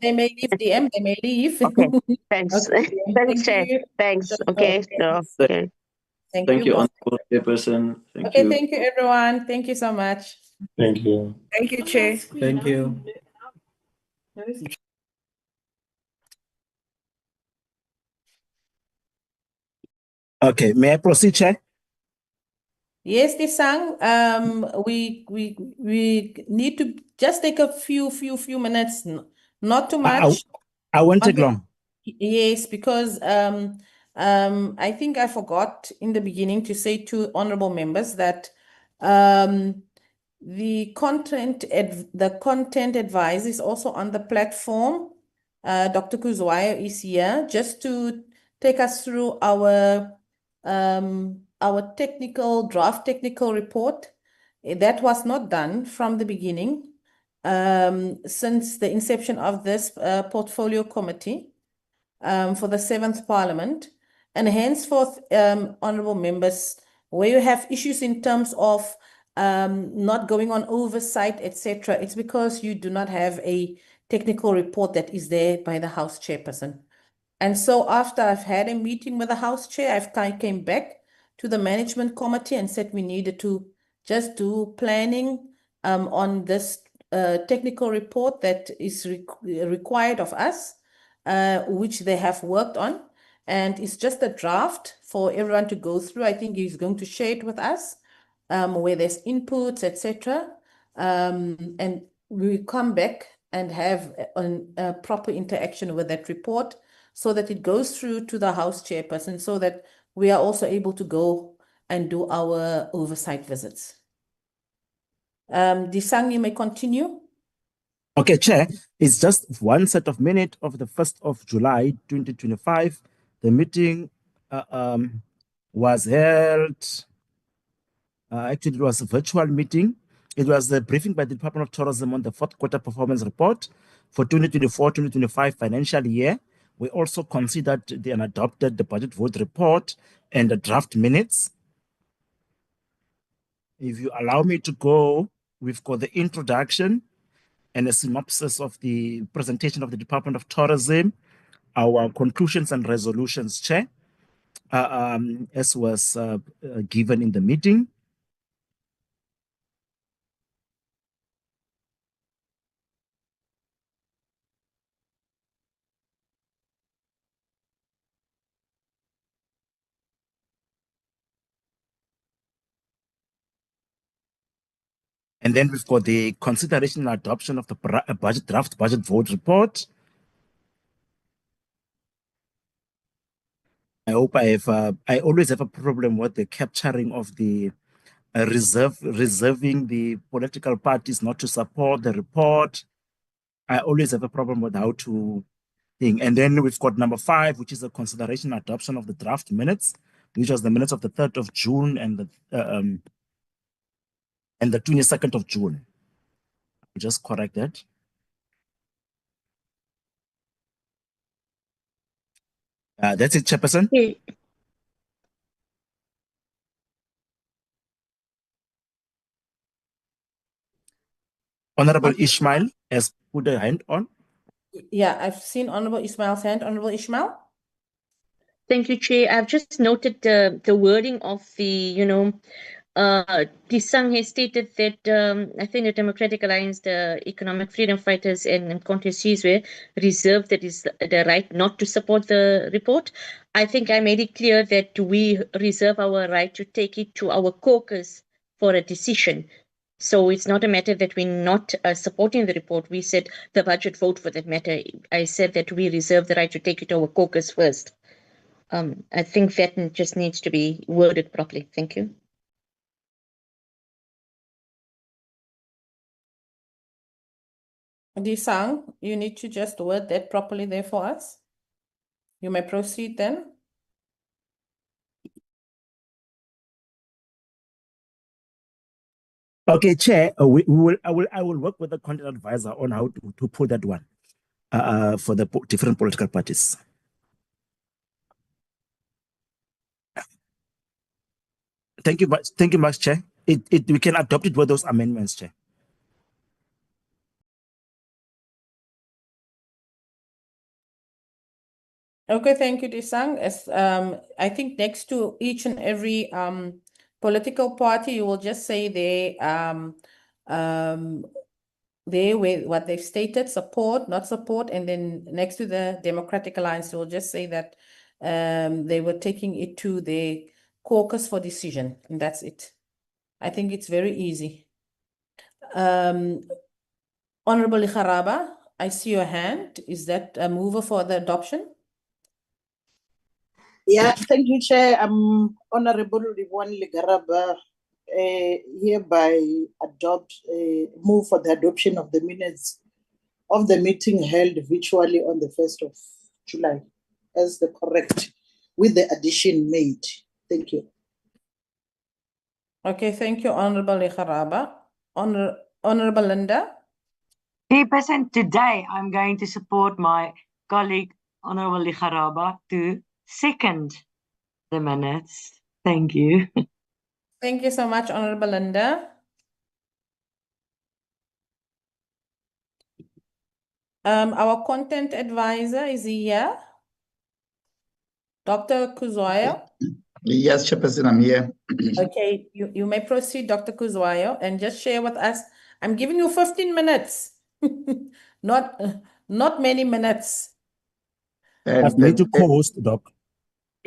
They may leave DM. They may leave. Okay. Thanks. Okay, DM. Thanks, Thank Chair. you. Thanks. So, Okay. So, okay. Thank Thank you, you, boss. Honorable Chairperson. Thank Okay, you. thank you, everyone. Thank you so much. Thank you. Thank you, Chair. Thank you. Okay, may I proceed, Chair? Yes, Disang. We need to just take a few minutes, not too much. I won't take On the- long. Yes, because I think I forgot in the beginning to say to honorable members that the content advice is also on the platform. Dr. Kuzwayo is here just to take us through our draft technical report. That was not done from the beginning since the inception of this portfolio committee for the 7th Parliament. And henceforth, honorable members, where you have issues in terms of not going on oversight, etc., it's because you do not have a technical report that is there by the House Chairperson. And so after I've had a meeting with the House Chair, I came back to the Management Committee and said we needed to just do planning on this technical report that is required of us, which they have worked on. And it's just a draft for everyone to go through. I think he's going to share it with us, where there's inputs, etc. And we come back and have a proper interaction with that report so that it goes through to the House Chairperson so that we are also able to go and do our oversight visits. Disang, you may continue. Okay, Chair, it's just one set of minutes of the 1st of July, 2025. The meeting was held, actually it was a virtual meeting. It was the briefing by the Department of Tourism on the 4th quarter performance report for 2024-2025 financial year. We also considered and adopted the budget vote report and the draft minutes. If you allow me to go, we've got the introduction and a synopsis of the presentation of the Department of Tourism, our conclusions and resolutions, Chair, as was given in the meeting. And then we've got the consideration and adoption of the draft budget vote report. I hope I always have a problem with the capturing of the reserving the political parties not to support the report. I always have a problem with how to think. And then we've got number 5, which is a consideration and adoption of the draft minutes, which was the minutes of the 3rd of June and the 22nd of June. I'll just correct that. That's it, Chairperson. Okay. Honorable Ishmael has put a hand on. Yeah, I've seen Honorable Ismail's hand. Honorable Ismail? Thank you, Chair. I've just noted the wording of the, Tisang has stated that I think the Democratic Alliance, the Economic Freedom Fighters, and Contessees reserved that is the right not to support the report. I think I made it clear that we reserve our right to take it to our caucus for a decision. So it's not a matter that we're not supporting the report. We said the budget vote for that matter. I said that we reserve the right to take it to our caucus first. I think that just needs to be worded properly. Thank you. Disang, you need to just word that properly there for us. You may proceed then. Okay, Chair, I will work with the content advisor on how to put that one for the different political parties. Thank you much, Chair. we can adopt it with those amendments, Chair. Okay, thank you, Disang. As I think next to each and every political party, you will just say with what they've stated, support, not support, and then next to the Democratic Alliance, you will just say that they were taking it to the caucus for decision, and that's it. I think it's very easy. Honorable Ikharaba, I see your hand. Is that a mover for the adoption? Yeah, thank you, Chair. Honorable Livwan Ligaraba hereby move for the adoption of the minutes of the meeting held virtually on the 1st of July as the correct, with the addition made. Thank you. Okay, thank you, Honorable Ikharaba. Honorable Linda? Chairperson, today I'm going to support my colleague, Honorable Likharaba, to second the minutes. Thank you. Thank you so much, Honorable Linda. Our content advisor, is he here? Dr. Kuzwayo? Yes, Chairperson, I'm here. Okay, you may proceed, Dr. Kuzwayo, and just share with us. I'm giving you 15 minutes, not many minutes. I need to co-host, Doc.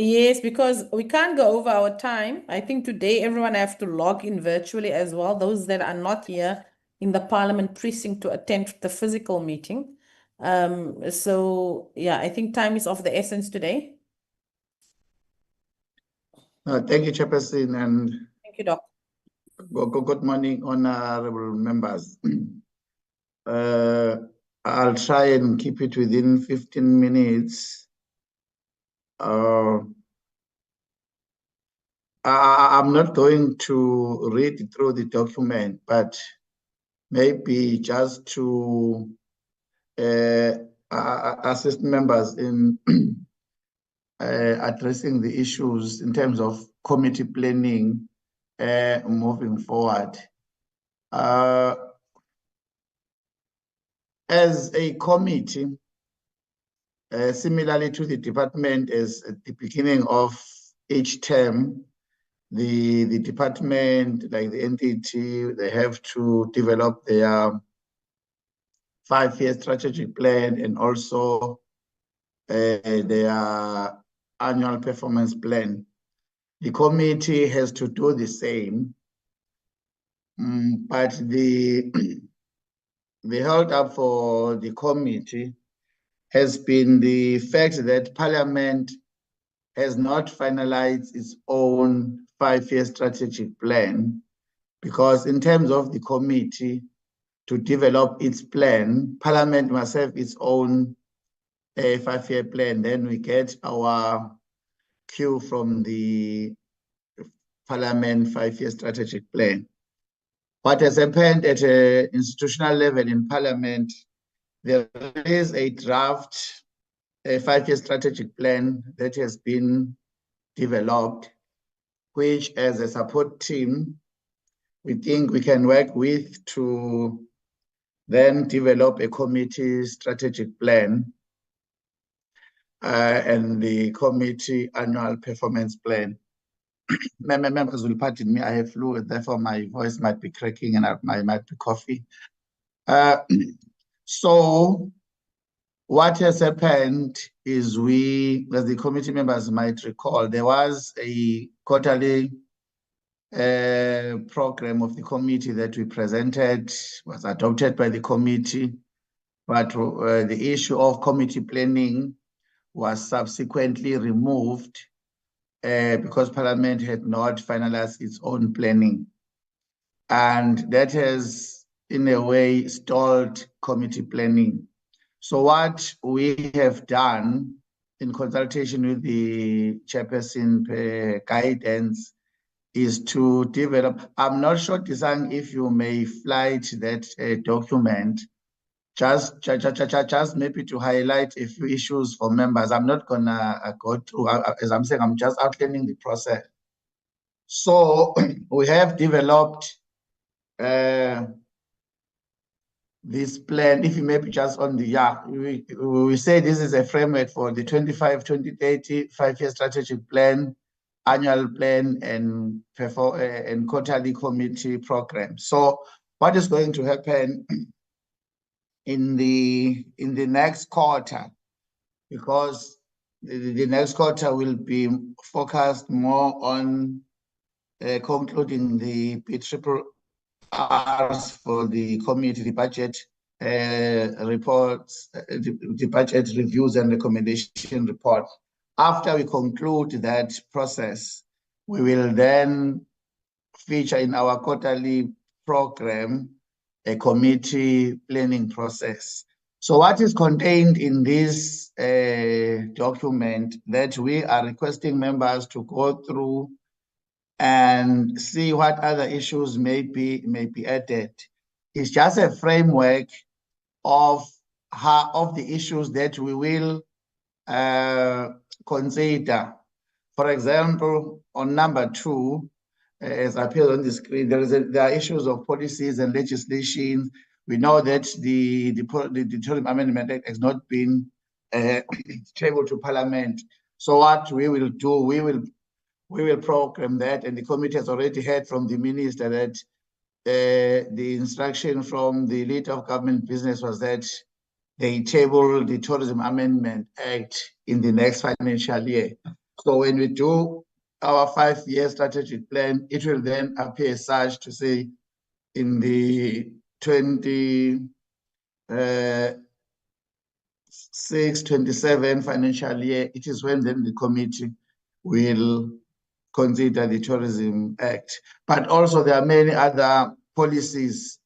Yes, because we can't go over our time. I think today everyone have to log in virtually as well, those that are not here in the Parliament precinct to attend the physical meeting. So yeah, I think time is of the essence today. Thank you, Chairperson, and Thank you, Doc. Good morning, honorable members. I'll try and keep it within 15 minutes. I'm not going to read through the document, but maybe just to assist members in addressing the issues in terms of committee planning moving forward. As a committee, similarly to the department, as at the beginning of each term, the department, like the entity, they have to develop their 5-year strategic plan and also their annual performance plan. The committee has to do the same, but the hold up for the committee has been the fact that Parliament has not finalized its own 5-year strategic plan, because in terms of the committee to develop its plan, Parliament must have its own 5-year plan. Then we get our cue from the Parliament 5-year strategic plan. What has happened at an institutional level in Parliament, there is a draft, a 5-year strategic plan that has been developed, which as a support team, we think we can work with to then develop a committee strategic plan and the committee annual performance plan. Members will pardon me, I have flu, therefore my voice might be cracking and I might be coughing. So what has happened is we, as the committee members might recall, there was a quarterly program of the committee that we presented, was adopted by the committee, but the issue of committee planning was subsequently removed because Parliament had not finalized its own planning. And that has, in a way, stalled committee planning. So what we have done in consultation with the chairperson guidance is to develop, I'm not sure, Disang, if you may flight that document, just maybe to highlight a few issues for members. I'm not gonna go through, as I'm saying, I'm just outlining the process. So we have developed this plan. If you maybe just on the we say this is a framework for the 2025-2030 5-year strategic plan, annual plan, and quarterly committee program. So what is going to happen in the next quarter, because the next quarter will be focused more on concluding the PRRs for the committee, the budget reports, the budget reviews and recommendation report. After we conclude that process, we will then feature in our quarterly program a committee planning process. So what is contained in this document that we are requesting members to go through and see what other issues may be added. It's just a framework of the issues that we will consider. For example, on number 2, as appears on the screen, there are issues of policies and legislation. We know that the Tourism Amendment Act has not been tabled to Parliament. So what we will do, we will program that, and the committee has already heard from the minister that the instruction from the leader of government business was that they table the Tourism Amendment Act in the next financial year. So when we do our 5-year strategic plan, it will then appear as such to say in the 26-27 financial year, it is when then the committee will consider the Tourism Act. But also there are many other policies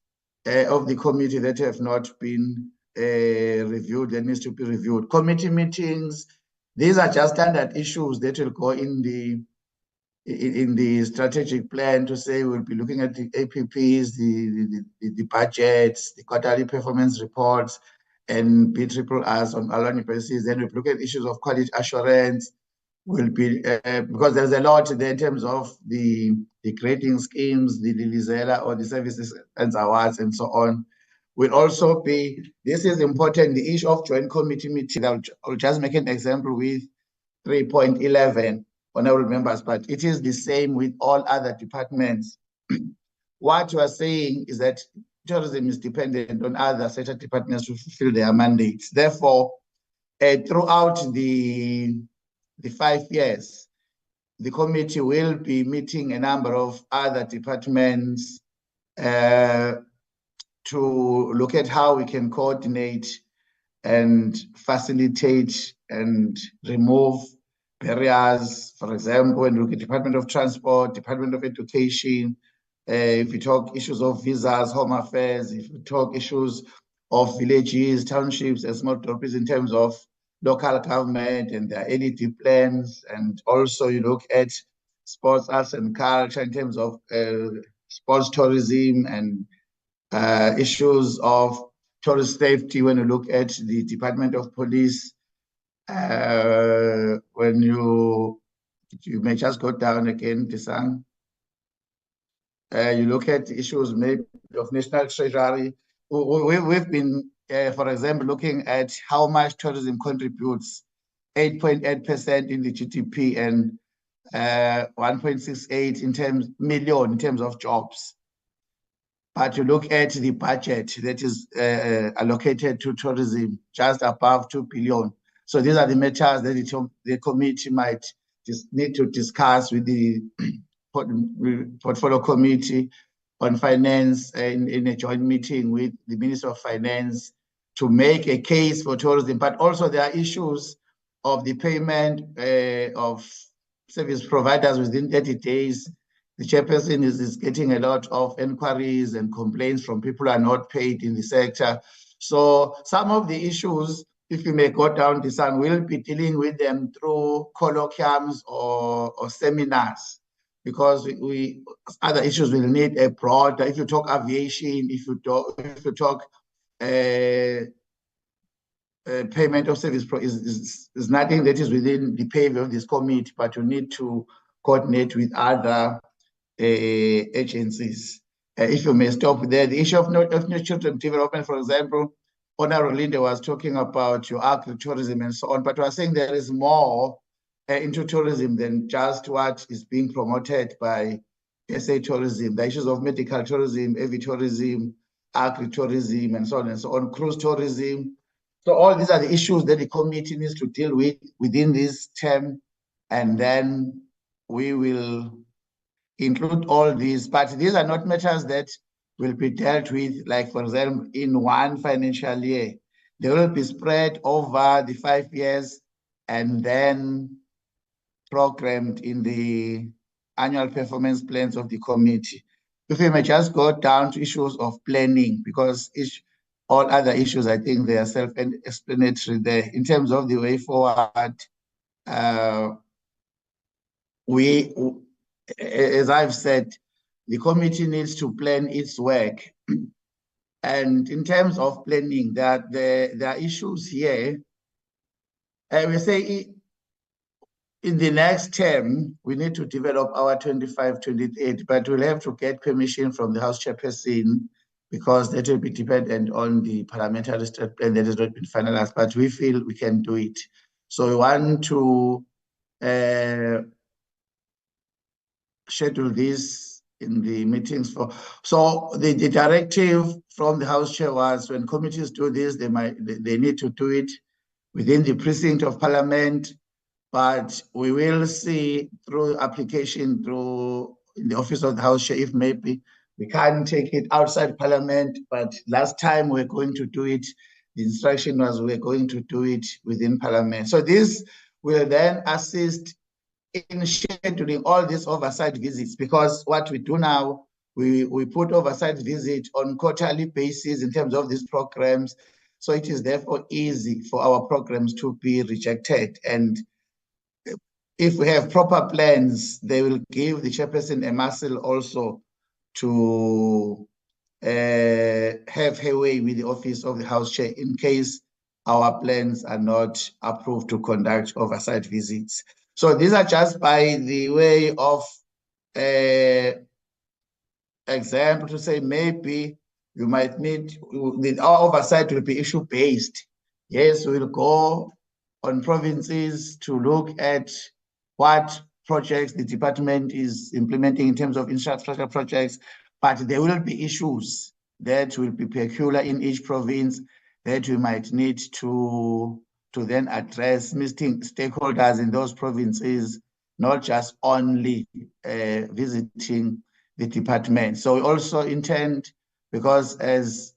of the committee that have not been reviewed, that needs to be reviewed. Committee meetings, these are just standard issues that will go in the strategic plan to say we'll be looking at the APPs, the budgets, the quarterly performance reports, and PRRs on annual basis. Then we'll look at issues of quality assurance. Will be because there's a lot there in terms of the grading schemes, the Lilizela or the services and awards and so on. Will also be, this is important, the issue of joint committee meeting. I'll just make an example with 3.11, honorable members, but it is the same with all other departments. What you are saying is that tourism is dependent on other sector departments to fulfill their mandates. Therefore, throughout the 5 years, the committee will be meeting a number of other departments to look at how we can coordinate and facilitate and remove barriers. For example, when we look at Department of Transport, Department of Education, if we talk issues of visas, home affairs, if we talk issues of villages, townships, and small developers in terms of local government and their LED plans, and also you look at sports, arts and culture in terms of sports tourism and issues of tourist safety. When you look at the Department of Police, when you may just go down again, Tisang. You look at issues maybe of National Treasury. We've been, for example, looking at how much tourism contributes, 8.8% in the GDP and 1.68 million in terms of jobs. But you look at the budget that is allocated to tourism, just above 2 billion. So these are the matters that the committee might need to discuss with the portfolio committee on finance in a joint meeting with the Minister of Finance to make a case for tourism. But also there are issues of the payment of service providers within 30 days. The chairperson is getting a lot of inquiries and complaints from people who are not paid in the sector. So some of the issues, if you may go down the sun, we'll be dealing with them through colloquiums or seminars, because other issues will need a broader, if you talk aviation, if you talk payment of service is nothing that is within the purview of this committee, but you need to coordinate with other agencies. If you may stop there, the issue of new children development, for example, Honorable Linda was talking about your agri-tourism and so on, but we are saying there is more into tourism than just what is being promoted by SA Tourism. The issues of medical tourism, heavy tourism, agri-tourism, and so on and so on, cruise tourism. So all these are the issues that the committee needs to deal with within this term, and then we will include all these. But these are not matters that will be dealt with, like, for example, in one financial year. They will be spread over the 5 years and then programmed in the annual performance plans of the committee. If we may just go down to issues of planning, because all other issues, I think they are self-explanatory there. In terms of the way forward, as I've said, the committee needs to plan its work. And in terms of planning, there are issues here. We say in the next term, we need to develop our 25-28, but we'll have to get permission from the House Chairperson, because that will be dependent on the parliamentary state plan that has not been finalized, but we feel we can do it. So we want to schedule this in the meetings so the directive from the House Chair was, when committees do this, they need to do it within the precinct of Parliament, but we will see through application through in the office of the House Chair if maybe we can't take it outside Parliament. But last time we're going to do it, the instruction was we're going to do it within Parliament. So this will then assist in scheduling all these oversight visits, because what we do now, we put oversight visit on quarterly basis in terms of these programs. So it is therefore easy for our programs to be rejected. And if we have proper plans, they will give the chairperson a muscle also to have her way with the office of the House Chair in case our plans are not approved to conduct oversight visits. So these are just by the way of example to say maybe you might need, our oversight will be issue-based. Yes, we'll go on provinces to look at what projects the department is implementing in terms of infrastructure projects, but there will be issues that will be peculiar in each province that we might need to then address, meeting stakeholders in those provinces, not just only visiting the department. So we also intend, because as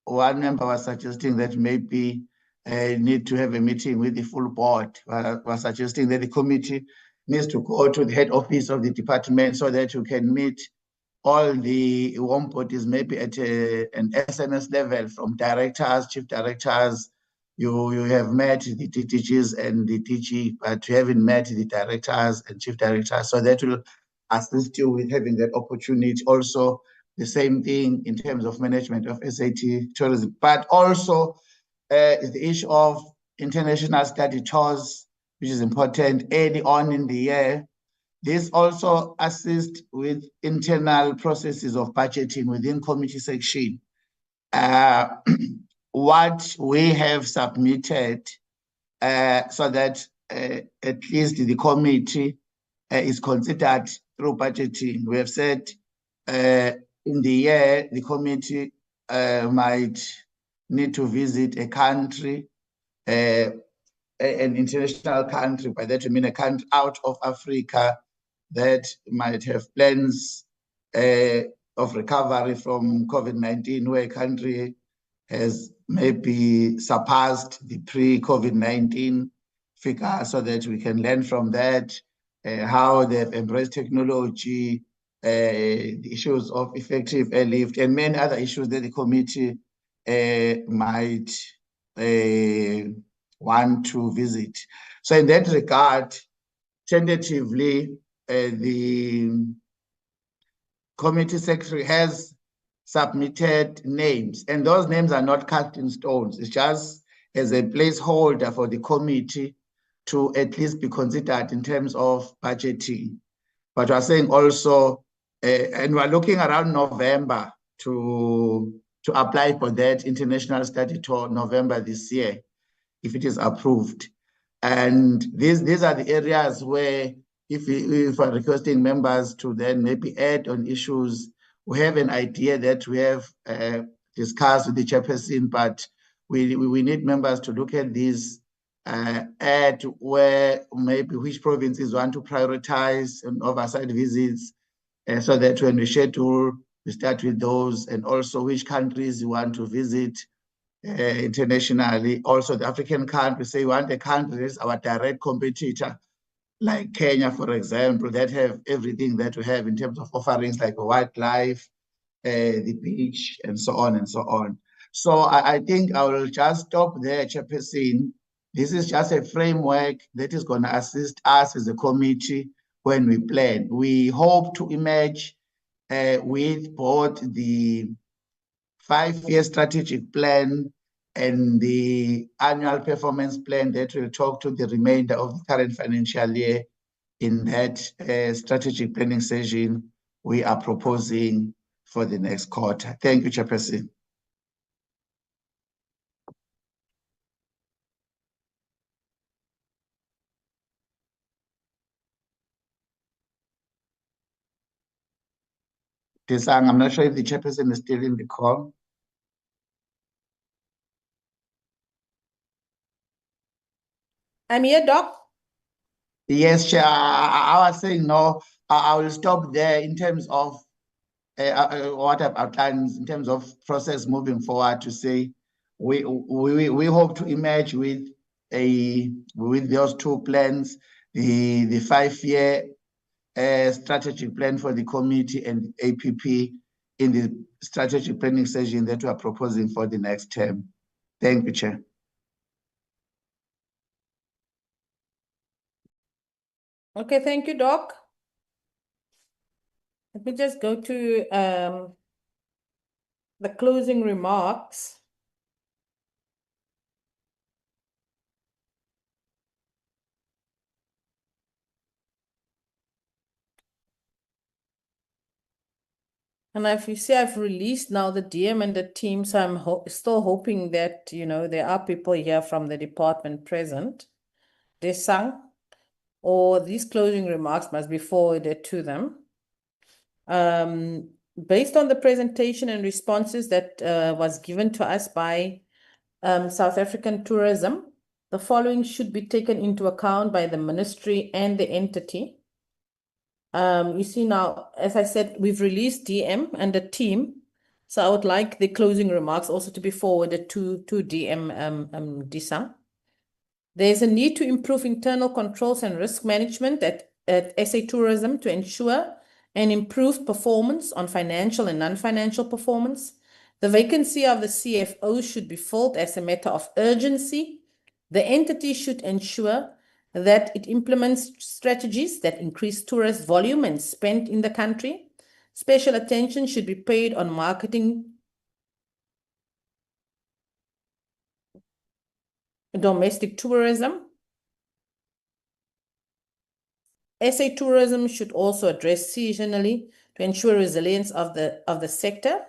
one member was suggesting that maybe need to have a meeting with the full board, was suggesting that the committee needs to go to the head office of the department so that you can meet all the warm bodies, maybe at an SNS level, from directors, chief directors. You have met the DTGs and the DG, but you haven't met the directors and chief directors. So that will assist you with having that opportunity. Also, the same thing in terms of management of SAT tourism, but also is the issue of international study tours, which is important early on in the year. This also assists with internal processes of budgeting within committee section. What we have submitted so that at least the committee is considered through budgeting. We have said in the year, the committee might need to visit a country, an international country. By that we mean a country out of Africa that might have plans of recovery from COVID-19, where a country has maybe surpassed the pre-COVID-19 figure, so that we can learn from that, how they've embraced technology, the issues of effective airlift, and many other issues that the committee might want to visit. So in that regard, tentatively, the committee secretary has submitted names, and those names are not cast in stones. It's just as a placeholder for the committee to at least be considered in terms of budgeting. But we're saying also and we're looking around November to apply for that international study tour November this year, if it is approved. And these are the areas where if we're requesting members to then maybe add on issues, we have an idea that we have discussed with the chairperson, but we need members to look at these, add where maybe which provinces want to prioritize and oversight visits, so that when we schedule, we start with those, and also which countries you want to visit internationally. Also, the African countries, say we want a country that is our direct competitor, like Kenya, for example, that have everything that we have in terms of offerings like wildlife, the beach, and so on and so on. So I think I will just stop there, Chairperson. This is just a framework that is going to assist us as a committee when we plan. We hope to emerge with both the 5-year strategic plan and the annual performance plan that will talk to the remainder of the current financial year. In that strategic planning session, we are proposing for the next quarter. Thank you, Chairperson. Tisang, I'm not sure if the Chairperson is still in the call. I'm here, Doc. Yes, Chair. I was saying no. I will stop there in terms of what I've outlined in terms of process moving forward. To say we hope to emerge with those two plans, the 5-year strategic plan for the committee and APP in the strategic planning session that we are proposing for the next term. Thank you, Chair. Okay, thank you, Doc. Let me just go to the closing remarks. And if you see, I've released now the DM and the team, so I'm still hoping that, there are people here from the department present. Desang, or these closing remarks must be forwarded to them. Based on the presentation and responses that was given to us by South African Tourism, the following should be taken into account by the ministry and the entity. You see now, as I said, we've released DM and the team. So I would like the closing remarks also to be forwarded to DM Disa. There's a need to improve internal controls and risk management at SA Tourism to ensure an improved performance on financial and non-financial performance. The vacancy of the CFO should be filled as a matter of urgency. The entity should ensure that it implements strategies that increase tourist volume and spend in the country. Special attention should be paid on marketing domestic tourism. SA Tourism should also address seasonally to ensure resilience of the sector.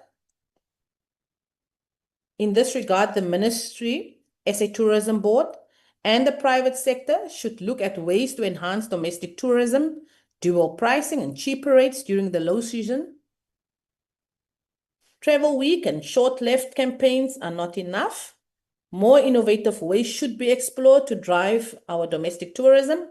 In this regard, the Ministry, SA Tourism Board, and the private sector should look at ways to enhance domestic tourism, dual pricing and cheaper rates during the low season. Travel Week and short-lived campaigns are not enough. More innovative ways should be explored to drive our domestic tourism.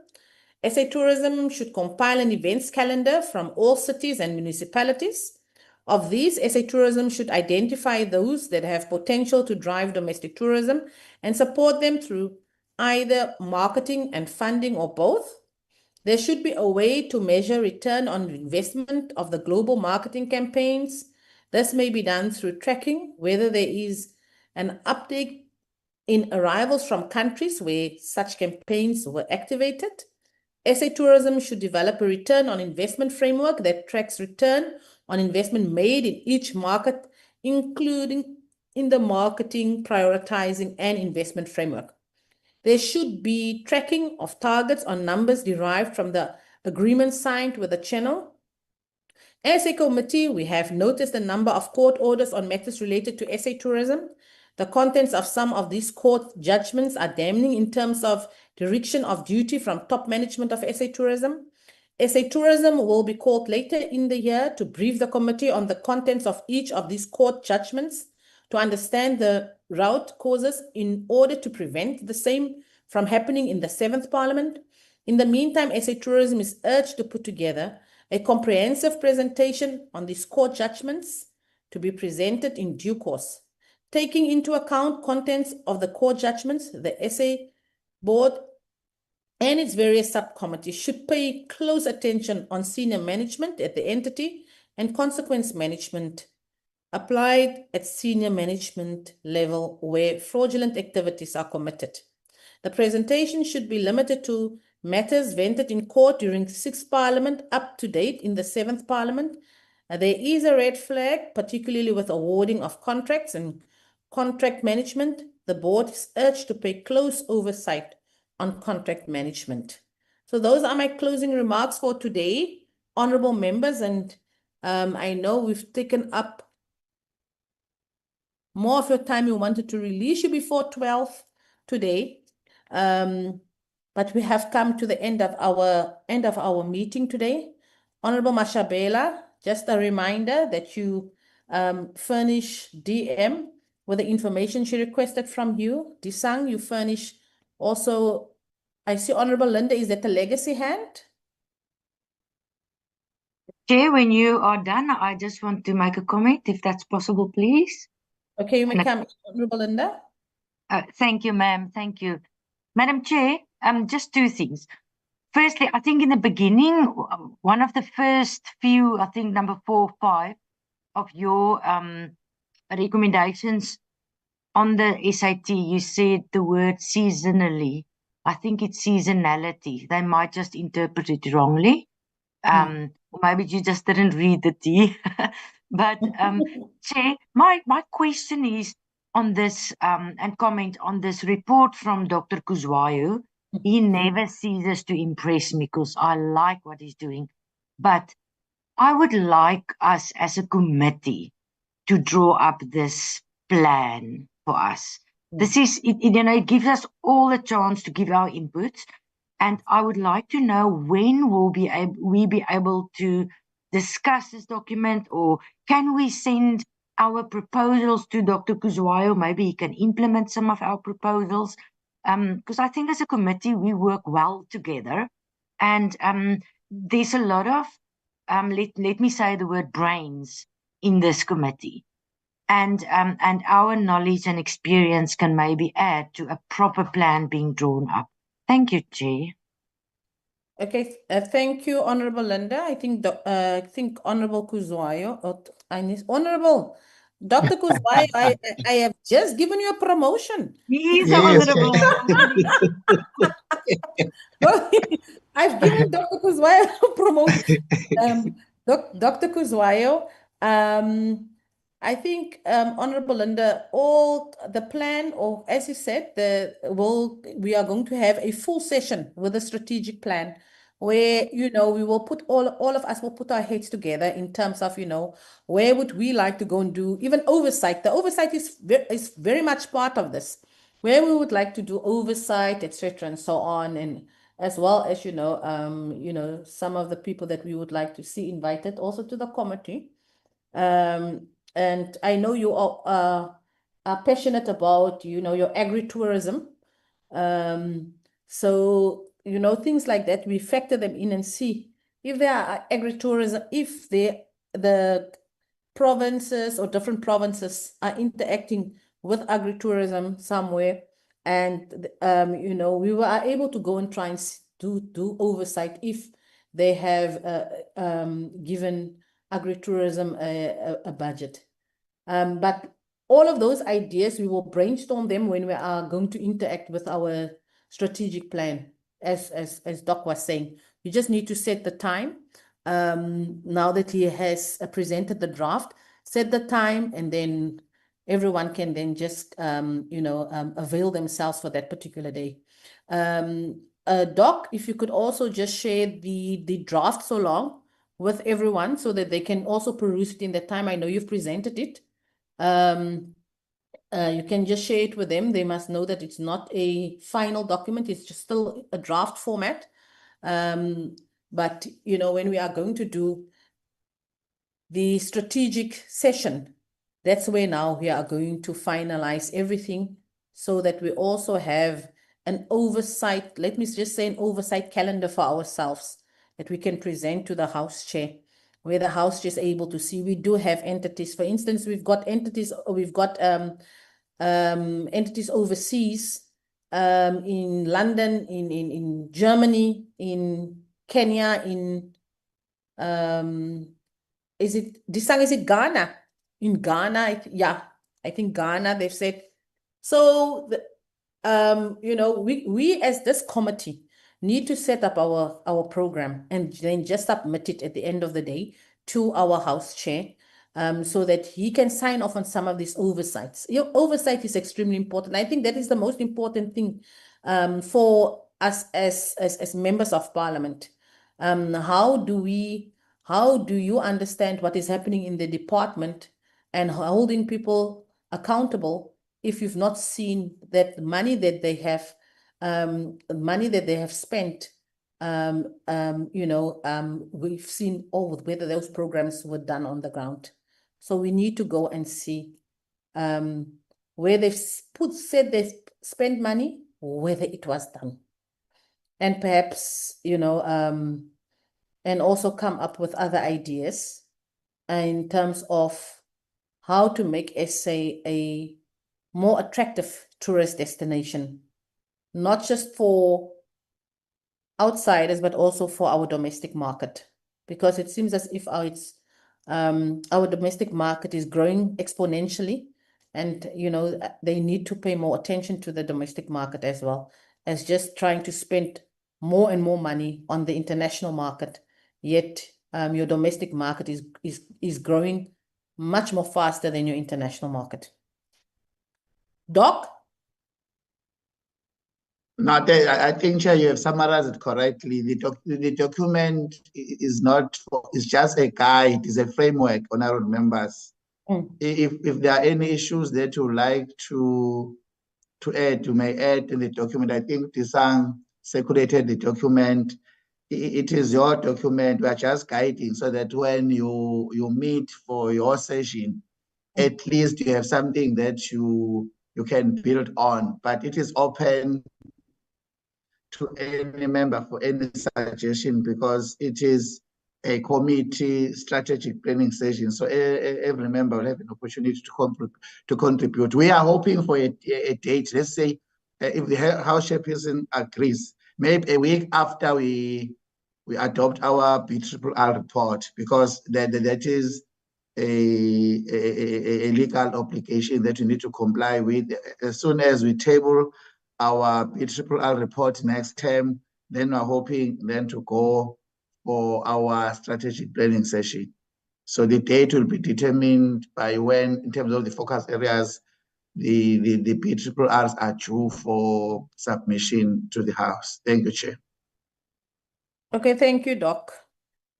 SA Tourism should compile an events calendar from all cities and municipalities. Of these, SA Tourism should identify those that have potential to drive domestic tourism and support them through either marketing and funding or both. There should be a way to measure return on investment of the global marketing campaigns. This may be done through tracking whether there is an uptake in arrivals from countries where such campaigns were activated. SA Tourism should develop a return on investment framework that tracks return on investment made in each market, including in the marketing, prioritizing, and investment framework. There should be tracking of targets on numbers derived from the agreement signed with the channel. As a committee, we have noticed a number of court orders on matters related to SA tourism. The contents of some of these court judgments are damning in terms of direction of duty from top management of SA tourism. SA tourism will be called later in the year to brief the committee on the contents of each of these court judgments to understand the root causes in order to prevent the same from happening in the 7th Parliament. In the meantime, SA Tourism is urged to put together a comprehensive presentation on these court judgments to be presented in due course. Taking into account contents of the court judgments, the SA Board and its various subcommittees should pay close attention on senior management at the entity and consequence management applied at senior management level where fraudulent activities are committed. The presentation should be limited to matters vented in court during 6th Parliament up to date in the 7th Parliament. There is a red flag, particularly with awarding of contracts and contract management. The board is urged to pay close oversight on contract management. So those are my closing remarks for today, honorable members, and I know we've taken up more of your time. We wanted to release you before 12 today, but we have come to the end of our meeting today. Honorable Mashabela, just a reminder that you furnish DM with the information she requested from you. Disang, you furnish also. I see Honorable Linda is at the legacy hand. Chair, when you are done, I just want to make a comment, if that's possible, please. Okay, you may come, Honorable Linda. Thank you, ma'am. Thank you. Madam Chair, just two things. Firstly, I think in the beginning, one of the first few, I think number 4 or 5 of your recommendations on the SAT, you said the word seasonally. I think it's seasonality. They might just interpret it wrongly. Or maybe you just didn't read the T. But Chair, my question is on this and comment on this report from Dr. Kuzwayo. He never ceases to impress me because I like what he's doing. But I would like us as a committee to draw up this plan for us. This is, it gives us all a chance to give our inputs. And I would like to know when we'll be able to discuss this document, or can we send our proposals to Dr. Kuzwayo? Maybe he can implement some of our proposals. Because I think as a committee, we work well together. And there's a lot of, let me say the word brains in this committee. And our knowledge and experience can maybe add to a proper plan being drawn up. Thank you, Chair. Okay, thank you, Honorable Linda. I think Honorable Kuzwayo, Honorable Dr. Kuzwayo, I have just given you a promotion. He is honorable. I've given Dr. Kuzwayo a promotion. Dr. Kuzwayo, I think, Honorable Linda, all the plan, or as you said, we are going to have a full session with a strategic plan where, we will put all of us will put our heads together in terms of, where would we like to go and do even oversight. The oversight is very much part of this, where we would like to do oversight, etc., and so on, and as well as, some of the people that we would like to see invited also to the committee. And I know you are passionate about, your agritourism. So, things like that, we factor them in and see if there are agritourism, if the provinces or different provinces are interacting with agritourism somewhere. And, we were able to go and try and do oversight if they have given agritourism a budget. But all of those ideas, we will brainstorm them when we are going to interact with our strategic plan. As Doc was saying, you just need to set the time. Now that he has presented the draft, set the time, and then everyone can then just, avail themselves for that particular day. Doc, if you could also just share the draft so long with everyone so that they can also peruse it in the time. I know you've presented it. You can just share it with them. They must know that it's not a final document. It's just still a draft format. But, you know, when we are going to do the strategic session, that's where now we are going to finalize everything so that we also have an oversight, let me just say an oversight calendar for ourselves that we can present to the House Chair, where the House Chair is able to see. We do have entities. For instance, we've got entities overseas, in London, in Germany, in Kenya, in is it Ghana? In Ghana, yeah, I think Ghana, they've said. So, you know, we as this committee need to set up our program and then just submit it at the end of the day to our House Chair, so that he can sign off on some of these oversights. Your oversight is extremely important. I think that is the most important thing for us as members of Parliament. How do you understand what is happening in the department and holding people accountable if you've not seen that the money that they have spent, you know, we've seen whether those programs were done on the ground. So we need to go and see where they've said they've spent money, whether it was done. And perhaps, you know, and also come up with other ideas in terms of how to make SA a more attractive tourist destination, not just for outsiders, but also for our domestic market, because it seems as if our domestic market is growing exponentially, and you know they need to pay more attention to the domestic market as well as just trying to spend more and more money on the international market. Yet your domestic market is growing much more faster than your international market. Doc? No, I think, Chair, you have summarized it correctly. The document is not, it's just a guide, it's a framework, honorable members. If there are any issues that you would like to add, you may add in the document. I think Tisang circulated the document. It is your document. We are just guiding so that when you meet for your session, at least you have something that you can build on. But it is open to any member for any suggestion because it is a committee strategic planning session. So every member will have an opportunity to contribute. We are hoping for a date. Let's say if the House Chairperson agrees, maybe a week after we adopt our BRRR report, because that is a legal obligation that we need to comply with. As soon as we table our BRRR report next term, then we're hoping then to go for our strategic planning session. So the date will be determined by when, in terms of the focus areas, the BRRRs are due for submission to the House. Thank you, Chair. Okay, thank you, Doc.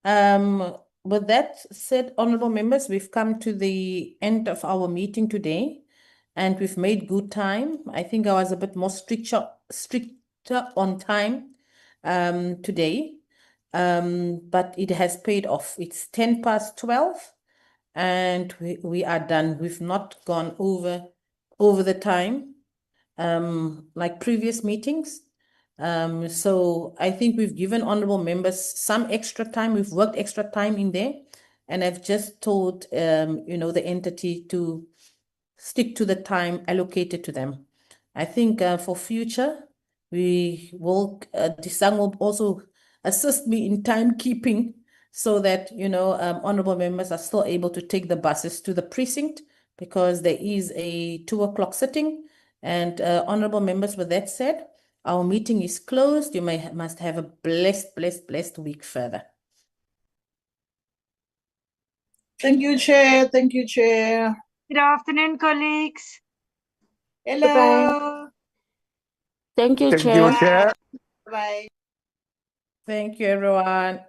With that said, honorable members, we've come to the end of our meeting today, and we've made good time. I think I was a bit more stricter on time today, but it has paid off. It's 12:10, and we are done. We've not gone over the time like previous meetings. So I think we've given honorable members some extra time. We've worked extra time in there, and I've just told you know, the entity to stick to the time allocated to them. I think for future, we will, Disang will also assist me in timekeeping so that, you know, honorable members are still able to take the buses to the precinct, because there is a 2:00 sitting. And honorable members, with that said, our meeting is closed. You must have a blessed week further. Thank you, Chair. Thank you, Chair. Good afternoon, colleagues. Hello. Thank you, Thank Chair. you, Chair. Bye. Thank you, everyone.